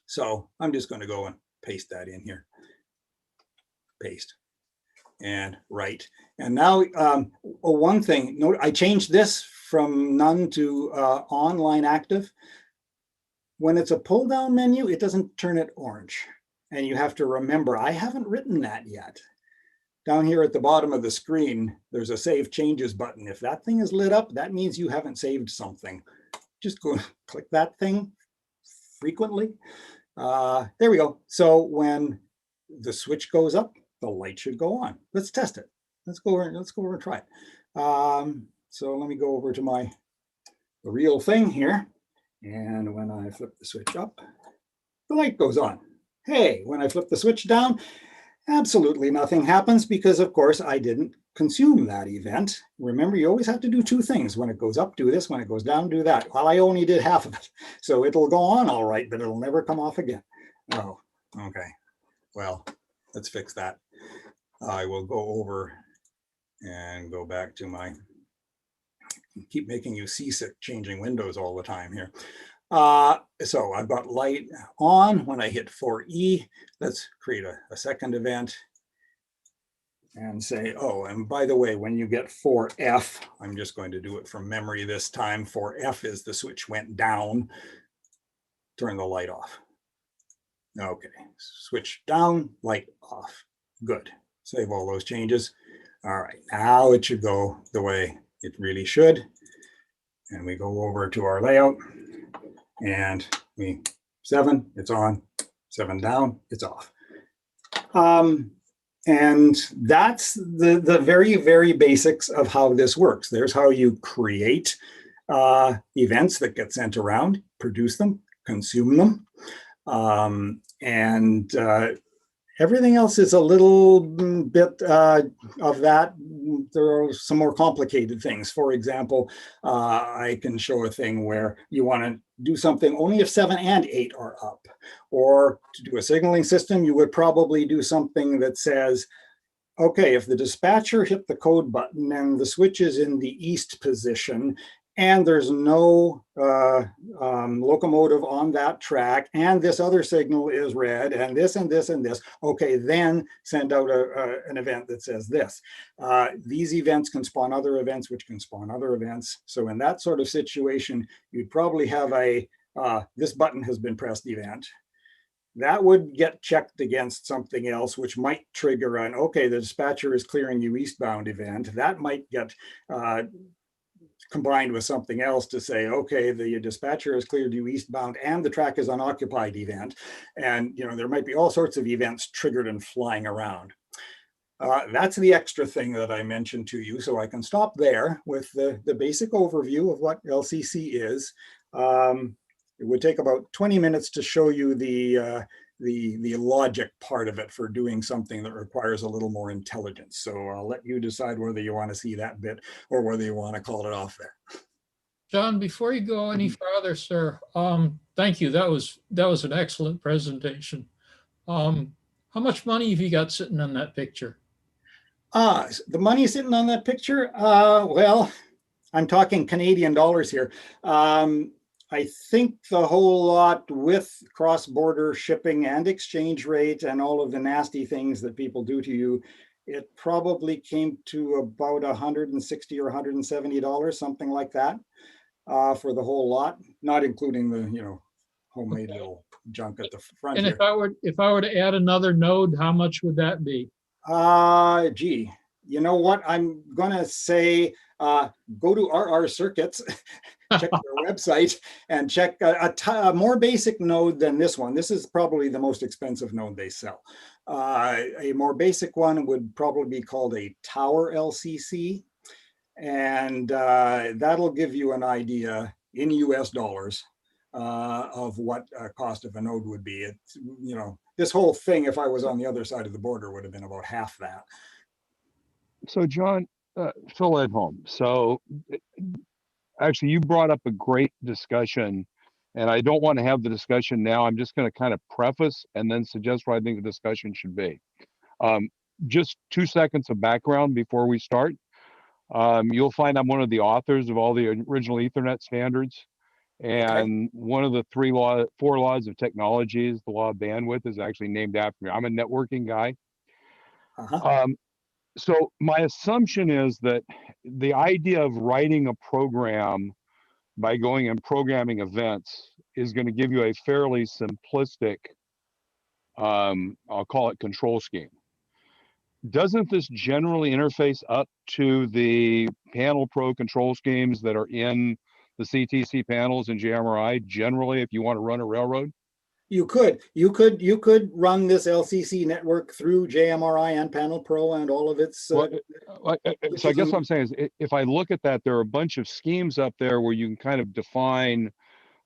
Speaker 9: So I'm just going to go and paste that in here. Paste and write. And now one thing, note I changed this from none to online active. When it's a pull down menu, it doesn't turn it orange. And you have to remember, I haven't written that yet. Down here at the bottom of the screen, there's a Save Changes button. If that thing is lit up, that means you haven't saved something. Just go click that thing frequently. There we go. So when the switch goes up, the light should go on. Let's test it. Let's go over and try it. So let me go over to the real thing here. And when I flip the switch up, the light goes on. Hey, when I flip the switch down, absolutely nothing happens because, of course, I didn't consume that event. Remember, you always have to do two things. When it goes up, do this. When it goes down, do that. Well, I only did half of it. So it'll go on all right, but it'll never come off again. Oh, okay. Well, let's fix that. I will go over and go back to my, keep making you seasick changing windows all the time here. So I've got light on. When I hit 4E, let's create a second event and say, oh, and by the way, when you get 4F, I'm just going to do it from memory this time. 4F is the switch went down. Turn the light off. Okay, switch down, light off. Good. Save all those changes. All right, now it should go the way it really should. And we go over to our layout and 7, it's on, 7 down, it's off. And that's the very, very basics of how this works. There's how you create events that get sent around, produce them, consume them. Everything else is a little bit of that. There are some more complicated things. For example, I can show a thing where you want to do something only if 7 and 8 are up. Or to do a signaling system, you would probably do something that says, okay, if the dispatcher hit the code button and the switch is in the east position, and there's no locomotive on that track, and this other signal is red, and this and this and this, okay, then send out an event that says this. These events can spawn other events, which can spawn other events. So in that sort of situation, you'd probably have a this button has been pressed event. That would get checked against something else, which might trigger an, okay, the dispatcher is clearing you eastbound event. That might get combined with something else to say, okay, the dispatcher has cleared you eastbound and the track is unoccupied event. And there might be all sorts of events triggered and flying around. That's the extra thing that I mentioned to you. So I can stop there with the basic overview of what LCC is. It would take about 20 minutes to show you the logic part of it for doing something that requires a little more intelligence. So I'll let you decide whether you want to see that bit or whether you want to call it off there.
Speaker 11: John, before you go any further, sir, thank you. That was an excellent presentation. How much money have you got sitting on that picture?
Speaker 9: The money sitting on that picture? Well, I'm talking Canadian dollars here. I think the whole lot with cross-border shipping and exchange rate and all of the nasty things that people do to you, it probably came to about $160 or $170, something like that, for the whole lot, not including the homemade little junk at the front.
Speaker 11: And
Speaker 9: here.
Speaker 11: if I were to add another node, how much would that be?
Speaker 9: Gee, you know what? I'm gonna say go to RR Circuits. Check their website and check a more basic node than this one. This is probably the most expensive node they sell. A more basic one would probably be called a tower LCC. And that'll give you an idea in US dollars of what cost of a node would be. It's, this whole thing, if I was on the other side of the border, would have been about half that.
Speaker 4: So John, Phil at home. So actually, you brought up a great discussion, and I don't want to have the discussion now. I'm just going to kind of preface and then suggest what I think the discussion should be. Just 2 seconds of background before we start. You'll find I'm one of the authors of all the original Ethernet standards. And one of the 4 laws of technology is the law of bandwidth is actually named after me. I'm a networking guy. So my assumption is that the idea of writing a program by going and programming events is going to give you a fairly simplistic, I'll call it control scheme. Doesn't this generally interface up to the panel pro control schemes that are in the CTC panels and JMRI generally if you want to run a railroad?
Speaker 9: You could run this LCC network through JMRI and Panel Pro and all of its.
Speaker 4: Well, so I guess
Speaker 9: switches
Speaker 4: what I'm saying is, if I look at that, there are a bunch of schemes up there where you can kind of define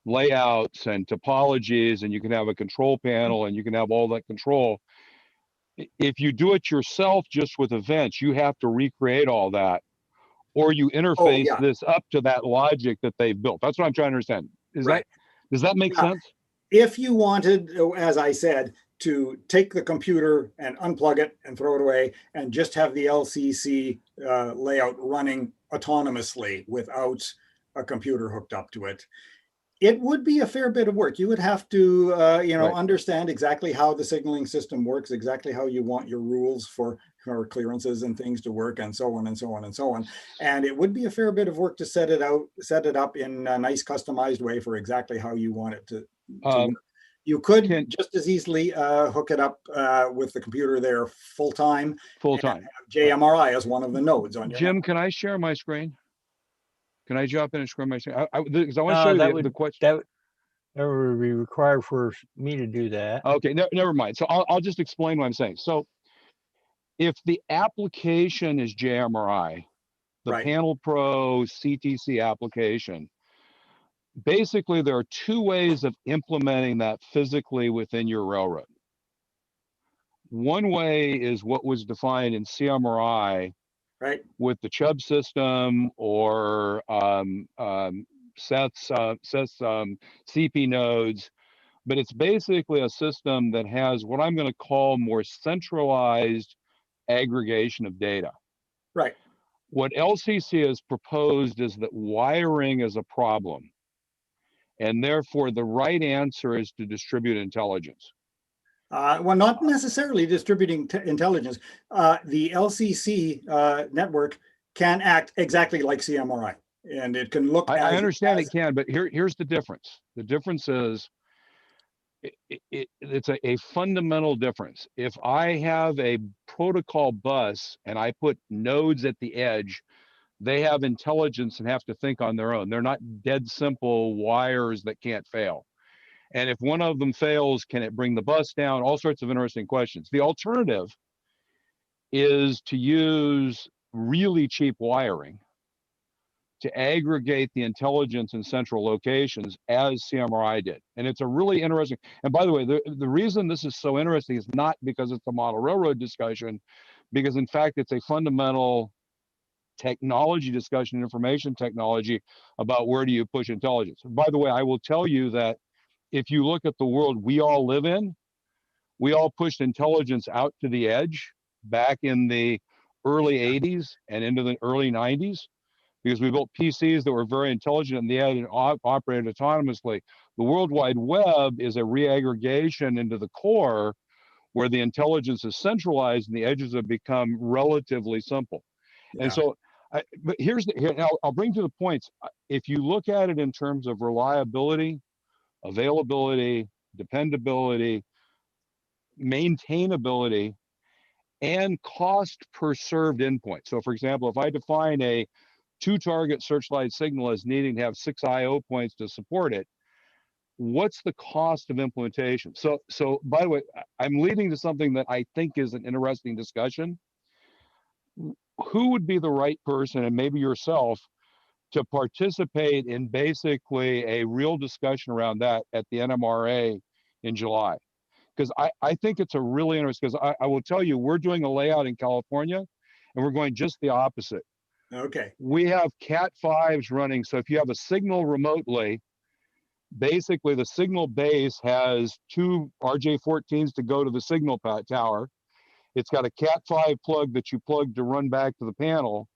Speaker 4: layouts and topologies, and you can have a control panel, and you can have all that control. If you do it yourself just with events, you have to recreate all that, or you
Speaker 9: Oh,
Speaker 4: interface
Speaker 9: yeah,
Speaker 4: this up to that logic that they've built. That's what I'm trying to understand.
Speaker 9: right.
Speaker 4: Does that make
Speaker 9: Yeah.
Speaker 4: sense?
Speaker 9: If you wanted, as I said, to take the computer and unplug it and throw it away and just have the LCC layout running autonomously without a computer hooked up to it, it would be a fair bit of work. You would have to,
Speaker 4: Right.
Speaker 9: understand exactly how the signaling system works, exactly how you want your rules for clearances and things to work, and so on and so on and so on. And it would be a fair bit of work to set it up in a nice customized way for exactly how you want it to work. You could just as easily hook it up with the computer there full time. JMRI as one of the nodes on your
Speaker 4: Jim,
Speaker 9: network.
Speaker 4: can I share my screen? Can I jump in and share my screen? Because I want to
Speaker 6: No,
Speaker 4: show
Speaker 6: that
Speaker 4: you
Speaker 6: would
Speaker 4: the question.
Speaker 6: that would be required for me to do that.
Speaker 4: Okay, never mind. So I'll just explain what I'm saying. So if the application is JMRI, the
Speaker 9: Right.
Speaker 4: Panel Pro CTC application, basically there are two ways of implementing that physically within your railroad. One way is what was defined in CMRI,
Speaker 9: right,
Speaker 4: with the Chubb system or Seth's CP nodes, but it's basically a system that has what I'm going to call more centralized aggregation of data.
Speaker 9: right.
Speaker 4: What LCC has proposed is that wiring is a problem, and therefore the right answer is to distribute intelligence.
Speaker 9: Well, not necessarily distributing intelligence. The LCC network can act exactly like CMRI, and it can look.
Speaker 4: I understand it can, but here's the difference. The difference is it's a fundamental difference. If I have a protocol bus and I put nodes at the edge, they have intelligence and have to think on their own. They're not dead simple wires that can't fail. And if one of them fails, can it bring the bus down? All sorts of interesting questions. The alternative is to use really cheap wiring to aggregate the intelligence in central locations as CMRI did. And it's a really interesting, and by the way, the reason this is so interesting is not because it's a model railroad discussion, because in fact, it's a fundamental technology discussion, information technology about where do you push intelligence. And by the way, I will tell you that if you look at the world we all live in, we all pushed intelligence out to the edge back in the early 80s and into the early 90s, because we built PCs that were very intelligent and they had operated autonomously. The World Wide Web is a reaggregation into the core where the intelligence is centralized and the edges have become relatively simple.
Speaker 9: Yeah.
Speaker 4: And so, but here, I'll bring to the points. If you look at it in terms of reliability, availability, dependability, maintainability, and cost per served endpoint. So for example, if I define a 2-target searchlight signal as needing to have 6 IO points to support it, what's the cost of implementation? So by the way, I'm leading to something that I think is an interesting discussion. Who would be the right person, and maybe yourself, to participate in basically a real discussion around that at the NMRA in July? Because I think it's a really interesting, because I will tell you, we're doing a layout in California and we're going just the opposite.
Speaker 9: Okay.
Speaker 4: We have Cat 5s running. So if you have a signal remotely, basically the signal base has 2 RJ14s to go to the signal tower. It's got a Cat 5 plug that you plug to run back to the panel.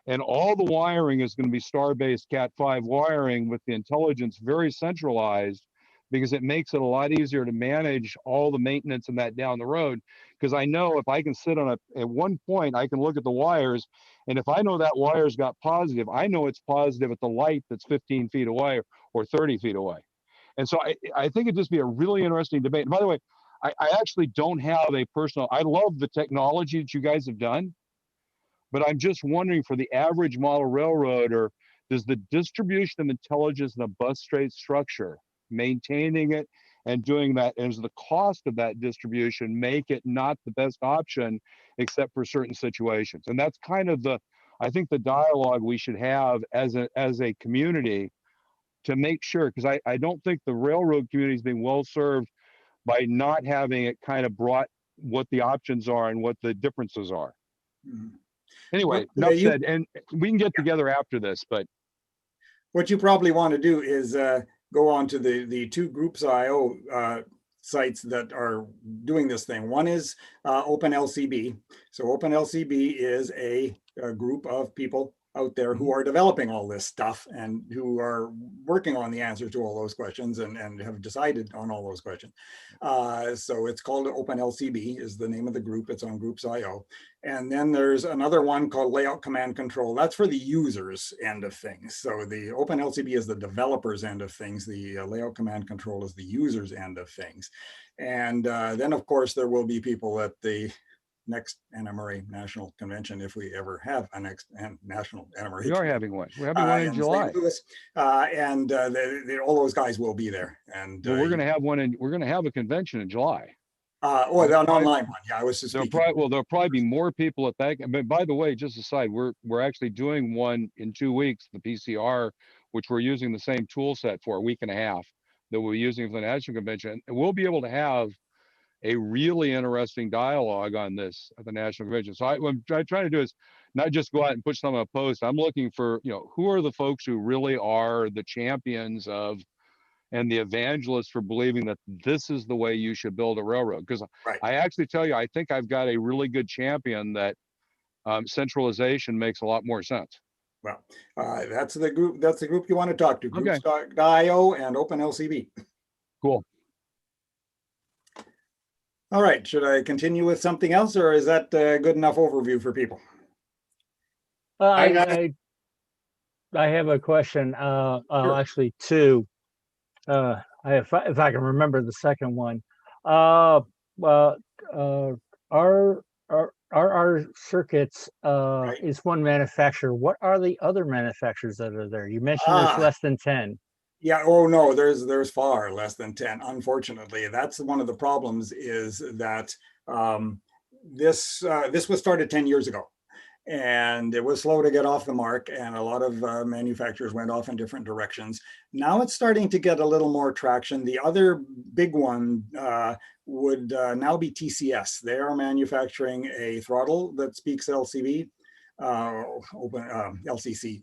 Speaker 4: And all the wiring is going to be star-based Cat 5 wiring with the intelligence very centralized, because it makes it a lot easier to manage all the maintenance and that down the road. Because I know if I can sit on at one point, I can look at the wires, and if I know that wire's got positive, I know it's positive at the light that's 15 feet away or 30 feet away. And so I think it'd just be a really interesting debate. And by the way, I actually don't have a personal, I love the technology that you guys have done, but I'm just wondering, for the average model railroader, does the distribution of intelligence in a bus straight structure, maintaining it and doing that as the cost of that distribution make it not the best option except for certain situations. And that's kind of I think the dialogue we should have as a community to make sure, because I don't think the railroad community is being well served by not having it kind of brought what the options are and what the differences are. Anyway, enough said, and we can get together after this, but.
Speaker 9: What you probably want to do is go on to the two Groups.io sites that are doing this thing. One is OpenLCB. So OpenLCB is a group of people out there who are developing all this stuff and who are working on the answers to all those questions and have decided on all those questions. So it's called OpenLCB is the name of the group. It's on Groups.io. And then there's another one called Layout Command Control. That's for the users end of things. So the OpenLCB is the developers end of things. The Layout Command Control is the users end of things. And then of course there will be people at the next NMRA National Convention, if we ever have a next national NMRA.
Speaker 4: We are having one. We're having one in July.
Speaker 9: St. Louis, and all those guys will be there. And
Speaker 4: well, we're going to have one, we're going to have a convention in July.
Speaker 9: An online one. Yeah, I was just speaking.
Speaker 4: There'll probably be more people at that. But by the way, just aside, we're actually doing one in 2 weeks, the PCR, which we're using the same tool set for a week and a half that we're using for the national convention. And we'll be able to have a really interesting dialogue on this at the national convention. So what I'm trying to do is not just go out and put some on a post. I'm looking for, who are the folks who really are the champions of and the evangelists for believing that this is the way you should build a railroad. Because I actually tell you, I think I've got a really good champion that centralization makes a lot more sense.
Speaker 9: Well, that's the group. That's the group you want to talk to. Groups.io and OpenLCB.
Speaker 4: Cool.
Speaker 9: All right, should I continue with something else, or is that a good enough overview for people?
Speaker 6: I have a question.
Speaker 9: Sure.
Speaker 6: Actually, two. If I can remember the second one. Are our circuits is one manufacturer? What are the other manufacturers that are there? You mentioned there's less than 10.
Speaker 9: Yeah. Oh no, there's far less than 10. Unfortunately, that's one of the problems. Is that this was started 10 years ago, and it was slow to get off the mark, and a lot of manufacturers went off in different directions. Now it's starting to get a little more traction. The other big one would now be TCS. They are manufacturing a throttle that speaks LCB. OpenLCB,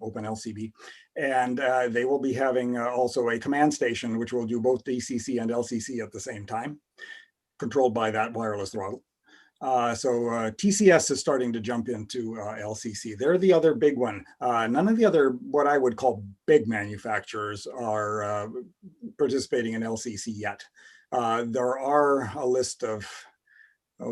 Speaker 9: and they will be having also a command station which will do both DCC and LCC at the same time, controlled by that wireless throttle. So TCS is starting to jump into LCC. They're the other big one. None of the other, what I would call big manufacturers, are participating in LCC yet. There are a list of, I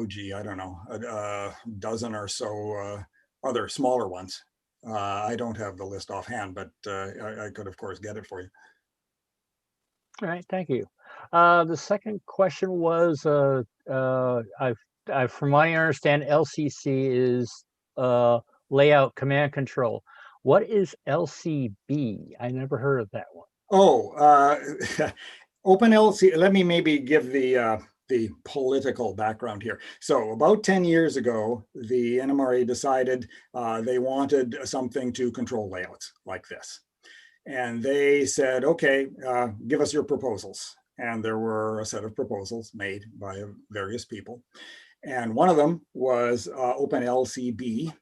Speaker 9: don't know, a dozen or so other smaller ones. I don't have the list offhand, but I could, of course, get it for you.
Speaker 6: All right, thank you. The second question was, from what I understand, LCC is layout command control. What is LCB? I never heard of that one.
Speaker 9: Oh, OpenLC. Let me maybe give the political background here. So about 10 years ago, the NMRA decided they wanted something to control layouts like this. And they said, okay, give us your proposals. And there were a set of proposals made by various people. And one of them was OpenLCB.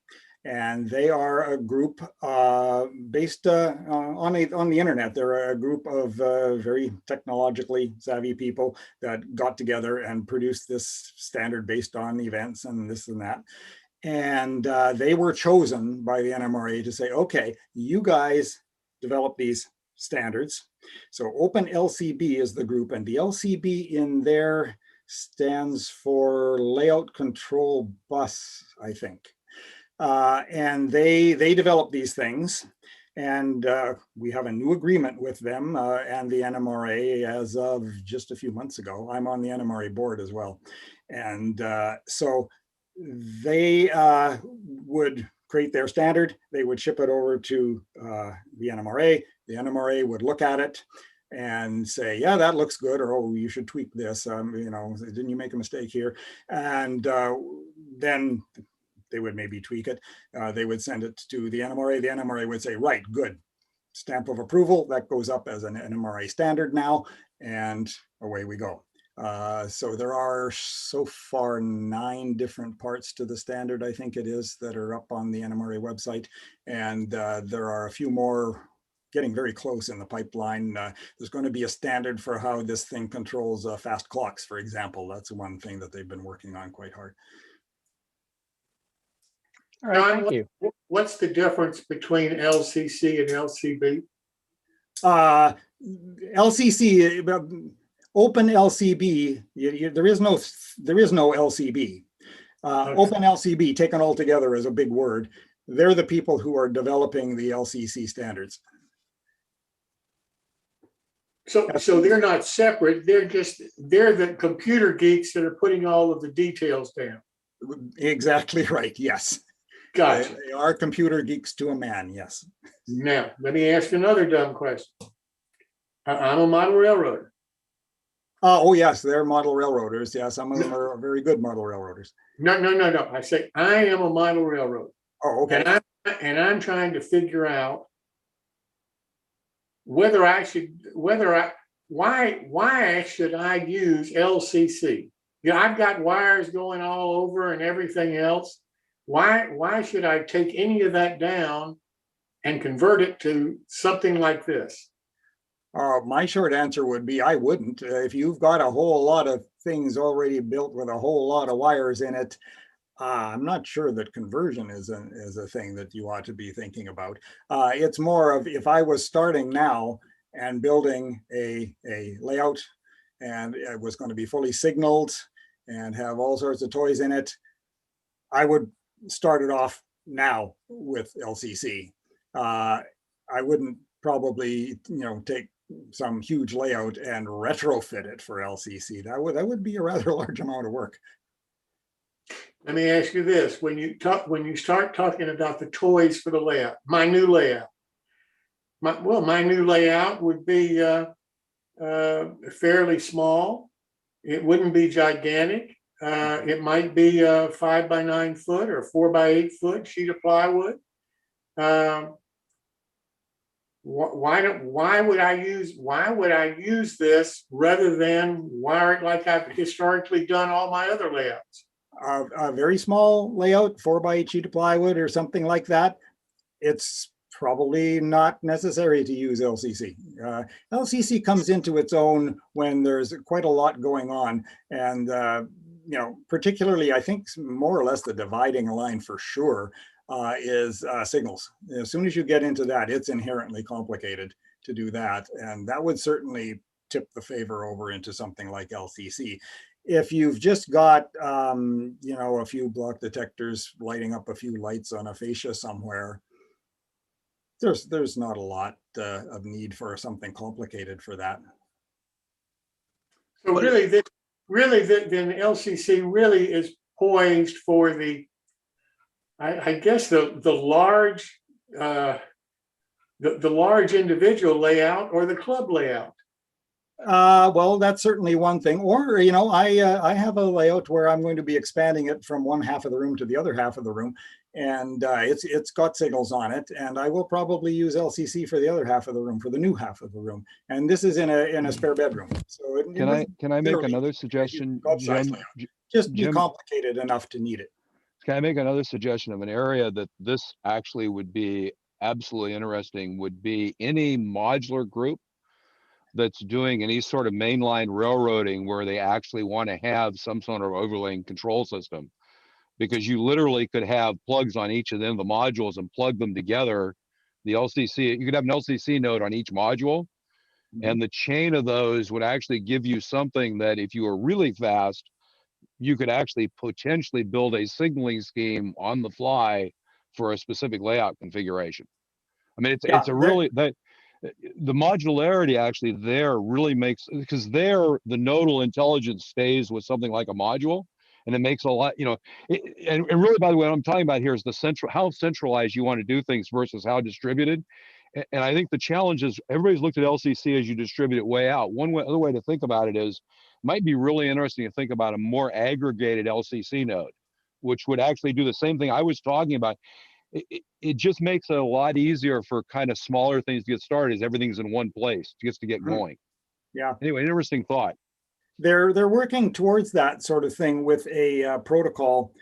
Speaker 9: And they are a group based on the internet. They're a group of very technologically savvy people that got together and produced this standard based on events and this and that. And they were chosen by the NMRA to say, okay, you guys develop these standards. So OpenLCB is the group, and the LCB in there stands for Layout Control Bus, I think. And they develop these things, and we have a new agreement with them and the NMRA as of just a few months ago. I'm on the NMRA board as well. And so they would create their standard, they would ship it over to the NMRA would look at it, and say, yeah, that looks good, or oh, you should tweak this. You know, didn't you make a mistake here? And then they would maybe tweak it. They would send it to the NMRA. The NMRA would say, right, good, stamp of approval. That goes up as an NMRA standard now, and away we go. So there are so far 9 different parts to the standard, I think it is, that are up on the NMRA website. And there are a few more getting very close in the pipeline. There's going to be a standard for how this thing controls fast clocks, for example. That's one thing that they've been working on quite hard.
Speaker 6: All right,
Speaker 1: John,
Speaker 6: thank you.
Speaker 1: what's the difference between LCC and LCB?
Speaker 9: LCC, open LCB, there is no LCB.
Speaker 1: Okay.
Speaker 9: Open LCB, taken all together, is a big word. They're the people who are developing the LCC standards.
Speaker 1: So they're not separate. They're the computer geeks that are putting all of the details down.
Speaker 9: Exactly right. Yes.
Speaker 1: Gotcha.
Speaker 9: They are computer geeks to a man. Yes.
Speaker 1: Now, let me ask another dumb question. I'm a model railroader.
Speaker 9: Oh, yes, they're model railroaders. Yeah, some of them are very good model railroaders.
Speaker 1: No. I say I am a model railroader.
Speaker 9: Oh, okay.
Speaker 1: And I'm trying to figure out why should I use LCC? You know, I've got wires going all over and everything else. Why should I take any of that down and convert it to something like this?
Speaker 9: My short answer would be I wouldn't. If you've got a whole lot of things already built with a whole lot of wires in it, I'm not sure that conversion is a thing that you ought to be thinking about. It's more of, if I was starting now and building a layout and it was going to be fully signaled and have all sorts of toys in it, I would start it off now with LCC. I wouldn't probably, take some huge layout and retrofit it for LCC. That would be a rather large amount of work.
Speaker 1: Let me ask you this: when you start talking about the toys for the layout, my new layout would be fairly small. It wouldn't be gigantic. It might be a 5 by 9 foot or 4 by 8 foot sheet of plywood. Why would I use this rather than wire it like I've historically done all my other layouts?
Speaker 9: A very small layout, 4 by 8 sheet of plywood or something like that, it's probably not necessary to use LCC. LCC comes into its own when there's quite a lot going on, and particularly, I think more or less the dividing line for sure is signals. As soon as you get into that, it's inherently complicated to do that, and that would certainly tip the favor over into something like LCC. If you've just got a few block detectors lighting up a few lights on a fascia somewhere, there's not a lot of need for something complicated for that.
Speaker 1: So then LCC really is poised for the, I guess the large the large individual layout or the club layout.
Speaker 9: Well, that's certainly one thing. Or, I have a layout where I'm going to be expanding it from one half of the room to the other half of the room. And it's got signals on it. And I will probably use LCC for the other half of the room, for the new half of the room. And this is in a spare bedroom. So
Speaker 4: can I make another suggestion, Jim?
Speaker 9: Just be complicated enough to need it.
Speaker 4: Can I make another suggestion of an area that this actually would be absolutely interesting? Would be any modular group that's doing any sort of mainline railroading where they actually want to have some sort of overlaying control system, because you literally could have plugs on each of them, the modules, and plug them together. The LCC, you could have an LCC node on each module, and the chain of those would actually give you something that if you were really fast, you could actually potentially build a signaling scheme on the fly for a specific layout configuration. I mean, it's a really, the modularity actually there really makes, because there the nodal intelligence stays with something like a module, and it makes a lot, and really, by the way, what I'm talking about here is how centralized you want to do things versus how distributed. And I think the challenge is everybody's looked at LCC as you distribute it way out. Other way to think about it is, might be really interesting to think about a more aggregated LCC node, which would actually do the same thing I was talking about. It just makes it a lot easier for kind of smaller things to get started as everything's in one place just to get going.
Speaker 9: Yeah.
Speaker 4: Anyway, interesting thought.
Speaker 9: They're working towards that sort of thing with a protocol.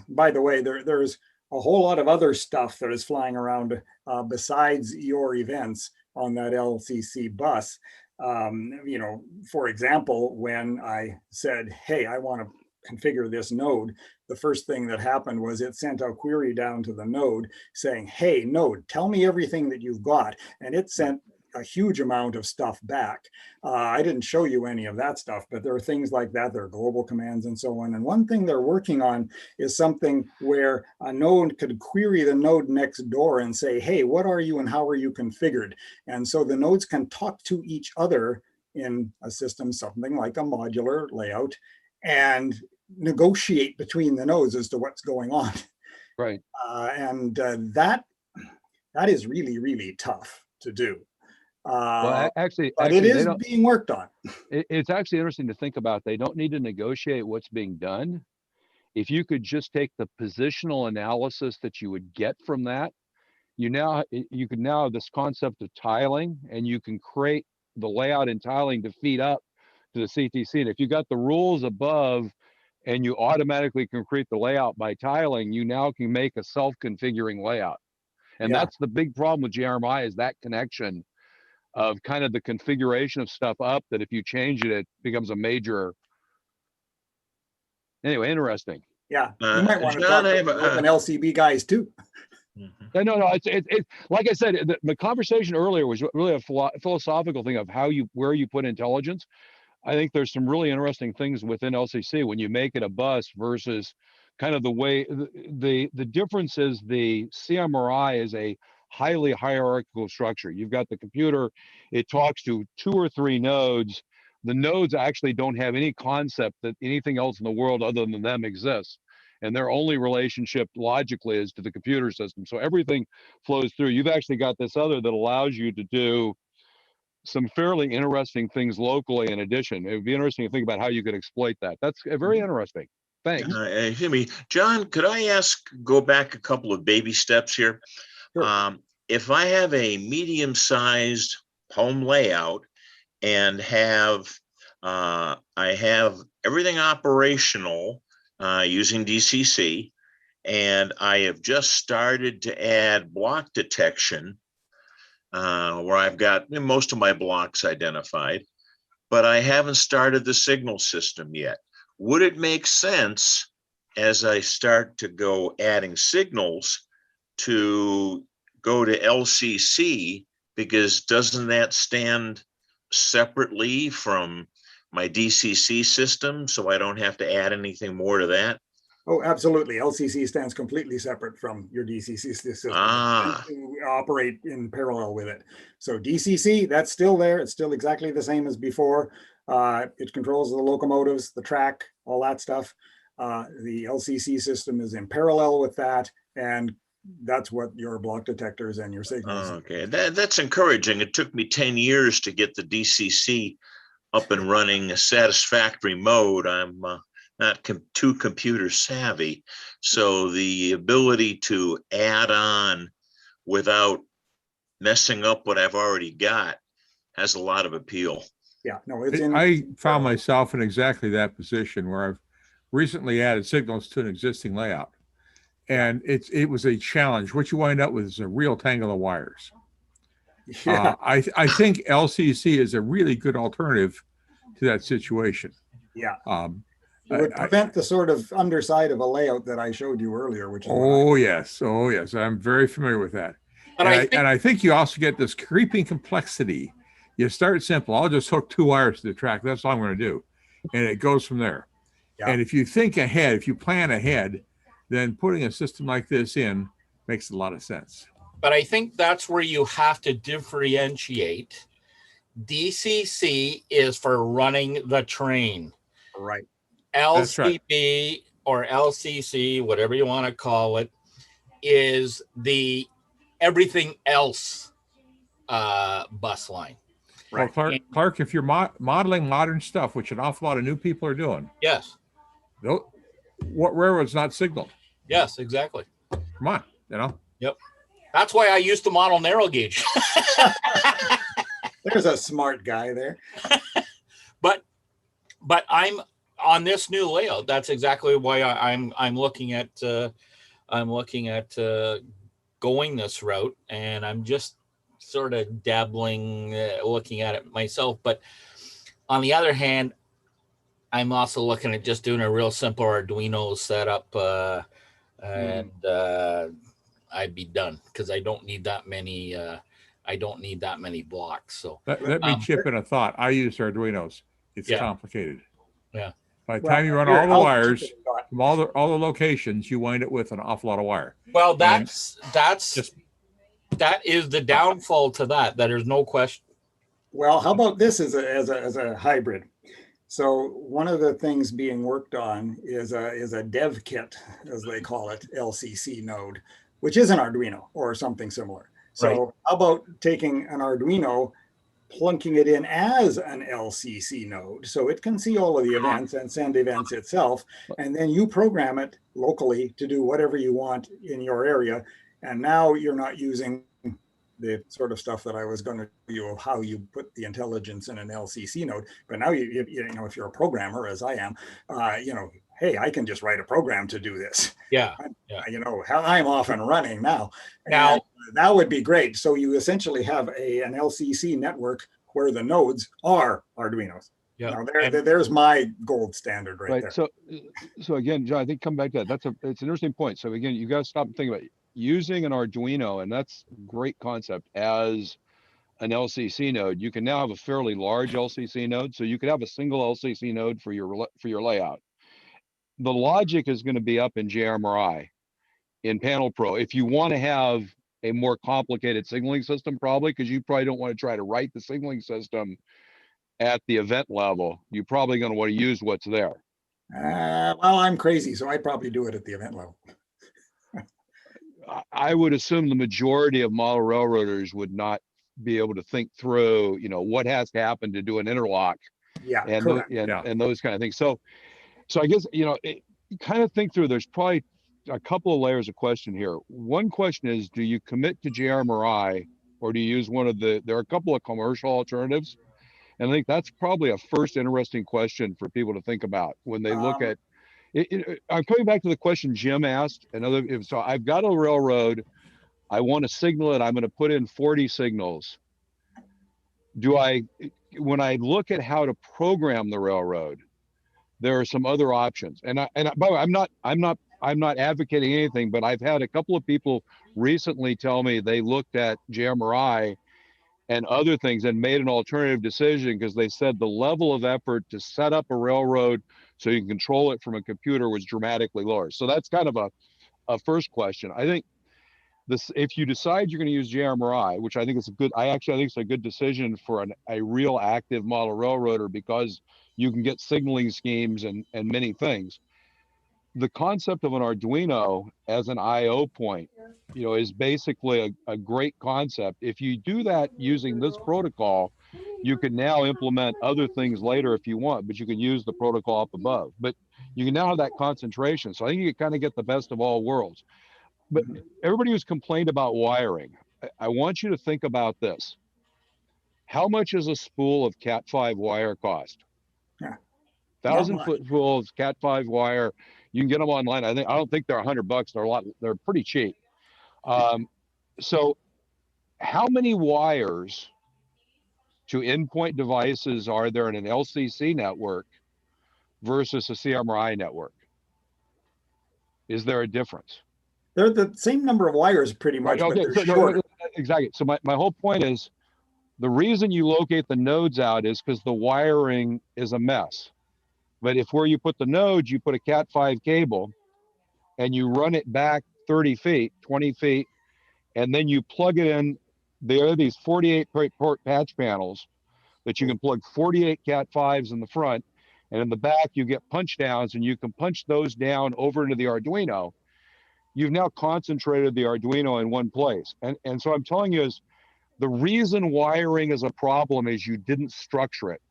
Speaker 9: By the way, there's a whole lot of other stuff that is flying around besides your events on that LCC bus. You know, for example, when I said, hey, I want to configure this node, the first thing that happened was it sent a query down to the node saying, hey, node, tell me everything that you've got. And it sent a huge amount of stuff back. I didn't show you any of that stuff, but there are things like that. There are global commands and so on. And one thing they're working on is something where a node could query the node next door and say, hey, what are you and how are you configured? And so the nodes can talk to each other in a system, something like a modular layout, and negotiate between the nodes as to what's going on.
Speaker 4: Right.
Speaker 9: That is really, really tough to do.
Speaker 4: Well, actually,
Speaker 9: but it is being worked on.
Speaker 4: It's actually interesting to think about. They don't need to negotiate what's being done. If you could just take the positional analysis that you would get from that, you can now have this concept of tiling, and you can create the layout and tiling to feed up to the CTC. And if you got the rules above and you automatically can create the layout by tiling, you now can make a self-configuring layout. And that's the big problem with JRMI, is that connection of kind of the configuration of stuff up, that if you change it, it becomes a major. Anyway, interesting.
Speaker 9: Yeah, you might want to
Speaker 8: John,
Speaker 9: talk to the open LCB guys too.
Speaker 4: No, it's like I said, the conversation earlier was really a philosophical thing of where you put intelligence. I think there's some really interesting things within LCC when you make it a bus versus kind of the way the difference is the CMRI is a highly hierarchical structure. You've got the computer, it talks to 2 or 3 nodes. The nodes actually don't have any concept that anything else in the world other than them exists. And their only relationship logically is to the computer system. So everything flows through. You've actually got this other that allows you to do some fairly interesting things locally in addition. It would be interesting to think about how you could exploit that. That's very interesting. Thanks.
Speaker 8: John, could I go back a couple of baby steps here? Sure. If I have a medium-sized home layout and I have everything operational using DCC, and I have just started to add block detection, where I've got most of my blocks identified, but I haven't started the signal system yet. Would it make sense, as I start to go adding signals, to go to LCC, because doesn't that stand separately from my DCC system, so I don't have to add anything more to that?
Speaker 9: Oh, absolutely. LCC stands completely separate from your DCC system. To operate in parallel with it. So DCC, that's still there. It's still exactly the same as before. It controls the locomotives, the track, all that stuff. The LCC system is in parallel with that, and that's what your block detectors and your signals.
Speaker 8: Okay, that's encouraging. It took me 10 years to get the DCC up and running a satisfactory mode. I'm not too computer savvy, so the ability to add on without messing up what I've already got has a lot of appeal.
Speaker 9: Yeah, no,
Speaker 12: I found myself in exactly that position where I've recently added signals to an existing layout, and it was a challenge. What you wind up with is a real tangle of wires.
Speaker 9: Yeah.
Speaker 12: I think LCC is a really good alternative to that situation.
Speaker 9: Yeah. It would prevent the sort of underside of a layout that I showed you earlier, which is
Speaker 12: yes, I'm very familiar with that.
Speaker 3: And
Speaker 12: I think you also get this creeping complexity. You start simple. I'll just hook 2 wires to the track. That's all I'm going to do, and it goes from there.
Speaker 9: Yeah.
Speaker 12: And if you think ahead, if you plan ahead, then putting a system like this in makes a lot of sense.
Speaker 3: But I think that's where you have to differentiate. DCC is for running the train.
Speaker 9: Right.
Speaker 3: LCB or LCC, whatever you want to call it, is the everything else bus line.
Speaker 12: Well,
Speaker 9: Right.
Speaker 12: Clark, if you're modeling modern stuff, which an awful lot of new people are doing,
Speaker 3: Yes.
Speaker 12: what railroad's not signaled?
Speaker 3: Yes, exactly.
Speaker 12: Come on, you know?
Speaker 3: Yep. That's why I used to model narrow gauge.
Speaker 9: There's a smart guy there.
Speaker 3: but I'm on this new layout. That's exactly why I'm looking at going this route, and I'm just sort of dabbling, looking at it myself. But on the other hand, I'm also looking at just doing a real simple Arduino setup, and I'd be done, because I don't need that many. I don't need that many blocks. So
Speaker 12: Let me chip in a thought. I use Arduinos. It's
Speaker 3: Yeah.
Speaker 12: complicated.
Speaker 3: Yeah.
Speaker 12: By the
Speaker 9: Well,
Speaker 12: time you run
Speaker 9: here,
Speaker 12: all the
Speaker 9: I'll
Speaker 12: wires
Speaker 9: chip in a thought.
Speaker 12: from all the locations, you wind up with an awful lot of wire.
Speaker 3: Well,
Speaker 12: And
Speaker 3: that is the downfall to that. That there's no question.
Speaker 9: Well, how about this as a hybrid? So one of the things being worked on is a dev kit, as they call it, LCC node, which is an Arduino or something similar. So
Speaker 3: Right.
Speaker 9: how about taking an Arduino, plunking it in as an LCC node so it can see all of the events and send events itself, and then you program it locally to do whatever you want in your area. And now you're not using the sort of stuff that I was going to tell you of how you put the intelligence in an LCC node. But now you know, if you're a programmer, as I am, you know, hey, I can just write a program to do this.
Speaker 3: Yeah.
Speaker 9: You know, I'm off and running now.
Speaker 3: Now-
Speaker 9: And that would be great. So you essentially have an LCC network where the nodes are Arduinos.
Speaker 3: Yeah.
Speaker 9: Now, there's my gold standard right there.
Speaker 4: So again, John, I think come back to that. It's an interesting point. So again, you got to stop and think about it. Using an Arduino, and that's a great concept, as an LCC node. You can now have a fairly large LCC node, so you could have a single LCC node for your layout. The logic is going to be up in JMRI, in Panel Pro. If you want to have a more complicated signaling system, probably, because you probably don't want to try to write the signaling system at the event level, you're probably going to want to use what's there.
Speaker 9: Well, I'm crazy, so I'd probably do it at the event level.
Speaker 4: I would assume the majority of model railroaders would not be able to think through, you know, what has to happen to do an interlock,
Speaker 9: Yeah,
Speaker 4: and
Speaker 9: correct.
Speaker 4: and those kind of things. So I guess, you know, kind of think through. There's probably a couple of layers of question here. One question is, do you commit to JMRI, or do you use one of there are a couple of commercial alternatives, and I think that's probably a first interesting question for people to think about when they look at. I'm coming back to the question Jim asked. So I've got a railroad. I want to signal it. I'm going to put in 40 signals. When I look at how to program the railroad, there are some other options. And by the way, I'm not advocating anything, but I've had a couple of people recently tell me they looked at JMRI and other things and made an alternative decision because they said the level of effort to set up a railroad so you can control it from a computer was dramatically lower. So that's kind of a first question. I think if you decide you're going to use JMRI, which I think is I think it's a good decision for a real active model railroader, because you can get signaling schemes and many things. The concept of an Arduino as an IO point, you know, is basically a great concept. If you do that using this protocol, you can now implement other things later if you want, but you can use the protocol up above. But you can now have that concentration. So I think you kind of get the best of all worlds. But everybody who's complained about wiring, I want you to think about this. How much is a spool of Cat5 wire cost?
Speaker 9: Yeah.
Speaker 4: 1,000-foot spool of Cat5 wire. You can get them online. I don't think they're $100. They're pretty cheap. So how many wires to endpoint devices are there in an LCC network versus a CMRI network? Is there a difference?
Speaker 9: They're the same number of wires pretty much,
Speaker 4: Right, okay,
Speaker 9: but they're shorter.
Speaker 4: Exactly. So my whole point is, the reason you locate the nodes out is because the wiring is a mess. But if where you put the nodes, you put a Cat5 cable and you run it back 30 feet, 20 feet, and then you plug it in. There are these 48 port patch panels that you can plug 48 Cat5s in the front, and in the back you get punch downs, and you can punch those down over into the Arduino. You've now concentrated the Arduino in one place. And so I'm telling you is, The reason wiring is a problem is you didn't structure it.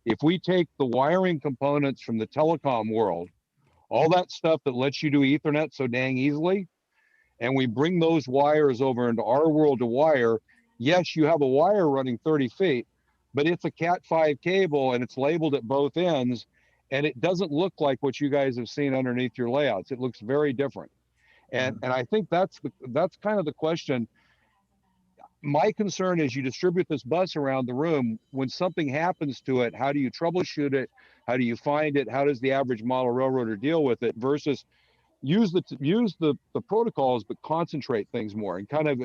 Speaker 4: If we take the wiring components from the telecom world, all that stuff that lets you do Ethernet so dang easily, and we bring those wires over into our world to wire, yes, you have a wire running 30 feet, but it's a Cat5 cable and it's labeled at both ends, and it doesn't look like what you guys have seen underneath your layouts. It looks very different. And I think that's kind of the question. My concern is you distribute this bus around the room. When something happens to it, how do you troubleshoot it? How do you find it? How does the average model railroader deal with it versus use the protocols, but concentrate things more and kind of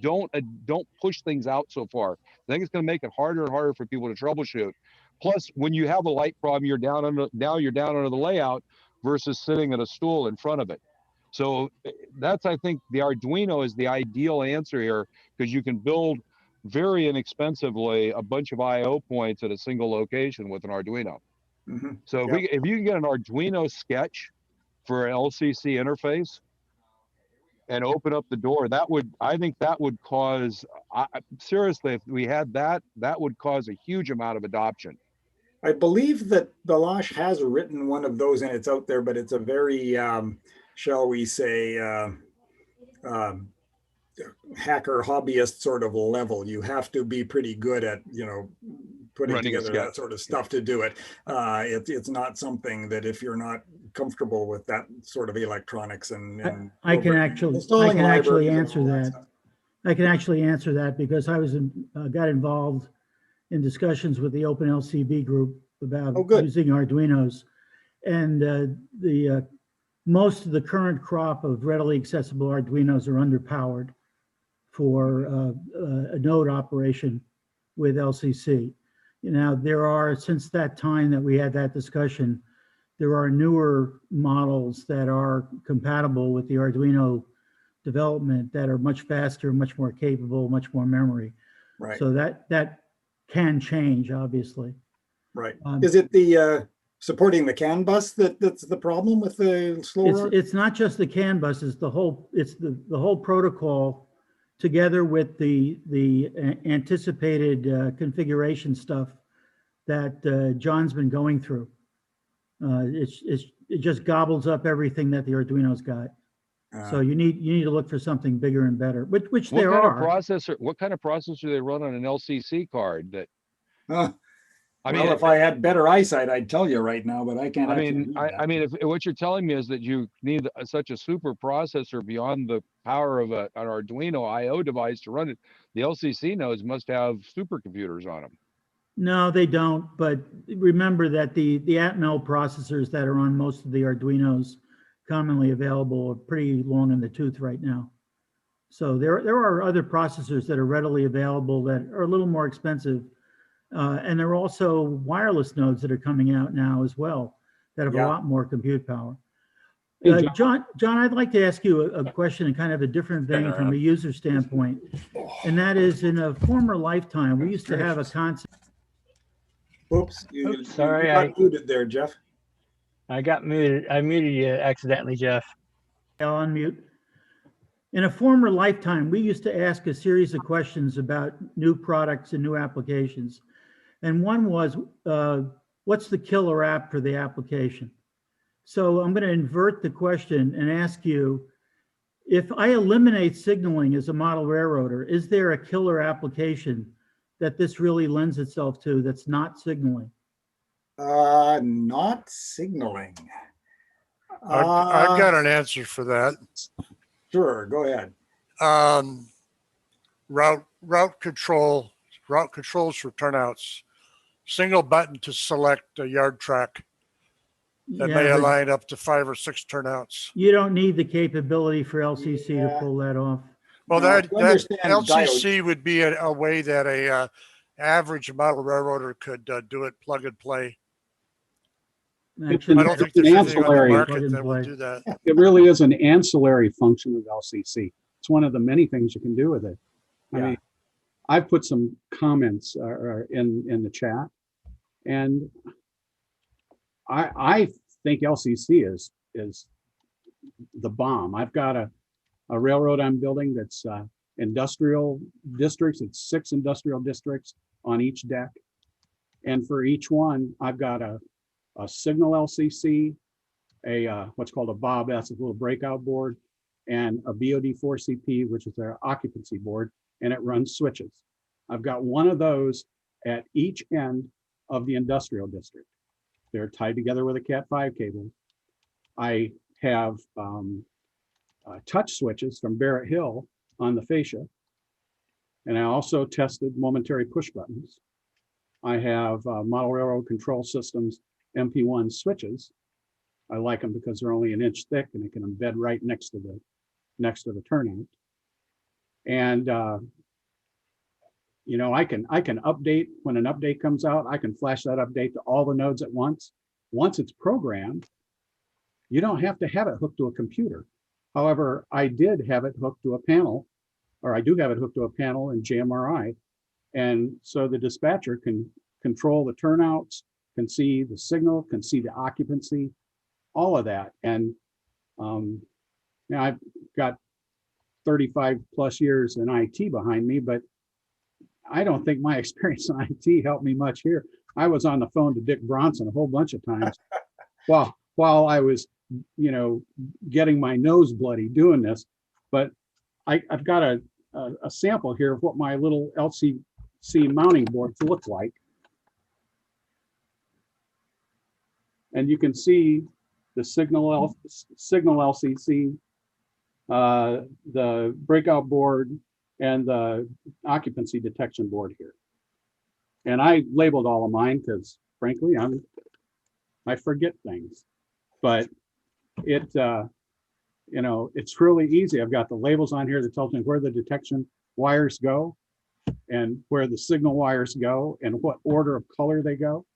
Speaker 4: don't push things out so far. I think it's going to make it harder and harder for people to troubleshoot. Plus, when you have a light problem, you're down under the layout versus sitting at a stool in front of it. So that's, I think, the Arduino is the ideal answer here, because you can build very inexpensively a bunch of I/O points at a single location with an Arduino. So if you can get an Arduino sketch for an LCC interface and open up the door, I think that would cause, seriously, if we had that would cause a huge amount of adoption.
Speaker 9: I believe that Balash has written one of those and it's out there, but it's a very, shall we say, hacker hobbyist sort of level. You have to be pretty good at, putting together that sort of stuff to do it. It's not something that if you're not comfortable with that sort of electronics and
Speaker 10: I can actually answer that. I can actually answer that because I got involved in discussions with the Open LCB group about using Arduinos, and most of the current crop of readily accessible Arduinos are underpowered for a node operation with LCC. There are, since that time that we had that discussion, there are newer models that are compatible with the Arduino development that are much faster, much more capable, much more memory.
Speaker 9: Right.
Speaker 10: So that can change, obviously.
Speaker 9: Right. Is it the supporting the CAN bus that's the problem with the slower?
Speaker 10: It's not just the CAN bus, it's the whole protocol together with the anticipated configuration stuff that John's been going through. It just gobbles up everything that the Arduino's got. So you need to look for something bigger and better, which there are.
Speaker 4: What kind of processor do they run on an LCC card?
Speaker 9: If I had better eyesight, I'd tell you right now, but I can't.
Speaker 4: If what you're telling me is that you need such a super processor beyond the power of an Arduino I/O device to run it, the LCC nodes must have supercomputers on them.
Speaker 10: No, they don't. But remember that the Atmel processors that are on most of the Arduinos commonly available are pretty long in the tooth right now. So there are other processors that are readily available that are a little more expensive. And there are also wireless nodes that are coming out now as well that have a lot more compute power. John, I'd like to ask you a question in kind of a different vein from a user standpoint. And that is, in a former lifetime, we used to have a concept.
Speaker 9: Oops, sorry, I got muted there, Jeff.
Speaker 6: I got muted. I muted you accidentally, Jeff.
Speaker 10: I'll unmute. In a former lifetime, we used to ask a series of questions about new products and new applications. And one was, what's the killer app for the application? So I'm going to invert the question and ask you, if I eliminate signaling as a model railroader, is there a killer application that this really lends itself to that's not signaling?
Speaker 9: Not signaling.
Speaker 13: I've got an answer for that.
Speaker 9: Sure, go ahead.
Speaker 13: Route controls for turnouts. Single button to select a yard track that may align up to 5 or 6 turnouts.
Speaker 10: You don't need the capability for LCC to pull that off.
Speaker 13: Well, that LCC would be a way that a average model railroader could do it plug and play.
Speaker 10: Actually,
Speaker 13: I don't think there's anything on the market that will do that.
Speaker 14: It really is an ancillary function of LCC. It's one of the many things you can do with it. I mean, I've put some comments in the chat, and I think LCC is the bomb. I've got a railroad I'm building that's industrial districts. It's 6 industrial districts on each deck. And for each one, I've got a signal LCC, what's called a Bob, that's a little breakout board, and a BOD4CP, which is their occupancy board, and it runs switches. I've got one of those at each end of the industrial district. They're tied together with a Cat5 cable. I have touch switches from Barrett Hill on the fascia. And I also tested momentary push buttons. I have model railroad control systems MP1 switches. I like them because they're only 1 inch thick and they can embed right next to the turnout. And you know, I can update when an update comes out. I can flash that update to all the nodes at once. Once it's programmed, you don't have to have it hooked to a computer. However, I did have it hooked to a panel, or I do have it hooked to a panel in JMRI. And so the dispatcher can control the turnouts, can see the signal, can see the occupancy, all of that. And now I've got 35 plus years in IT behind me, but I don't think my experience in IT helped me much here. I was on the phone to Dick Bronson a whole bunch of times while I was, you know, getting my nose bloody doing this. But I've got a sample here of what my little LCC mounting boards look like. And you can see the signal LCC, the breakout board, and the occupancy detection board here. And I labeled all of mine because frankly, I forget things, but it, you know, it's really easy. I've got the labels on here that tells me where the detection wires go and where the signal wires go and what order of color they go.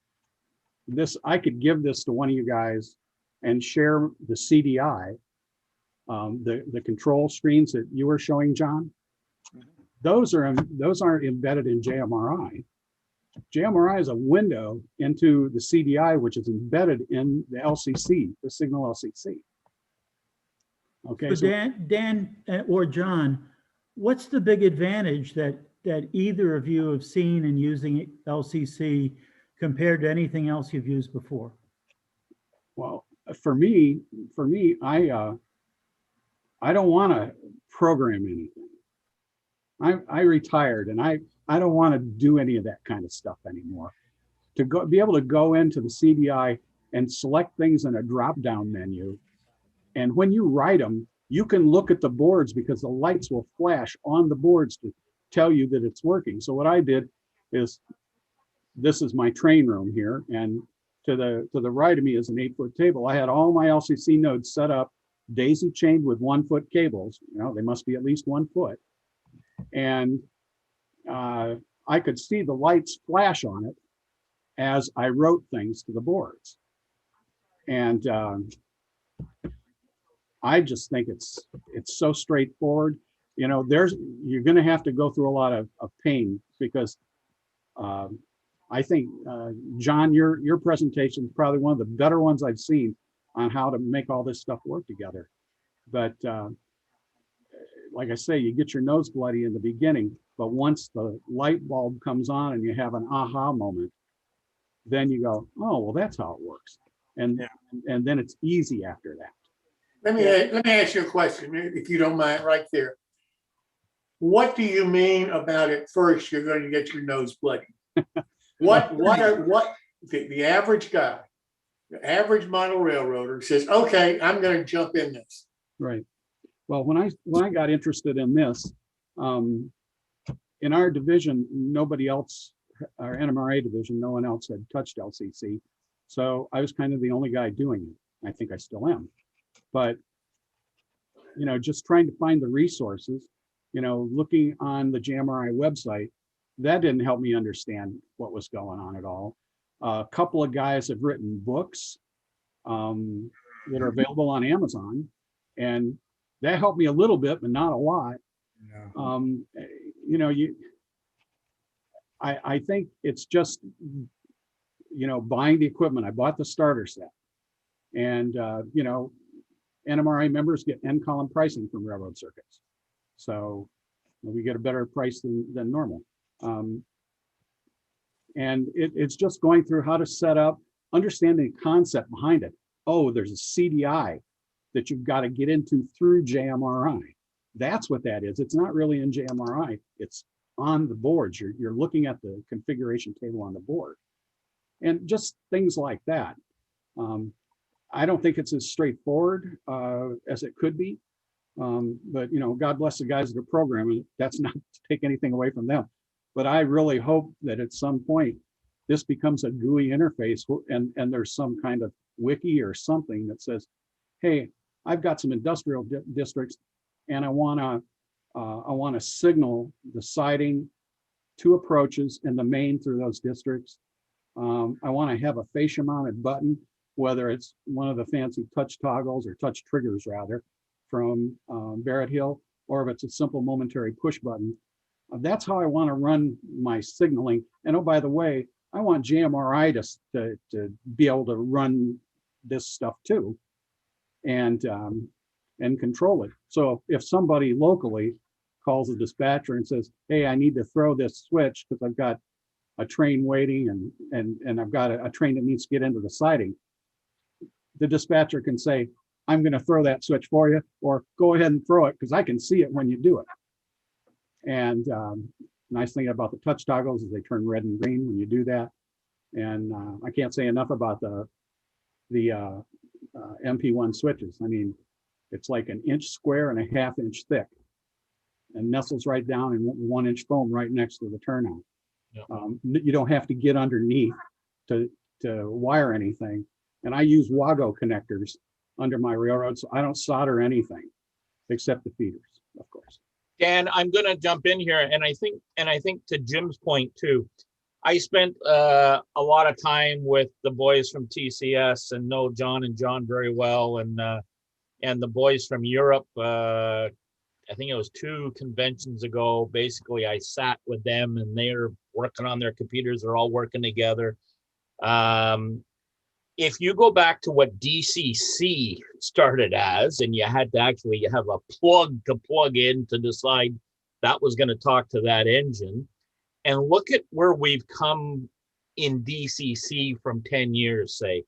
Speaker 14: This, I could give this to one of you guys and share the CDI, the control screens that you were showing, John. Those aren't embedded in JMRI. JMRI is a window into the CDI, which is embedded in the LCC, the signal LCC. Okay.
Speaker 10: So Dan or John, what's the big advantage that either of you have seen in using LCC compared to anything else you've used before?
Speaker 14: Well, for me, I don't want to program anything. I retired and I don't want to do any of that kind of stuff anymore. To be able to go into the CDI and select things in a drop-down menu, and when you write them, you can look at the boards because the lights will flash on the boards to tell you that it's working. So what I did is, this is my train room here, and to the right of me is an 8-foot table. I had all my LCC nodes set up, daisy chained with 1-foot cables. You know, they must be at least 1 foot. And I could see the lights flash on it as I wrote things to the boards. And I just think it's so straightforward. You know, you're going to have to go through a lot of pain because I think, John, your presentation is probably one of the better ones I've seen on how to make all this stuff work together. But like I say, you get your nose bloody in the beginning, but once the light bulb comes on and you have an aha moment, then you go, oh, well, that's how it works. And then it's easy after that.
Speaker 1: Let me ask you a question, if you don't mind, right there. What do you mean about at first you're going to get your nose bloody? What the average guy, the average model railroader says, okay, I'm going to jump in this.
Speaker 14: Right. Well, when I got interested in this, in our division, nobody else, our NMRA division, no one else had touched LCC. So I was kind of the only guy doing it. I think I still am. But, you know, just trying to find the resources, you know, looking on the JMRI website, that didn't help me understand what was going on at all. A couple of guys have written books that are available on Amazon, and that helped me a little bit, but not a lot. Yeah. You know, I think it's just, you know, buying the equipment. I bought the starter set, and you know, NMRA members get end column pricing from railroad circuits. So We get a better price than normal. And it's just going through how to set up, understanding the concept behind it. Oh, there's a CDI that you've got to get into through JMRI. That's what that is. It's not really in JMRI. It's on the boards. You're looking at the configuration table on the board. And just things like that. I don't think it's as straightforward as it could be. But, God bless the guys that are programming. That's not to take anything away from them. But I really hope that at some point, this becomes a GUI interface and there's some kind of wiki or something that says, hey, I've got some industrial districts and I want to signal the siding, 2 approaches and the main through those districts. I want to have a fascia mounted button, whether it's one of the fancy touch toggles or touch triggers rather from Barrett Hill, or if it's a simple momentary push button. That's how I want to run my signaling. And oh, by the way, I want JMRI to be able to run this stuff too, and control it. So if somebody locally calls the dispatcher and says, hey, I need to throw this switch because I've got a train waiting and I've got a train that needs to get into the siding, the dispatcher can say, I'm going to throw that switch for you, or go ahead and throw it because I can see it when you do it. And nice thing about the touch toggles is they turn red and green when you do that. And I can't say enough about the MP1 switches. I mean, it's like an inch square and a ½ inch thick, and nestles right down in 1 inch foam right next to the turnout. Yep. You don't have to get underneath to wire anything. And I use WAGO connectors under my railroad, so I don't solder anything except the feeders, of course.
Speaker 3: Dan, I'm going to jump in here, and I think to Jim's point too, I spent a lot of time with the boys from TCS and know John and John very well, and the boys from Europe. I think it was 2 conventions ago. Basically, I sat with them, and they're working on their computers. They're all working together. If you go back to what DCC started as, and you had to actually have a plug to plug in to decide that was going to talk to that engine, and look at where we've come in DCC from 10 years, say.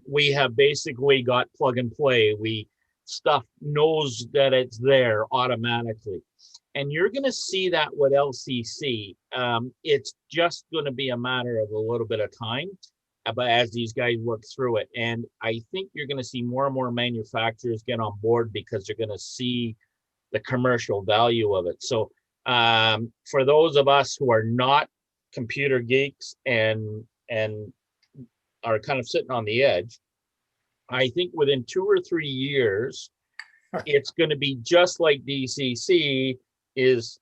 Speaker 3: We have basically got plug and play. Stuff knows that it's there automatically. And you're going to see that with LCC. It's just going to be a matter of a little bit of time, but as these guys work through it. And I think you're going to see more and more manufacturers get on board because they're going to see the commercial value of it. So for those of us who are not computer geeks and are kind of sitting on the edge, I think within 2 or 3 years, it's going to be just like DCC is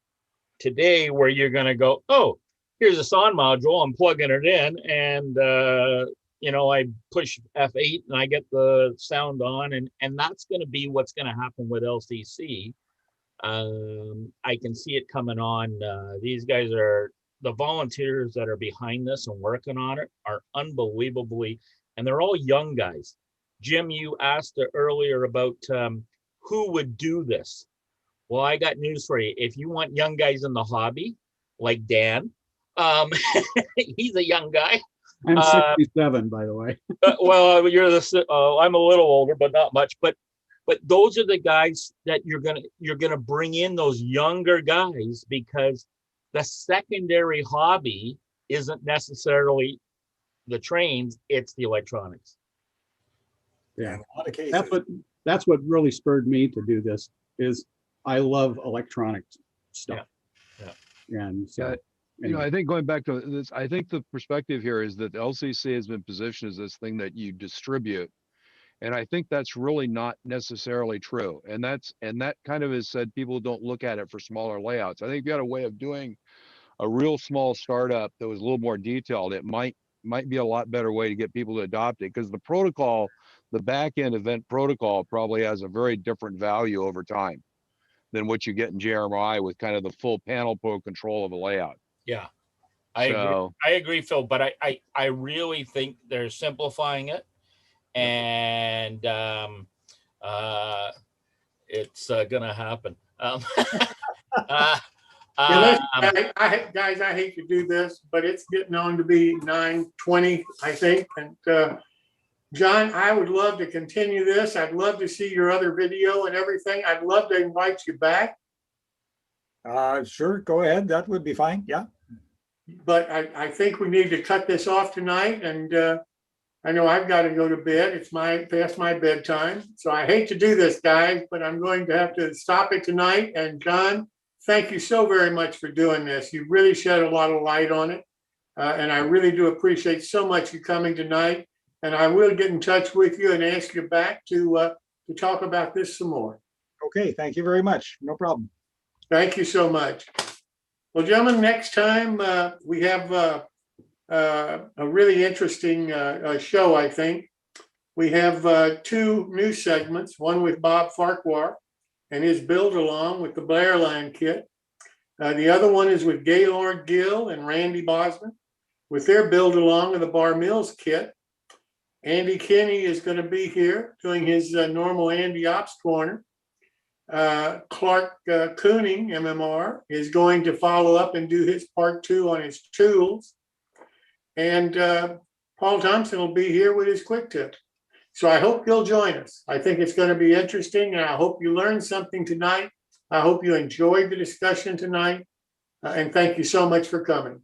Speaker 3: today, where you're going to go, oh, here's a sound module, I'm plugging it in, and I push F8 and I get the sound on, and that's going to be what's going to happen with LCC. I can see it coming on. These guys are the volunteers that are behind this and working on it are unbelievably, and they're all young guys. Jim, you asked earlier about who would do this. Well, I got news for you. If you want young guys in the hobby, like Dan, he's a young guy.
Speaker 14: I'm 67, by the way.
Speaker 3: Well, I'm a little older, but not much. But those are the guys that you're gonna bring in, those younger guys, because the secondary hobby isn't necessarily the trains; it's the electronics.
Speaker 14: Yeah, that's what really spurred me to do this. Is I love electronic stuff. Yeah. And so.
Speaker 4: Anyway. I think going back to this, I think the perspective here is that LCC has been positioned as this thing that you distribute. And I think that's really not necessarily true. And that kind of is said, people don't look at it for smaller layouts. I think if you had a way of doing a real small startup that was a little more detailed, it might be a lot better way to get people to adopt it, because the protocol, the back-end event protocol, probably has a very different value over time than what you get in JRMI with kind of the full panel pro control of a layout.
Speaker 3: Yeah, I agree, Phil, but I really think they're simplifying it, and it's gonna happen.
Speaker 1: Yeah, guys, I hate to do this, but it's getting on to be 9:20, I think. And John, I would love to continue this. I'd love to see your other video and everything. I'd love to invite you back.
Speaker 9: Sure, go ahead. That would be fine. Yeah.
Speaker 1: But I think we need to cut this off tonight. And I know I've got to go to bed. It's past my bedtime. So I hate to do this, guys, but I'm going to have to stop it tonight. And John, thank you so very much for doing this. You really shed a lot of light on it. And I really do appreciate so much you coming tonight. And I will get in touch with you and ask you back to talk about this some more.
Speaker 9: Okay, thank you very much. No problem.
Speaker 1: Thank you so much. Well, gentlemen, next time we have a really interesting show, I think. We have two new segments, one with Bob Farquhar and his build along with the Blairline kit. The other one is with Gaylord Gill and Randy Bosman with their build along of the Bar Mills kit. Andy Kinney is going to be here doing his normal Andy Ops Corner. Clark Cooning, MMR, is going to follow up and do his part 2 on his tools. And Paul Thompson will be here with his quick tip. So I hope you'll join us. I think it's going to be interesting, and I hope you learned something tonight. I hope you enjoyed the discussion tonight. And thank you so much for coming.